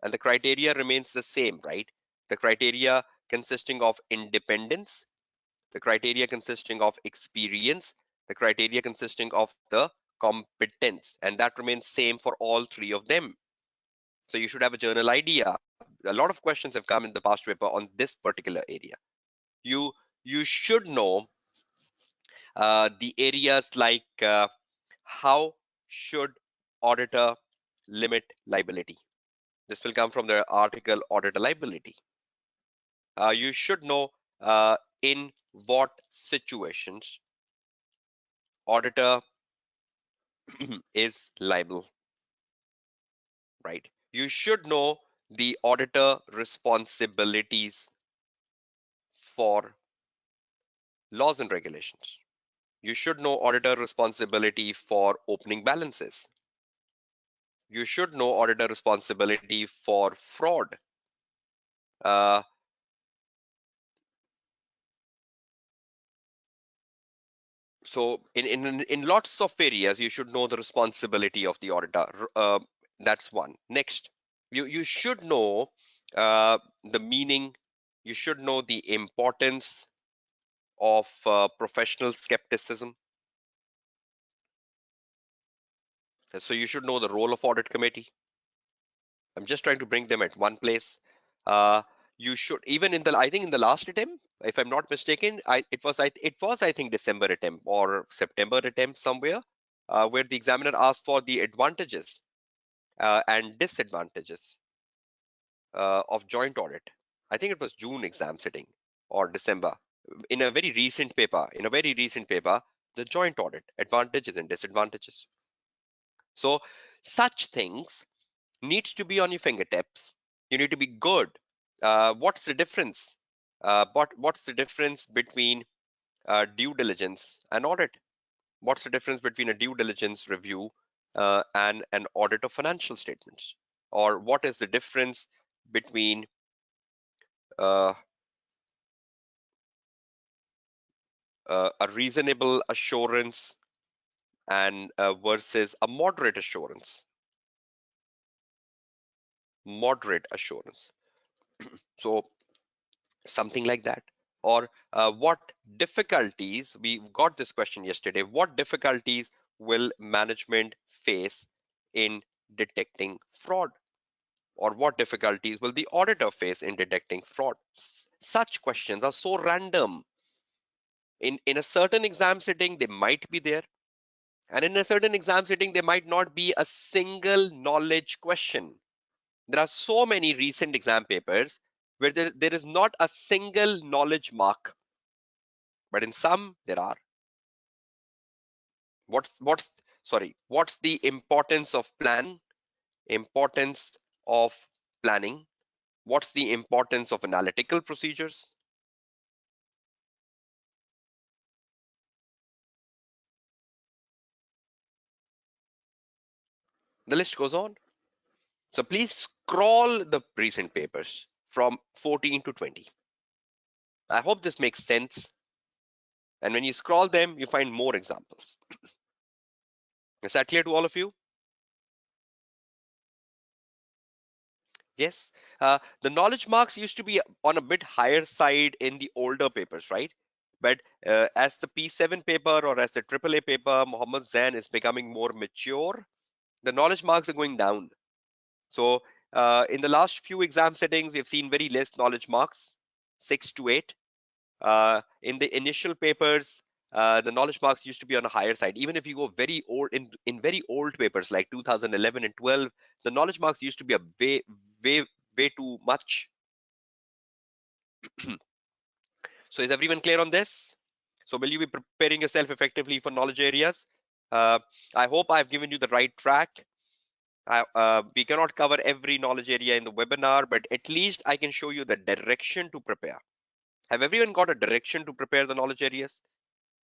And the criteria remains the same, right? The criteria consisting of independence, the criteria consisting of experience, the criteria consisting of the competence, and that remains same for all three of them. So you should have a general idea. A lot of questions have come in the past paper on this particular area. You you should know the areas like how should auditor limit liability. This will come from the article auditor liability. You should know in what situations auditor is liable, right? You should know the auditor responsibilities for laws and regulations. You should know auditor responsibility for opening balances. You should know auditor responsibility for fraud. Uh, So in lots of areas, you should know the responsibility of the auditor. That's one. Next, you should know the meaning. You should know the importance of professional skepticism. So you should know the role of audit committee. I'm just trying to bring them at one place. Uh, you should even in the I think in the last attempt, if I'm not mistaken, it was I think December attempt or September attempt somewhere, where the examiner asked for the advantages and disadvantages of joint audit. I think it was June exam sitting or December. In a very recent paper, the joint audit advantages and disadvantages. So such things needs to be on your fingertips. You need to be good. What's the difference? What's the difference between due diligence and audit? What's the difference between a due diligence review and an audit of financial statements? Or what is the difference between uh, a reasonable assurance and versus a moderate assurance? Moderate assurance. So something like that. Or what difficulties, we got this question yesterday, what difficulties will management face in detecting fraud? Or what difficulties will the auditor face in detecting fraud? Such questions are so random. In a certain exam setting, they might be there. And in a certain exam setting, there might not be a single knowledge question. There are so many recent exam papers where there is not a single knowledge mark, but in some there are. What's what's the importance of planning? Importance of planning. What's the importance of analytical procedures? The list goes on. So please scroll the recent papers from 14 to 20. I hope this makes sense. And when you scroll them, you find more examples. Is that clear to all of you? Yes. The knowledge marks used to be on a bit higher side in the older papers, right? But as the P7 paper or as the AAA paper, Mohammed Zain is becoming more mature, the knowledge marks are going down. So in the last few exam settings, we've seen very less knowledge marks, 6 to 8. In the initial papers, the knowledge marks used to be on a higher side. Even if you go very old in very old papers like 2011 and 12, the knowledge marks used to be a way, way too much. So is everyone clear on this? So will you be preparing yourself effectively for knowledge areas? Uh, I hope I've given you the right track. We cannot cover every knowledge area in the webinar, but at least I can show you the direction to prepare. Have everyone got a direction to prepare the knowledge areas?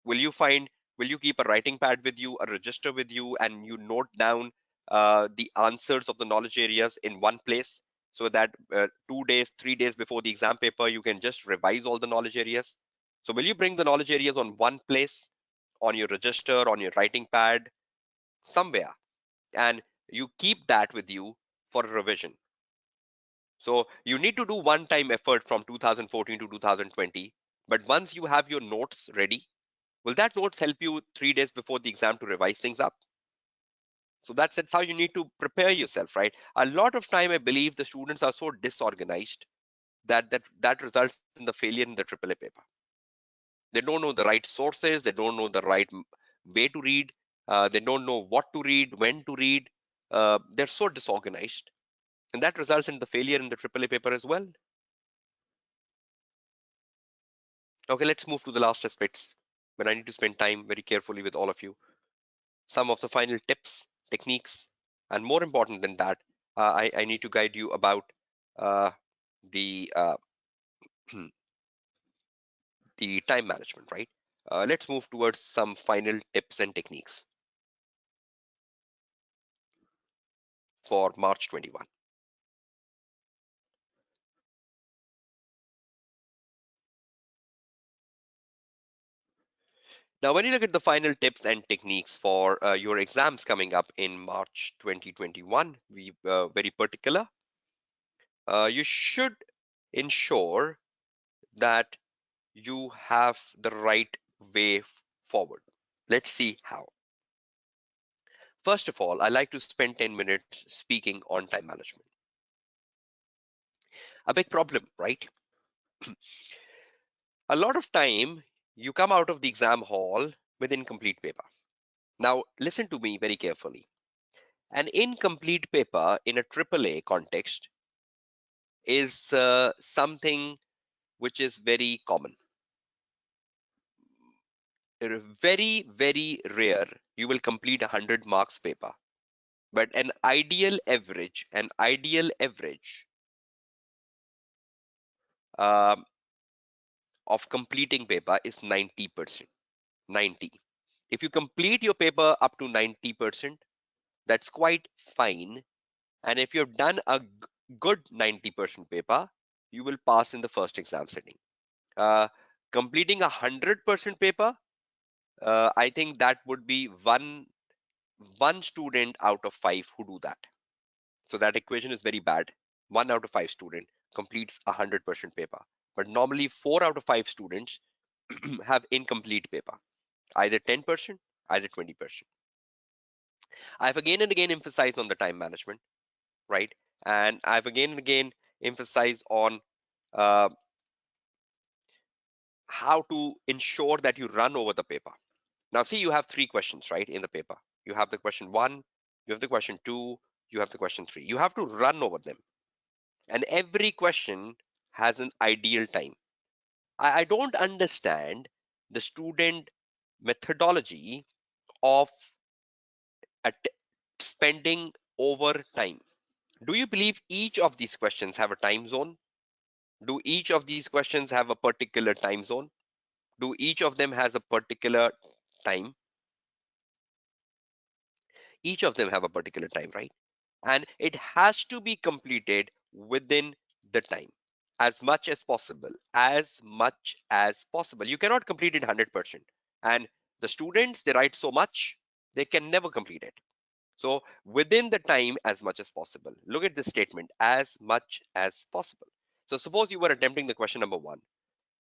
Will you find, will you keep a writing pad with you, a register with you, and you note down the answers of the knowledge areas in one place so that 2 days, 3 days before the exam paper, you can just revise all the knowledge areas? So will you bring the knowledge areas on one place, on your register, on your writing pad, somewhere, and you keep that with you for revision? So you need to do one time effort from 2014 to 2020. But once you have your notes ready, will that notes help you 3 days before the exam to revise things up? So that's how you need to prepare yourself, right? A lot of time, I believe the students are so disorganized that results in the failure in the AAA paper. They don't know the right sources. They don't know the right way to read. They don't know what to read, when to read. They're so disorganized, and that results in the failure in the AAA paper as well. Okay, let's move to the last aspects, but I need to spend time very carefully with all of you. Some of the final tips, techniques, and more important than that, I need to guide you about uh, the the time management, right? Let's move towards some final tips and techniques for March 21. Now, when you look at the final tips and techniques for your exams coming up in March 2021, we very particular, you should ensure that you have the right way forward. Let's see how. First of all, I like to spend 10 minutes speaking on time management. A big problem, right? A lot of time you come out of the exam hall with incomplete paper. Now, listen to me very carefully. An incomplete paper in a AAA context is something which is very common. Very, very rare you will complete a 100 marks paper. But an ideal average um, of completing paper is 90%. 90. If you complete your paper up to 90%, that's quite fine. And if you've done a good 90% paper, you will pass in the first exam sitting. Uh, Completing a 100% paper, I think that would be one student out of five who do that. So that equation is very bad. 1 out of 5 student completes a 100% paper, but normally 4 out of 5 students have incomplete paper, either 10%, either 20%. I've again and again emphasized on the time management, right? And I've again and again emphasized on uh, how to ensure that you run over the paper. Now, see, you have 3 questions, right, in the paper. You have the question 1, you have the question 2, you have the question 3. You have to run over them. And every question has an ideal time. I don't understand the student methodology of at spending over time. Do you believe each of these questions have a time zone? Do each of these questions have a particular time zone? Do each of them has a particular time? Each of them have a particular time, right? And it has to be completed within the time as much as possible. As much as possible. You cannot complete it 100%. And the students, they write so much, they can never complete it. So within the time as much as possible. Look at this statement, as much as possible. So suppose you were attempting the question number 1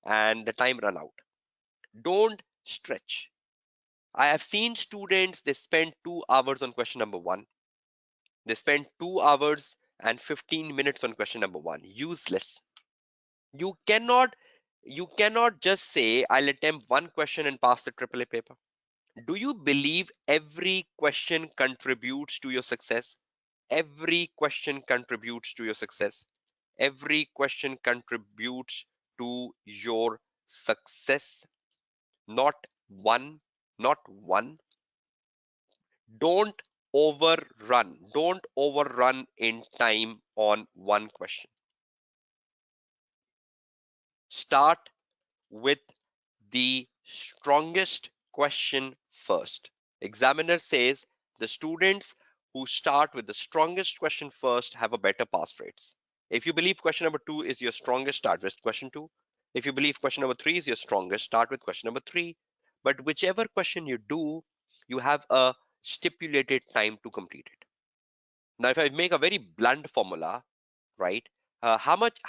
and the time ran out. Don't stretch. I have seen students, they spend 2 hours on question number 1. They spend 2 hours and 15 minutes on question number 1. Useless. You cannot you cannot just say I'll attempt one question and pass the AAA paper. Do you believe every question contributes to your success? Every question contributes to your success. Every question contributes to your success. Not one, not one. Don't overrun. Don't overrun in time on one question. Start with the strongest question first. Examiner says the students who start with the strongest question first have a better pass rates. If you believe question number 2 is your strongest, start with question 2. If you believe question number 3 is your strongest, start with question number 3. But whichever question you do, you have a stipulated time to complete it. Now, if I make a very blunt formula, right? How much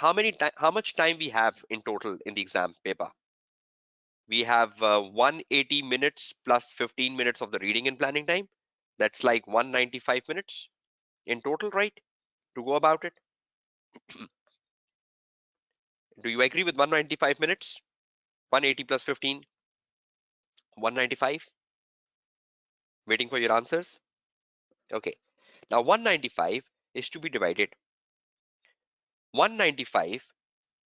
time we have in total in the exam paper? We have 180 minutes plus 15 minutes of the reading and planning time. That's like 195 minutes in total, right? To go about it. Do you agree with 195 minutes? 180 plus 15, 195. Waiting for your answers. Okay. Now 195 is to be divided. 195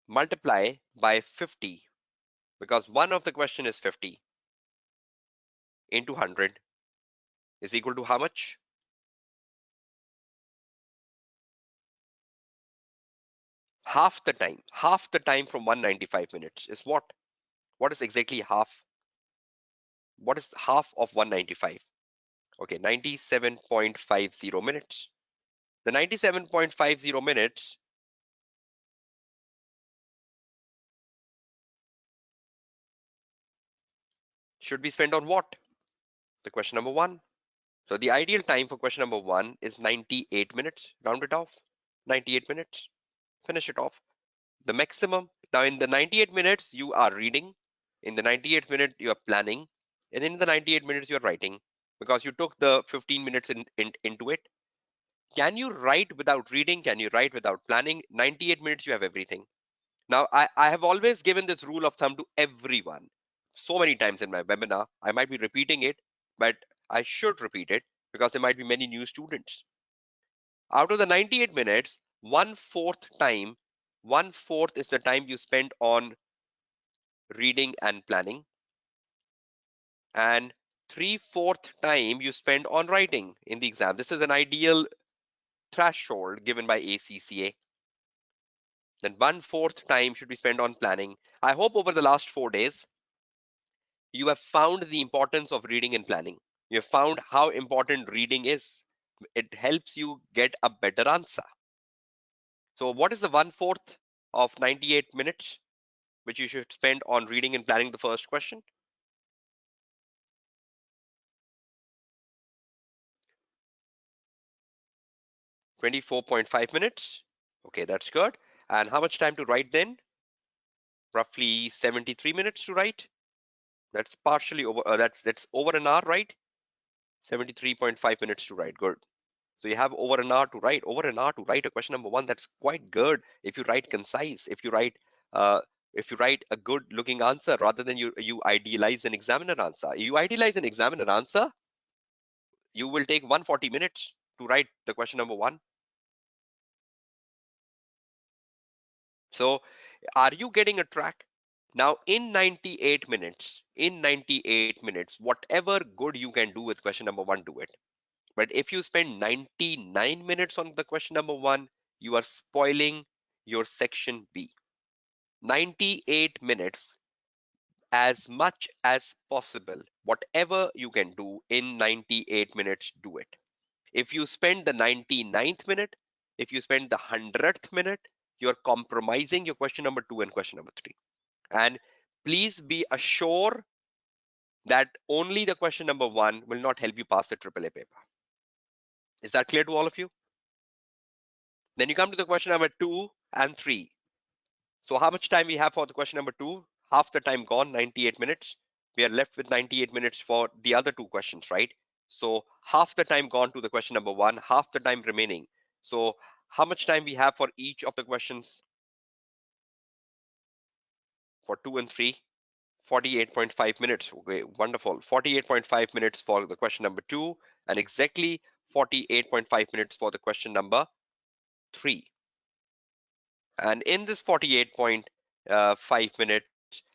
multiply by 50 because one of the question is 50 into 100 is equal to how much? Half the time. Half the time from 195 minutes is what? What is exactly half? What is half of 195? Okay, 97.50 minutes. The 97.50 minutes, should be spent on what? The question number one. So the ideal time for question number one is 98 minutes. Round it off. 98 minutes. Finish it off. The maximum. Now in the 98 minutes, you are reading. In the 98th minute, you are planning. And in the 98 minutes, you're writing because you took the 15 minutes into it. Can you write without reading? Can you write without planning? 98 minutes, you have everything. Now, I have always given this rule of thumb to everyone so many times in my webinar. I might be repeating it, but I should repeat it because there might be many new students. Out of the 98 minutes, one fourth is the time you spend on reading and planning, and three-fourth time you spend on writing in the exam. This is an ideal threshold given by ACCA. Then one-fourth time should be spent on planning. I hope over the last 4 days, you have found the importance of reading and planning. You have found how important reading is. It helps you get a better answer. So, what is the one-fourth of 98 minutes which you should spend on reading and planning the first question? 24.5 minutes. Okay, that's good. And how much time to write then? Roughly 73 minutes to write. That's partially over. That's over an hour, right? 73.5 minutes to write. Good. So you have over an hour to write. Over an hour to write a question number one. That's quite good. If you write concise, uh, if you write a good looking answer rather than you idealize an examiner answer. You idealize an examiner answer, you will take 140 minutes to write the question number one. So are you getting a track? Now in 98 minutes, whatever good you can do with question number one, do it. But if you spend 99 minutes on the question number one, you are spoiling your section B. 98 minutes, as much as possible. Whatever you can do in 98 minutes, do it. If you spend the 99th minute, if you spend the 100th minute, you're compromising your question number two and question number three. And please be assured that only the question number one will not help you pass the AAA paper. Is that clear to all of you? Then you come to the question number two and three. So how much time we have for the question number two? Half the time gone, 98 minutes. We are left with 98 minutes for the other two questions, right? So half the time gone to the question number one, half the time remaining. So how much time we have for each of the questions for two and three? 48.5 minutes. Okay, wonderful. 48.5 minutes for the question number two, and exactly 48.5 minutes for the question number three. And in this 48.5 minutes,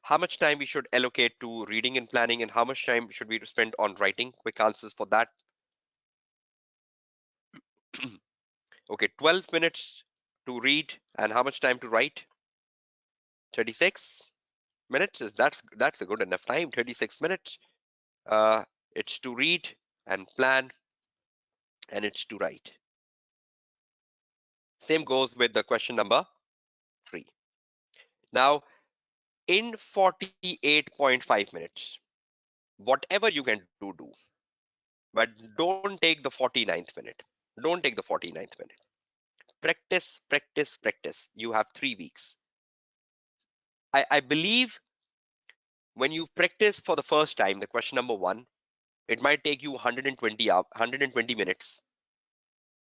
how much time we should allocate to reading and planning, and how much time should we spend on writing? Quick answers for that. Okay, 12 minutes to read, and how much time to write? 36 minutes. That's a good enough time. 36 minutes. Uh, it's to read and plan, and it's to write. Same goes with the question number three. Now, in 48.5 minutes, whatever you can do, but don't take the 49th minute. Don't take the 49th minute. Practice, practice, practice. You have 3 weeks. I believe when you practice for the first time, the question number one, it might take you 120 minutes.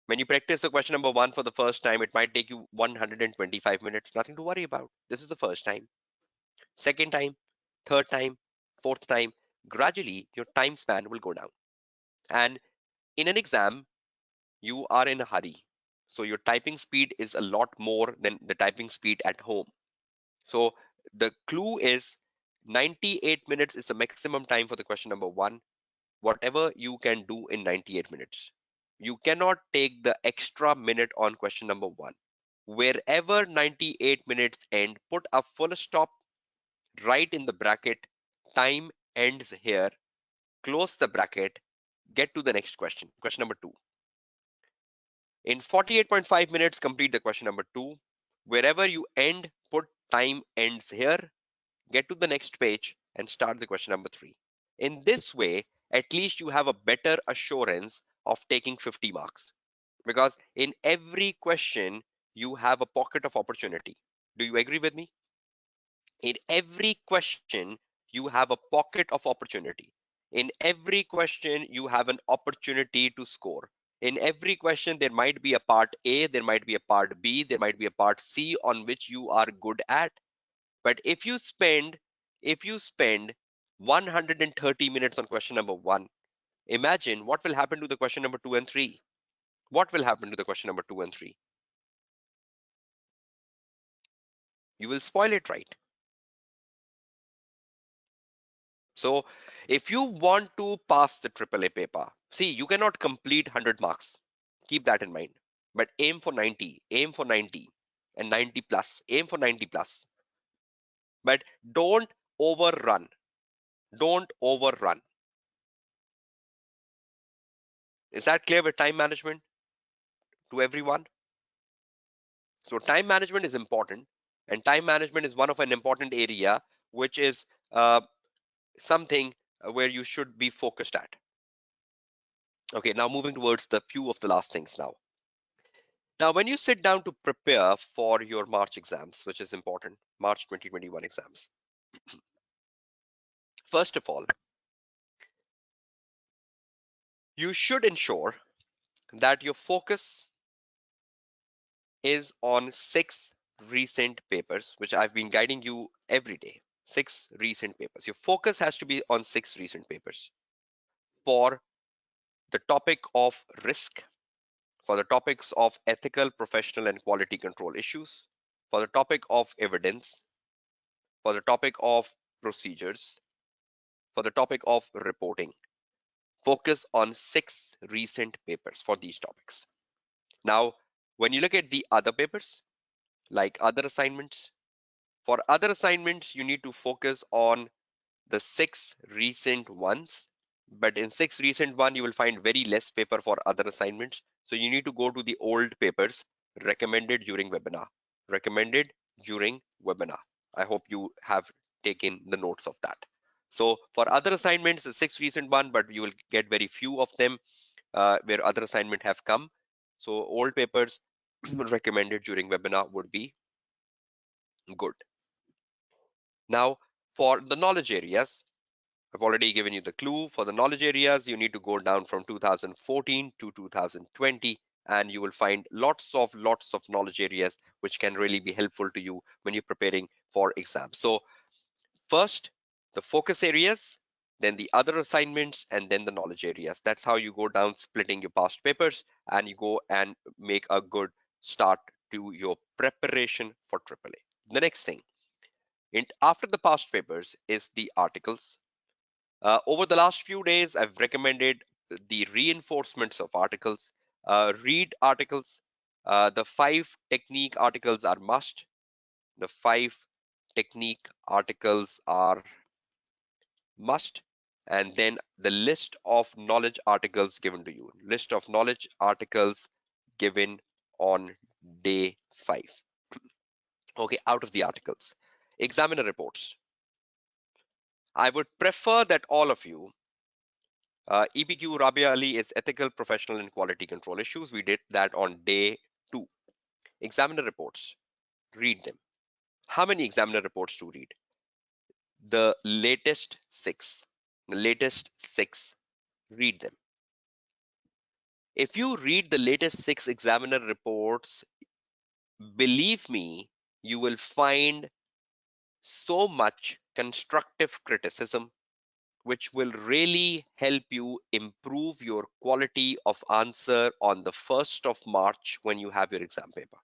When you practice the question number one for the first time, it might take you 125 minutes. Nothing to worry about. This is the first time. Second time, third time, fourth time, gradually your time span will go down. And in an exam, you are in a hurry. So your typing speed is a lot more than the typing speed at home. So the clue is 98 minutes is the maximum time for the question number one, whatever you can do in 98 minutes. You cannot take the extra minute on question number one. Wherever 98 minutes end, put a full stop right in the bracket, time ends here, close the bracket, get to the next question, question number two. In 48.5 minutes, complete the question number two. Wherever you end, put time ends here, get to the next page and start the question number three. In this way, at least you have a better assurance of taking 50 marks, because in every question you have a pocket of opportunity. Do you agree with me? In every question you have a pocket of opportunity. In every question you have an opportunity to score. In every question there might be a part A, there might be a part B, there might be a part C on which you are good at. But if you spend 130 minutes on question number 1, imagine what will happen to the question number 2 and 3. What will happen to the question number 2 and 3? You will spoil it, right? So if you want to pass the AAA paper, see, you cannot complete 100 marks. Keep that in mind. But aim for 90, and 90 plus. Aim for 90 plus. But don't overrun. Don't overrun. Is that clear with time management to everyone? So time management is important, and time management is one of an important area which is something where you should be focused at. Okay, now moving towards the few of the last things now. Now, when you sit down to prepare for your March exams, which is important, March 2021 exams, first of all, you should ensure that your focus is on 6 recent papers, which I've been guiding you every day. 6 recent papers. Your focus has to be on 6 recent papers for the topic of risk, for the topics of ethical, professional, and quality control issues, for the topic of evidence, for the topic of procedures, for the topic of reporting. Focus on 6 recent papers for these topics. Now, when you look at the other papers, like other assignments, for other assignments, you need to focus on the 6 recent ones. But in 6 recent one, you will find very less paper for other assignments. So you need to go to the old papers recommended during webinar. Recommended during webinar. I hope you have taken the notes of that. So for other assignments, the 6 recent one, but you will get very few of them where other assignment have come. So old papers recommended during webinar would be good. Now, for the knowledge areas, I've already given you the clue. For the knowledge areas, you need to go down from 2014 to 2020, and you will find lots of knowledge areas which can really be helpful to you when you're preparing for exams. So first, the focus areas, then the other assignments, and then the knowledge areas. That's how you go down splitting your past papers, and you go and make a good start to your preparation for AAA. The next thing, after the past papers is the articles. Over the last few days, I've recommended the reinforcements of articles. Read articles. The 5 technique articles are must. The 5 technique articles are must. And then the list of knowledge articles given to you. List of knowledge articles given on day 5. Okay, out of the articles. Examiner reports. I would prefer that all of you, EPQ Rabia Ali is ethical, professional, and quality control issues. We did that on day 2. Examiner reports, read them. How many examiner reports to read? The latest 6. The latest 6. Read them. If you read the latest 6 examiner reports, believe me, you will find so much constructive criticism which will really help you improve your quality of answer on the 1st of March when you have your exam paper.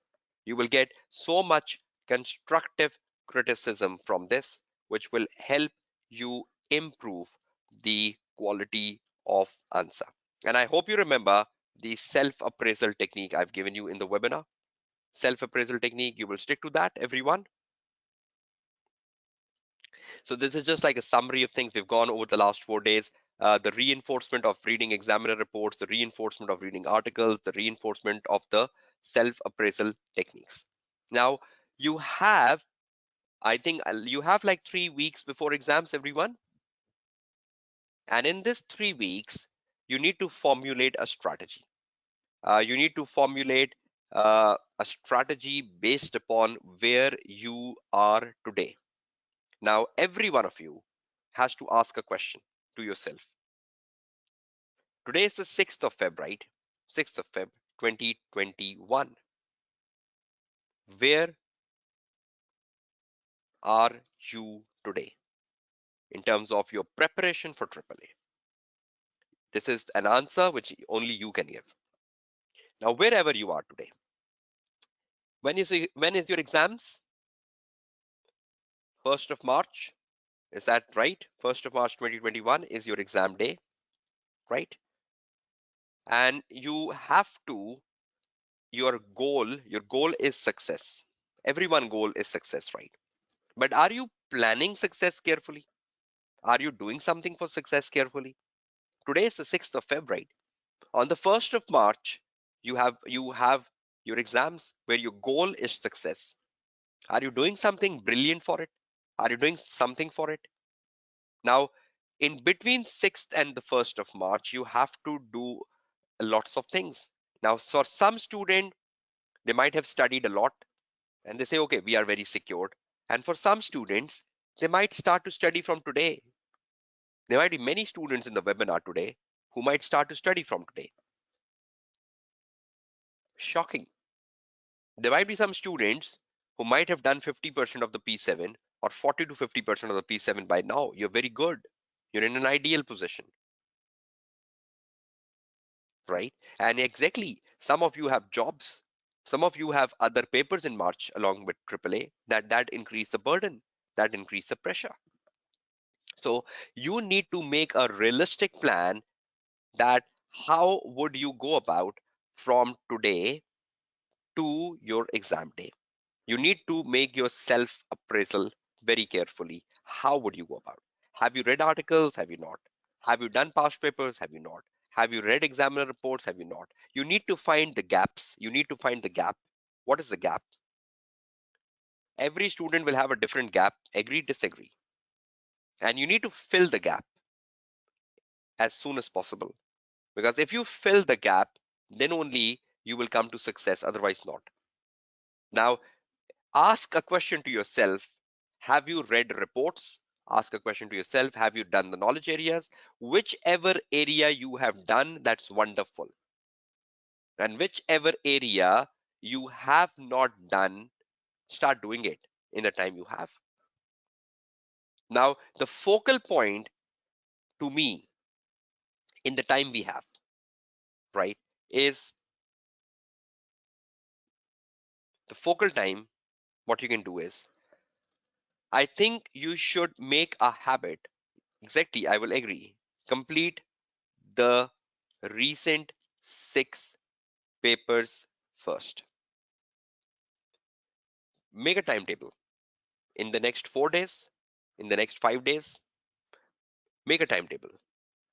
You will get so much constructive criticism from this, which will help you improve the quality of answer. And I hope you remember the self-appraisal technique I've given you in the webinar. Self-appraisal technique, you will stick to that, everyone. So this is just like a summary of things we've gone over the last 4 days. The reinforcement of reading examiner reports, the reinforcement of reading articles, the reinforcement of the self-appraisal techniques. Now, you have, I think you have like 3 weeks before exams, everyone. And in this 3 weeks, you need to formulate a strategy. You need to formulate a strategy based upon where you are today. Now, every one of you has to ask a question to yourself. Today is the 6th of Feb, right? 6th of Feb, 2021. Where are you today in terms of your preparation for AAA? This is an answer which only you can give. Now, wherever you are today, when is your exams? 1st of March. Is that right? 1st of March 2021 is your exam day, right? And you have to, your goal is success. Everyone goal is success, right? But are you planning success carefully? Are you doing something for success carefully? Today is the 6th of February. On the 1st of March, you have your exams where your goal is success. Are you doing something brilliant for it? Are you doing something for it? Now, in between 6th and the 1st of March, you have to do lots of things. Now, for some student, they might have studied a lot and they say, okay, we are very secured. And for some students, they might start to study from today. There might be many students in the webinar today who might start to study from today. Shocking. There might be some students who might have done 50% of the P7 or 40 to 50% of the P7 by now. You're very good. You're in an ideal position, right? And exactly, some of you have jobs. Some of you have other papers in March along with AAA that increase the burden, that increase the pressure. So you need to make a realistic plan that how would you go about from today to your exam day. You need to make your self appraisal very carefully. How would you go about? Have you read articles? Have you not? Have you done past papers? Have you not? Have you read examiner reports? Have you not? You need to find the gaps. You need to find the gap. What is the gap? Every student will have a different gap, agree, disagree. And you need to fill the gap as soon as possible. Because if you fill the gap, then only you will come to success, otherwise, not. Now, ask a question to yourself. Have you read reports? Ask a question to yourself. Have you done the knowledge areas? Whichever area you have done, that's wonderful. And whichever area you have not done, start doing it in the time you have. Now, the focal point to me in the time we have, right, is the focal time. What you can do is, I think you should make a habit. Exactly, I will agree. Complete the recent 6 papers first. Make a timetable. In the next 4 days, in the next 5 days, make a timetable.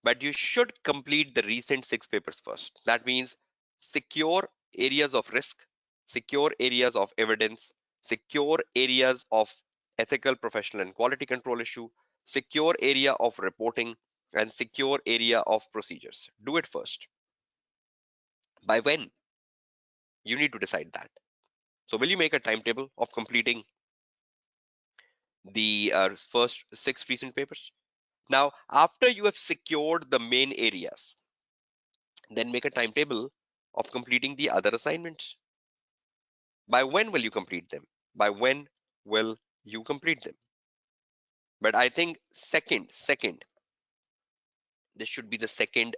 But you should complete the recent 6 papers first. That means secure areas of risk, secure areas of evidence, secure areas of ethical, professional, and quality control issue, secure area of reporting, and secure area of procedures. Do it first. By when? You need to decide that. So will you make a timetable of completing the first 6 recent papers? Now, after you have secured the main areas, then make a timetable of completing the other assignments. By when will you complete them? By when will you complete them? But I think second, this should be the second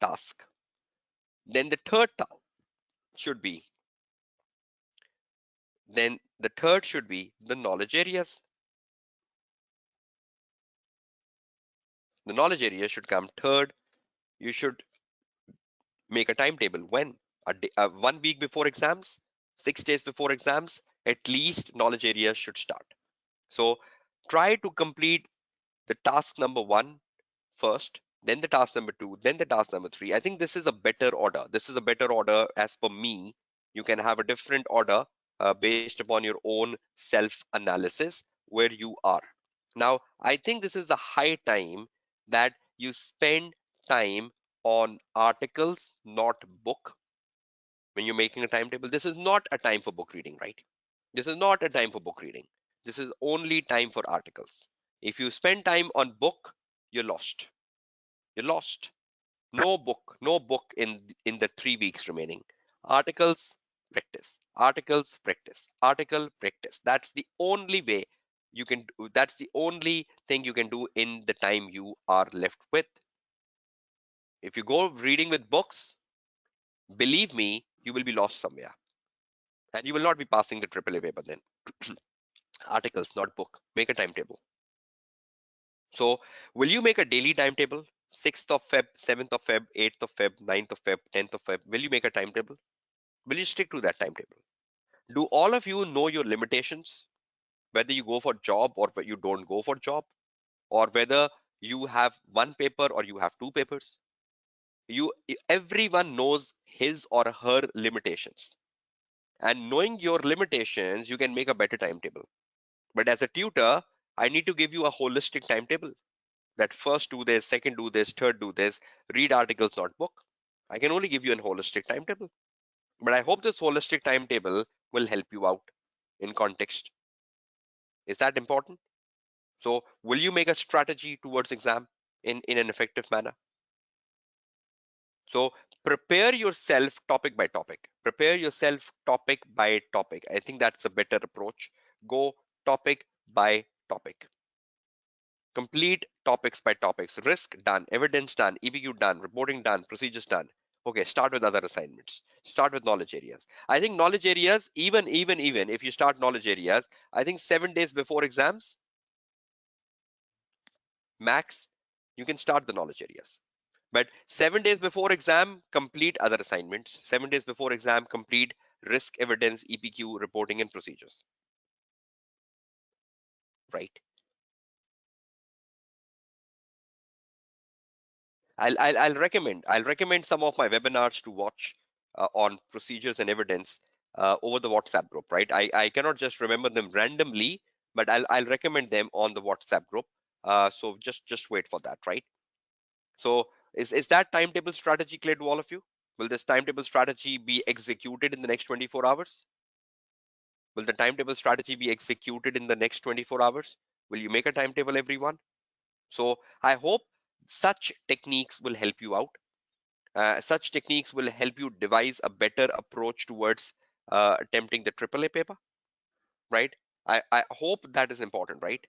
task. Then the third should be, then the third should be the knowledge areas. The knowledge areas should come third. You should make a timetable. When? 1 week before exams, 6 days before exams, at least knowledge areas should start. So try to complete the task number one first, then the task number two, then the task number three. I think this is a better order. This is a better order as per me. You can have a different order based upon your own self analysis where you are. Now, I think this is a high time that you spend time on articles, not book. When you're making a timetable, this is not a time for book reading, right? This is not a time for book reading. This is only time for articles. If you spend time on book, you're lost. You're lost. No book in the 3 weeks remaining. Articles, practice. Articles, practice. Article, practice. That's the only way you can do, that's the only thing you can do in the time you are left with. If you go reading with books, believe me, you will be lost somewhere. And you will not be passing the AAA paper then. Articles, not book. Make a timetable. So, will you make a daily timetable? 6th of Feb, 7th of Feb, 8th of Feb, 9th of Feb, 10th of Feb. Will you make a timetable? Will you stick to that timetable? Do all of you know your limitations? Whether you go for job or you don't go for job, or whether you have one paper or you have two papers. Everyone knows his or her limitations. And knowing your limitations, you can make a better timetable. But as a tutor, I need to give you a holistic timetable that first do this, second do this, third do this, read articles, not book. I can only give you a holistic timetable. But I hope this holistic timetable will help you out in context. Is that important? So, will you make a strategy towards exam in an effective manner? So, prepare yourself topic by topic. Prepare yourself topic by topic. I think that's a better approach. Go topic by topic. Complete topics by topics. Risk done, evidence done, EBQ done, reporting done, procedures done. Okay, start with other assignments. Start with knowledge areas. I think knowledge areas, even if you start knowledge areas, I think 7 days before exams, max, you can start the knowledge areas. But 7 days before exam, complete other assignments. 7 days before exam, complete risk evidence, EPQ, reporting, and procedures. Right. I'll recommend some of my webinars to watch on procedures and evidence over the WhatsApp group. Right. I cannot just remember them randomly, but I'll recommend them on the WhatsApp group. So just wait for that. Right. So is that timetable strategy clear to all of you? Will this timetable strategy be executed in the next 24 hours? Will the timetable strategy be executed in the next 24 hours? Will you make a timetable, everyone? So I hope such techniques will help you out. Such techniques will help you devise a better approach towards attempting the AAA paper, right? I hope that is important, right?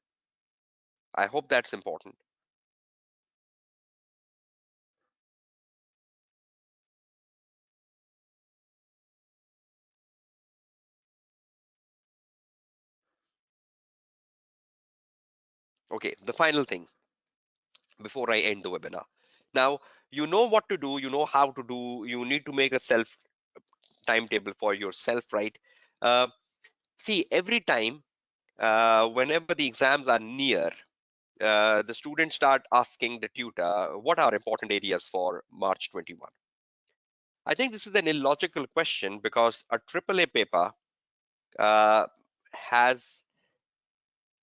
I hope that's important. Okay, the final thing before I end the webinar. Now, you know what to do, you know how to do, you need to make a self timetable for yourself, right? Uh, See, every time, whenever the exams are near, the students start asking the tutor, what are important areas for March 21? I think this is an illogical question because a AAA paper uh, has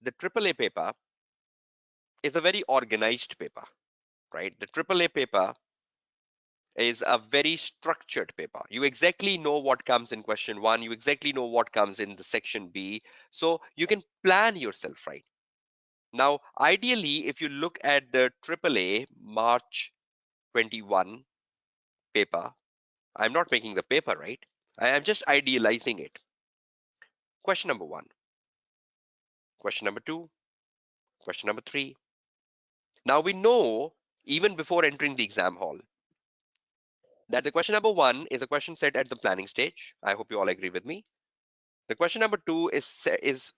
the AAA paper is a very organized paper, right? The AAA paper is a very structured paper. You exactly know what comes in question one, you exactly know what comes in the section B, so you can plan yourself, right? Now, ideally, if you look at the AAA March 21 paper, I'm not making the paper, right? I am just idealizing it. Question number one, question number two, question number three. Now we know, even before entering the exam hall, that the question number one is a question set at the planning stage. I hope you all agree with me. The question number two is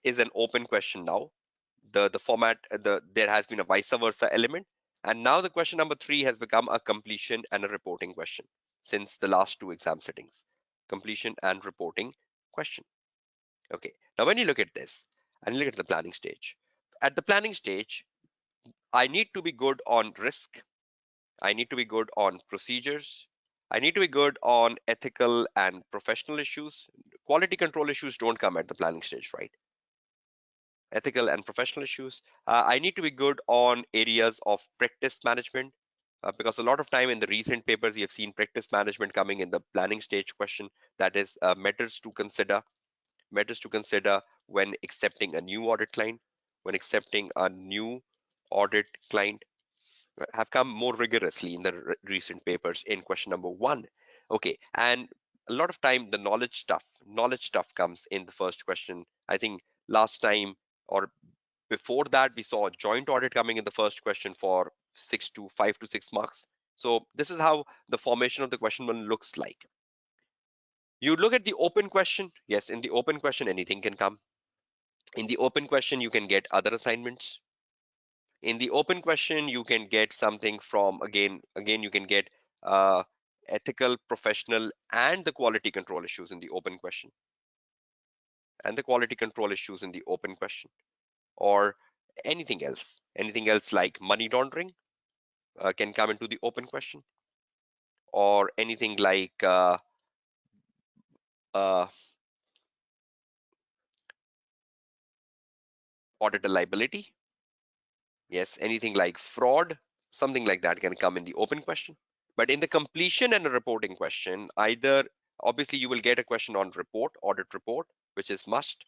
an open question now. The format, there has been a vice versa element, and now the question number three has become a completion and a reporting question since the last two exam settings. Completion and reporting question. Okay, now when you look at this and you look at the planning stage, at the planning stage, I need to be good on risk. I need to be good on procedures. I need to be good on ethical and professional issues. Quality control issues don't come at the planning stage, right? Ethical and professional issues. I need to be good on areas of practice management. because a lot of time in the recent papers, you have seen practice management coming in the planning stage question. That is matters to consider when accepting a new audit client, when accepting a new audit client, have come more rigorously in the recent papers in question number one. Okay, and a lot of time the knowledge stuff comes in the first question. I think last time or before that we saw a joint audit coming in the first question for 5 to 6 marks. So this is how the formation of the question one looks like. You look at the open question. Yes, in the open question anything can come. In the open question you can get other assignments. In the open question you can get something from, again you can get uh, ethical, professional, and the quality control issues in the open question, and the quality control issues in the open question, or anything else like money laundering can come into the open question, or anything like uh, auditor liability. Yes, anything like fraud, something like that can come in the open question. But in the completion and a reporting question, either obviously you will get a question on audit report, which is must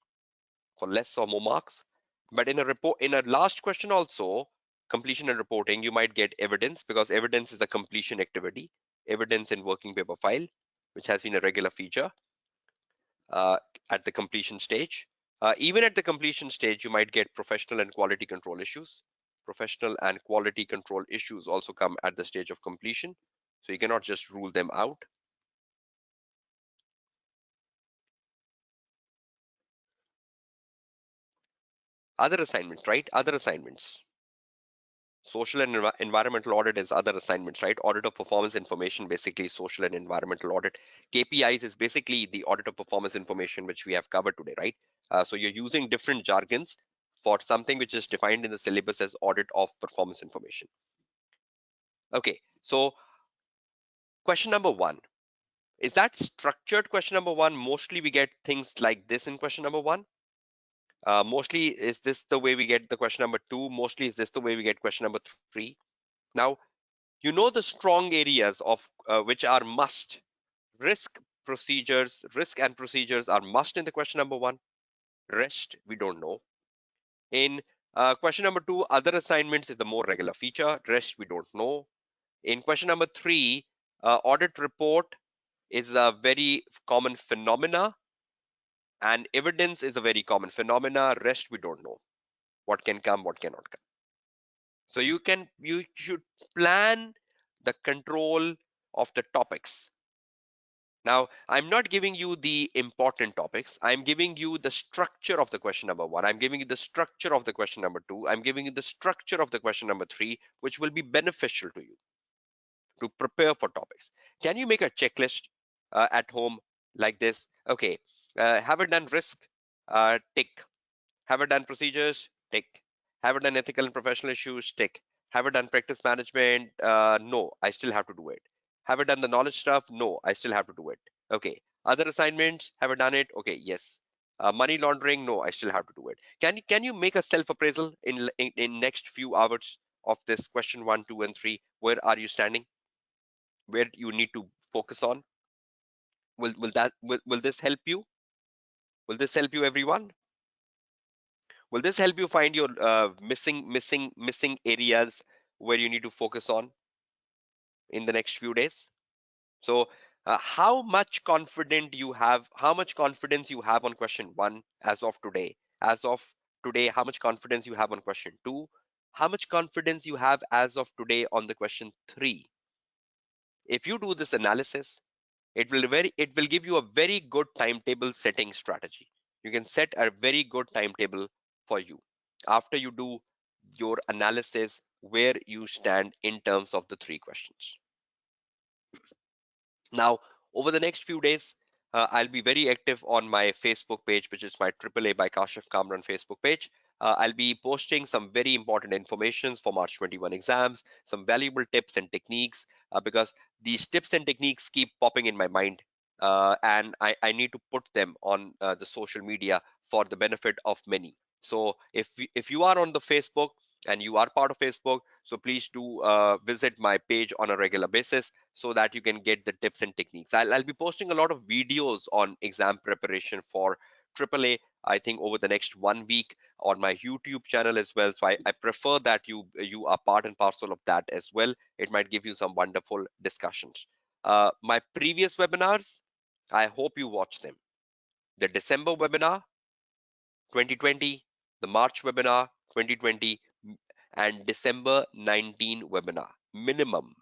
for less or more marks. But in a last question also, completion and reporting, you might get evidence, because evidence is a completion activity, evidence in working paper file, which has been a regular feature uh, at the completion stage. Even at the completion stage, you might get professional and quality control issues. Professional and quality control issues also come at the stage of completion. So you cannot just rule them out. Other assignments, right? Other assignments. Social and environmental audit is other assignments, right? Audit of performance information, basically social and environmental audit. KPIs is basically the audit of performance information, which we have covered today, right? So you're using different jargons for something which is defined in the syllabus as audit of performance information. Okay, so question number one, is that structured question number one? Mostly we get things like this in question number one. Mostly is this the way we get the question number two? Mostly is this the way we get question number three? Now, you know the strong areas of which are must. Risk and procedures are must in the question number one. Rest, we don't know. In question number two, other assignments is the more regular feature. Rest, we don't know. In question number three, audit report is a very common phenomena, and evidence is a very common phenomena. Rest, we don't know. What can come, what cannot come. So you should plan the control of the topics. Now, I'm not giving you the important topics. I'm giving you the structure of the question number one. I'm giving you the structure of the question number two. I'm giving you the structure of the question number three, which will be beneficial to you to prepare for topics. Can you make a checklist at home like this? Okay, have I done risk? Tick. Have I done procedures? Tick. Have I done ethical and professional issues? Tick. Have I done practice management? No, I still have to do it. Have I done the knowledge stuff? No, I still have to do it. Okay. Other assignments? Have I done it? Okay, yes. Money laundering? No, I still have to do it. Can you make a self appraisal in next few hours of this question one, two, and three? Where are you standing? Where you need to focus on? Will this help you? Will this help you, everyone? Will this help you find your missing areas where you need to focus on in the next few days? So, how much confidence you have on question one as of today? As of today, how much confidence you have on question two? How much confidence you have as of today on the question three? If you do this analysis, it will give you a very good timetable setting strategy. You can set a very good timetable for you after you do your analysis where you stand in terms of the three questions. Now, over the next few days, I'll be very active on my Facebook page, which is my AAA by Kashif Kamran Facebook page. I'll be posting some very important informations for March 21 exams, some valuable tips and techniques, because these tips and techniques keep popping in my mind. And I need to put them on the social media for the benefit of many. So if you are on the Facebook, and you are part of Facebook, so please do visit my page on a regular basis so that you can get the tips and techniques. I'll be posting a lot of videos on exam preparation for AAA, I think over the next 1 week on my YouTube channel as well. So I prefer that you are part and parcel of that as well. It might give you some wonderful discussions. My previous webinars, I hope you watch them. The December webinar 2020, the March webinar 2020, and December 19 webinar. Minimum,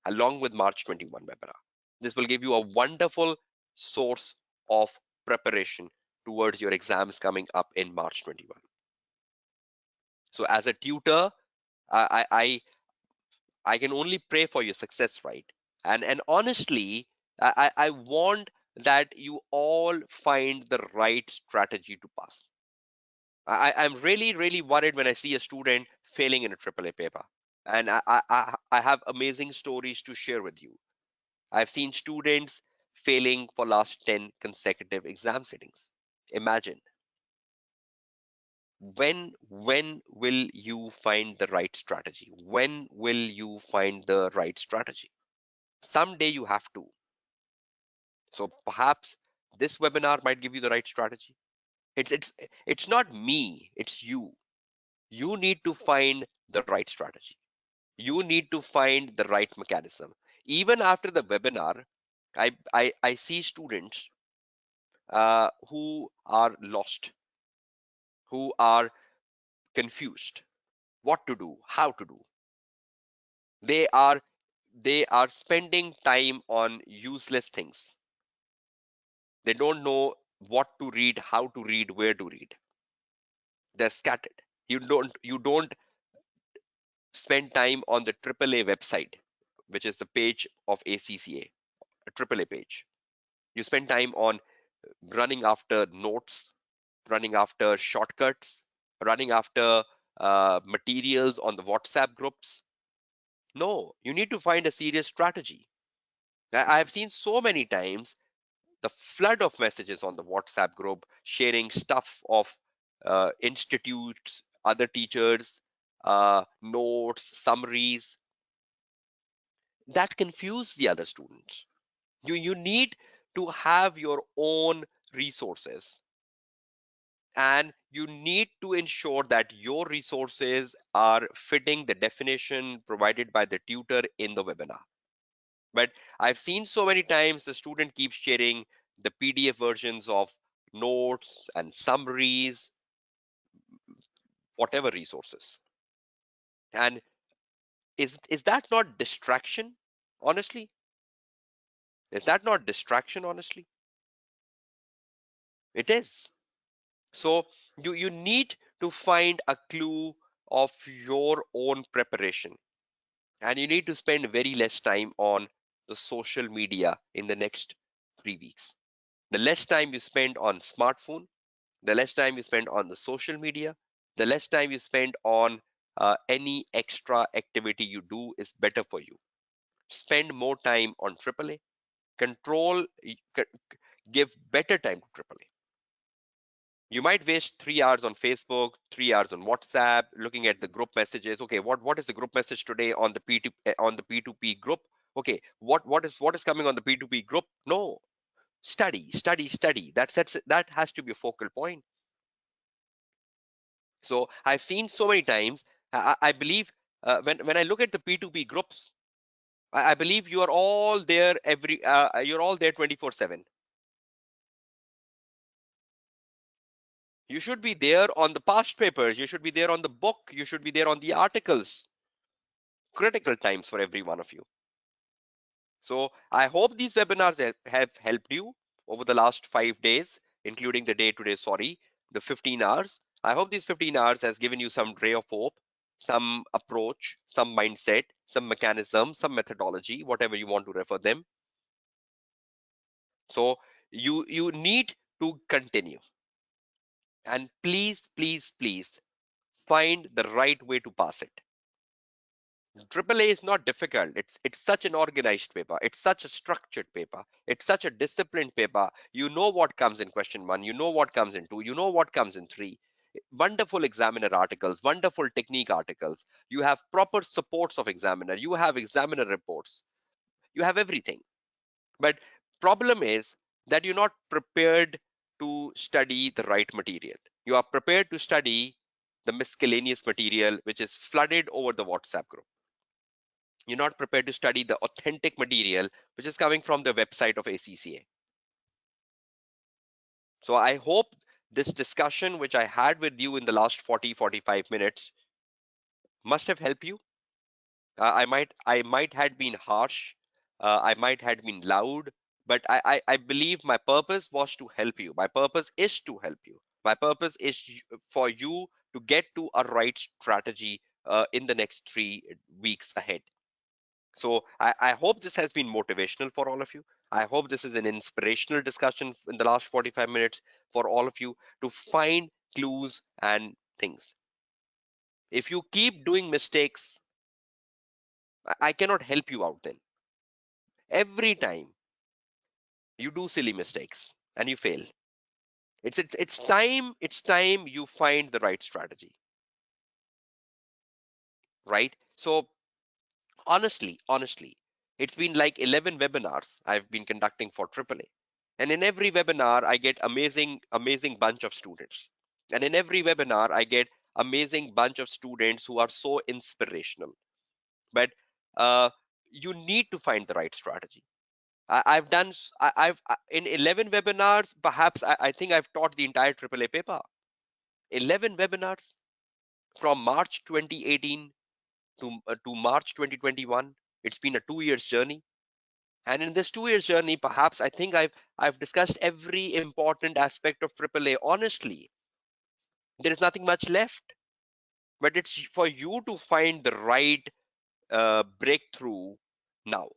along with March 21 webinar. This will give you a wonderful source of preparation towards your exams coming up in March 21. So as a tutor, I, I, I can only pray for your success, right? And honestly, I want that you all find the right strategy to pass. I'm really worried when I see a student failing in a AAA paper. And I have amazing stories to share with you. I've seen students failing for last 10 consecutive exam sittings. Imagine, when will you find the right strategy? When will you find the right strategy? Someday you have to. So perhaps this webinar might give you the right strategy. It's not me, it's you. You need to find the right strategy. You need to find the right mechanism. Even after the webinar, I see students who are lost, who are confused, what to do, how to do. They are they are spending time on useless things. They don't know what to read, how to read, where to read. They're scattered. You don't spend time on the AAA website, which is the page of ACCA, a AAA page. You spend time on running after notes, running after shortcuts, running after materials on the WhatsApp groups. No, you need to find a serious strategy. I've seen so many times the flood of messages on the WhatsApp group sharing stuff of institutes, other teachers, notes, summaries that confuse the other students. You need to have your own resources, and you need to ensure that your resources are fitting the definition provided by the tutor in the webinar. But I've seen so many times the student keeps sharing the PDF versions of notes and summaries, whatever resources. And is that not distraction, honestly? Is that not distraction, honestly? It is. So you need to find a clue of your own preparation, and you need to spend very less time on the social media in the next 3 weeks. The less time you spend on smartphone, the less time you spend on the social media, the less time you spend on any extra activity you do is better for you. Spend more time on AAA. Control, give better time to AAA. You might waste 3 hours on Facebook, 3 hours on WhatsApp, looking at the group messages. Okay, what is the group message today on the P2P group? Okay, what is coming on the P2P group? No, study. That has to be a focal point. So I've seen so many times. I believe when I look at the P2P groups, I believe you are all there you're all there 24/7. You should be there on the past papers. You should be there on the book. You should be there on the articles. Critical times for every one of you. So I hope these webinars have helped you over the last 5 days, including the day today, sorry, the 15 hours. I hope these 15 hours has given you some ray of hope, some approach, some mindset, some mechanism, some methodology, whatever you want to refer them. So you need to continue. And please find the right way to pass it. AAA is not difficult. It's such an organized paper. It's such a structured paper. It's such a disciplined paper. You know what comes in question one. You know what comes in two. You know what comes in three. wonderful examiner articles, wonderful technique articles. You have proper supports of examiner. You have examiner reports. You have everything. But problem is that you're not prepared to study the right material. You are prepared to study the miscellaneous material which is flooded over the WhatsApp group. You're not prepared to study the authentic material which is coming from the website of ACCA. So I hope this discussion which I had with you in the last 40-45 minutes must have helped you. I might had been harsh, I might had been loud, but I believe my purpose was to help you. My purpose is to help you. My purpose is for you to get to a right strategy in the next 3 weeks ahead. So I hope this has been motivational for all of you. I hope this is an inspirational discussion in the last 45 minutes for all of you to find clues and things. If you keep doing mistakes, I cannot help you out then. Every time you do silly mistakes and you fail, it's time you find the right strategy, right? So honestly, it's been like 11 webinars I've been conducting for AAA. And in every webinar, I get amazing bunch of students. And in every webinar, I get amazing bunch of students who are so inspirational. But uh, you need to find the right strategy. I've done, in 11 webinars, perhaps I think I've taught the entire AAA paper. 11 webinars from March 2018 to March 2021. It's been a 2 years journey. And in this 2 years journey, perhaps I think I've discussed every important aspect of AAA. Honestly, there is nothing much left. But it's for you to find the right breakthrough now.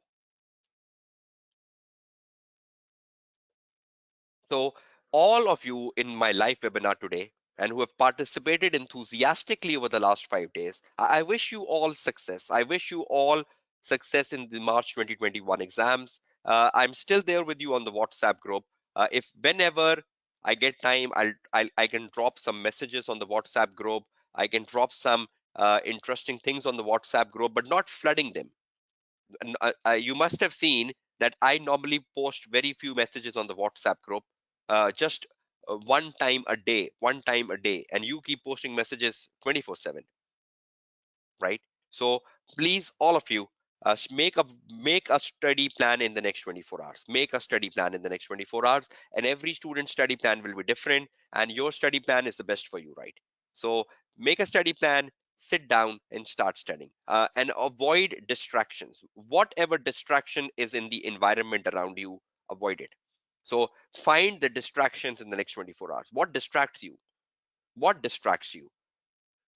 So, all of you in my live webinar today and who have participated enthusiastically over the last 5 days, I wish you all success. I wish you all success in the March 2021 exams. I'm still there with you on the WhatsApp group. If whenever I get time, I can drop some messages on the WhatsApp group. I can drop some interesting things on the WhatsApp group, but not flooding them. You must have seen that I normally post very few messages on the WhatsApp group, just one time a day, and you keep posting messages 24/7, right? So please, all of you, make a study plan in the next 24 hours. Make a study plan in the next 24 hours, and every student study plan will be different, and your study plan is the best for you, right? So make a study plan, sit down and start studying, and avoid distractions. Whatever distraction is in the environment around you, avoid it. So find the distractions in the next 24 hours. What distracts you? What distracts you?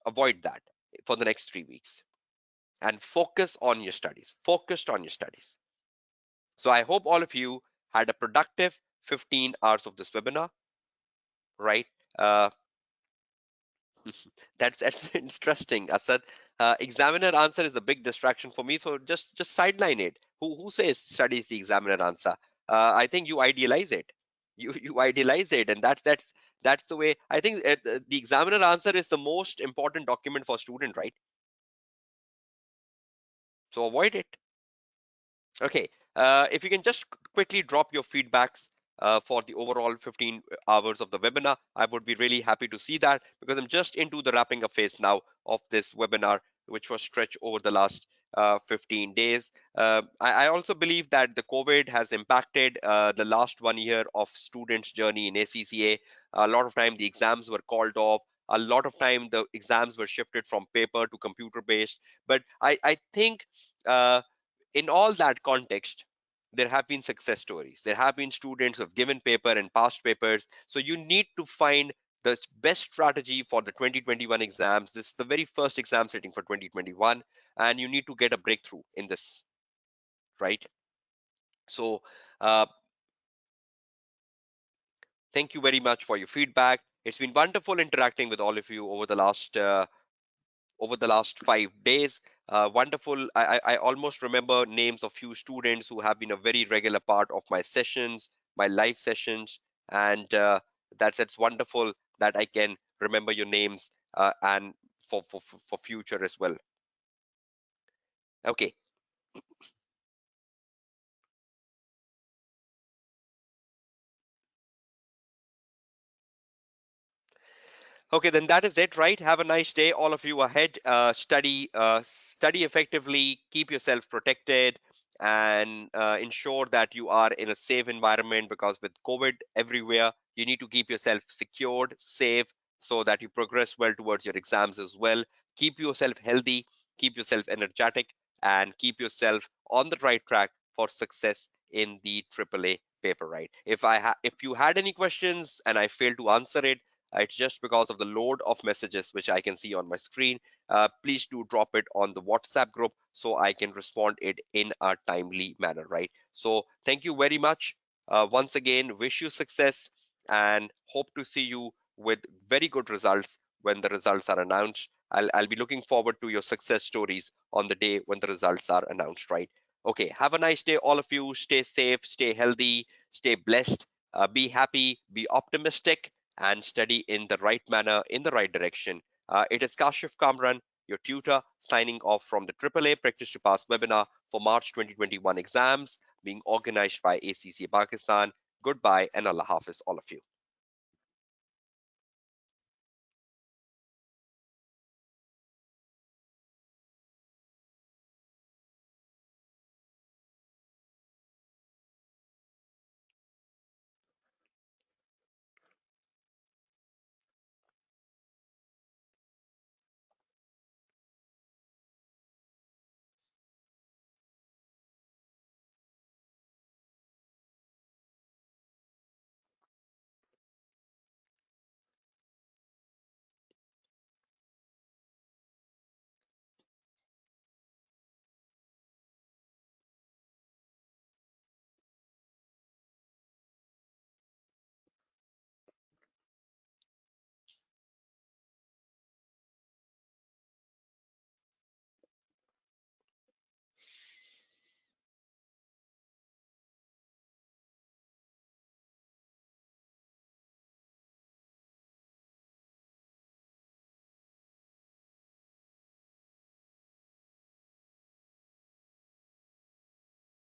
Avoid that for the next 3 weeks and focus on your studies. Focused on your studies. So I hope all of you had a productive 15 hours of this webinar, right? Uh, that's interesting, Asad. Examiner answer is a big distraction for me, so just sideline it. Who says study is the examiner answer? I think you idealize it. You idealize it, and that's the way. I think the examiner answer is the most important document for student, right? So avoid it. Okay, if you can just quickly drop your feedbacks for the overall 15 hours of the webinar, I would be really happy to see that because I'm just into the wrapping up phase now of this webinar, which was stretched over the last 15 days. I also believe that the COVID has impacted the last 1 year of students' journey in ACCA. A lot of time the exams were called off. A lot of time the exams were shifted from paper to computer based. But I think uh, in all that context, there have been success stories. There have been students who have given paper and passed papers. So you need to find the best strategy for the 2021 exams. This is the very first exam sitting for 2021, and you need to get a breakthrough in this, right? So uh, thank you very much for your feedback. It's been wonderful interacting with all of you over the last 5 days. Wonderful. I almost remember names of few students who have been a very regular part of my sessions, my live sessions, and that's wonderful that I can remember your names, and for future as well. Okay. Okay, then that is it, right? Have a nice day, all of you ahead. Study effectively, keep yourself protected, and ensure that you are in a safe environment, because with COVID everywhere, you need to keep yourself secured, safe, so that you progress well towards your exams as well. Keep yourself healthy, keep yourself energetic, and keep yourself on the right track for success in the AAA paper, right? If you had any questions and I failed to answer it, it's just because of the load of messages which I can see on my screen. Please do drop it on the WhatsApp group so I can respond it in a timely manner, right? So thank you very much. Once again, wish you success and hope to see you with very good results when the results are announced. I'll be looking forward to your success stories on the day when the results are announced, right? Okay, have a nice day, all of you. Stay safe, stay healthy, stay blessed, be happy, be optimistic, and study in the right manner, in the right direction. It is Kashif Kamran, your tutor, signing off from the AAA Practice to Pass webinar for March 2021 exams being organized by ACCA Pakistan. Goodbye and Allah Hafiz, all of you.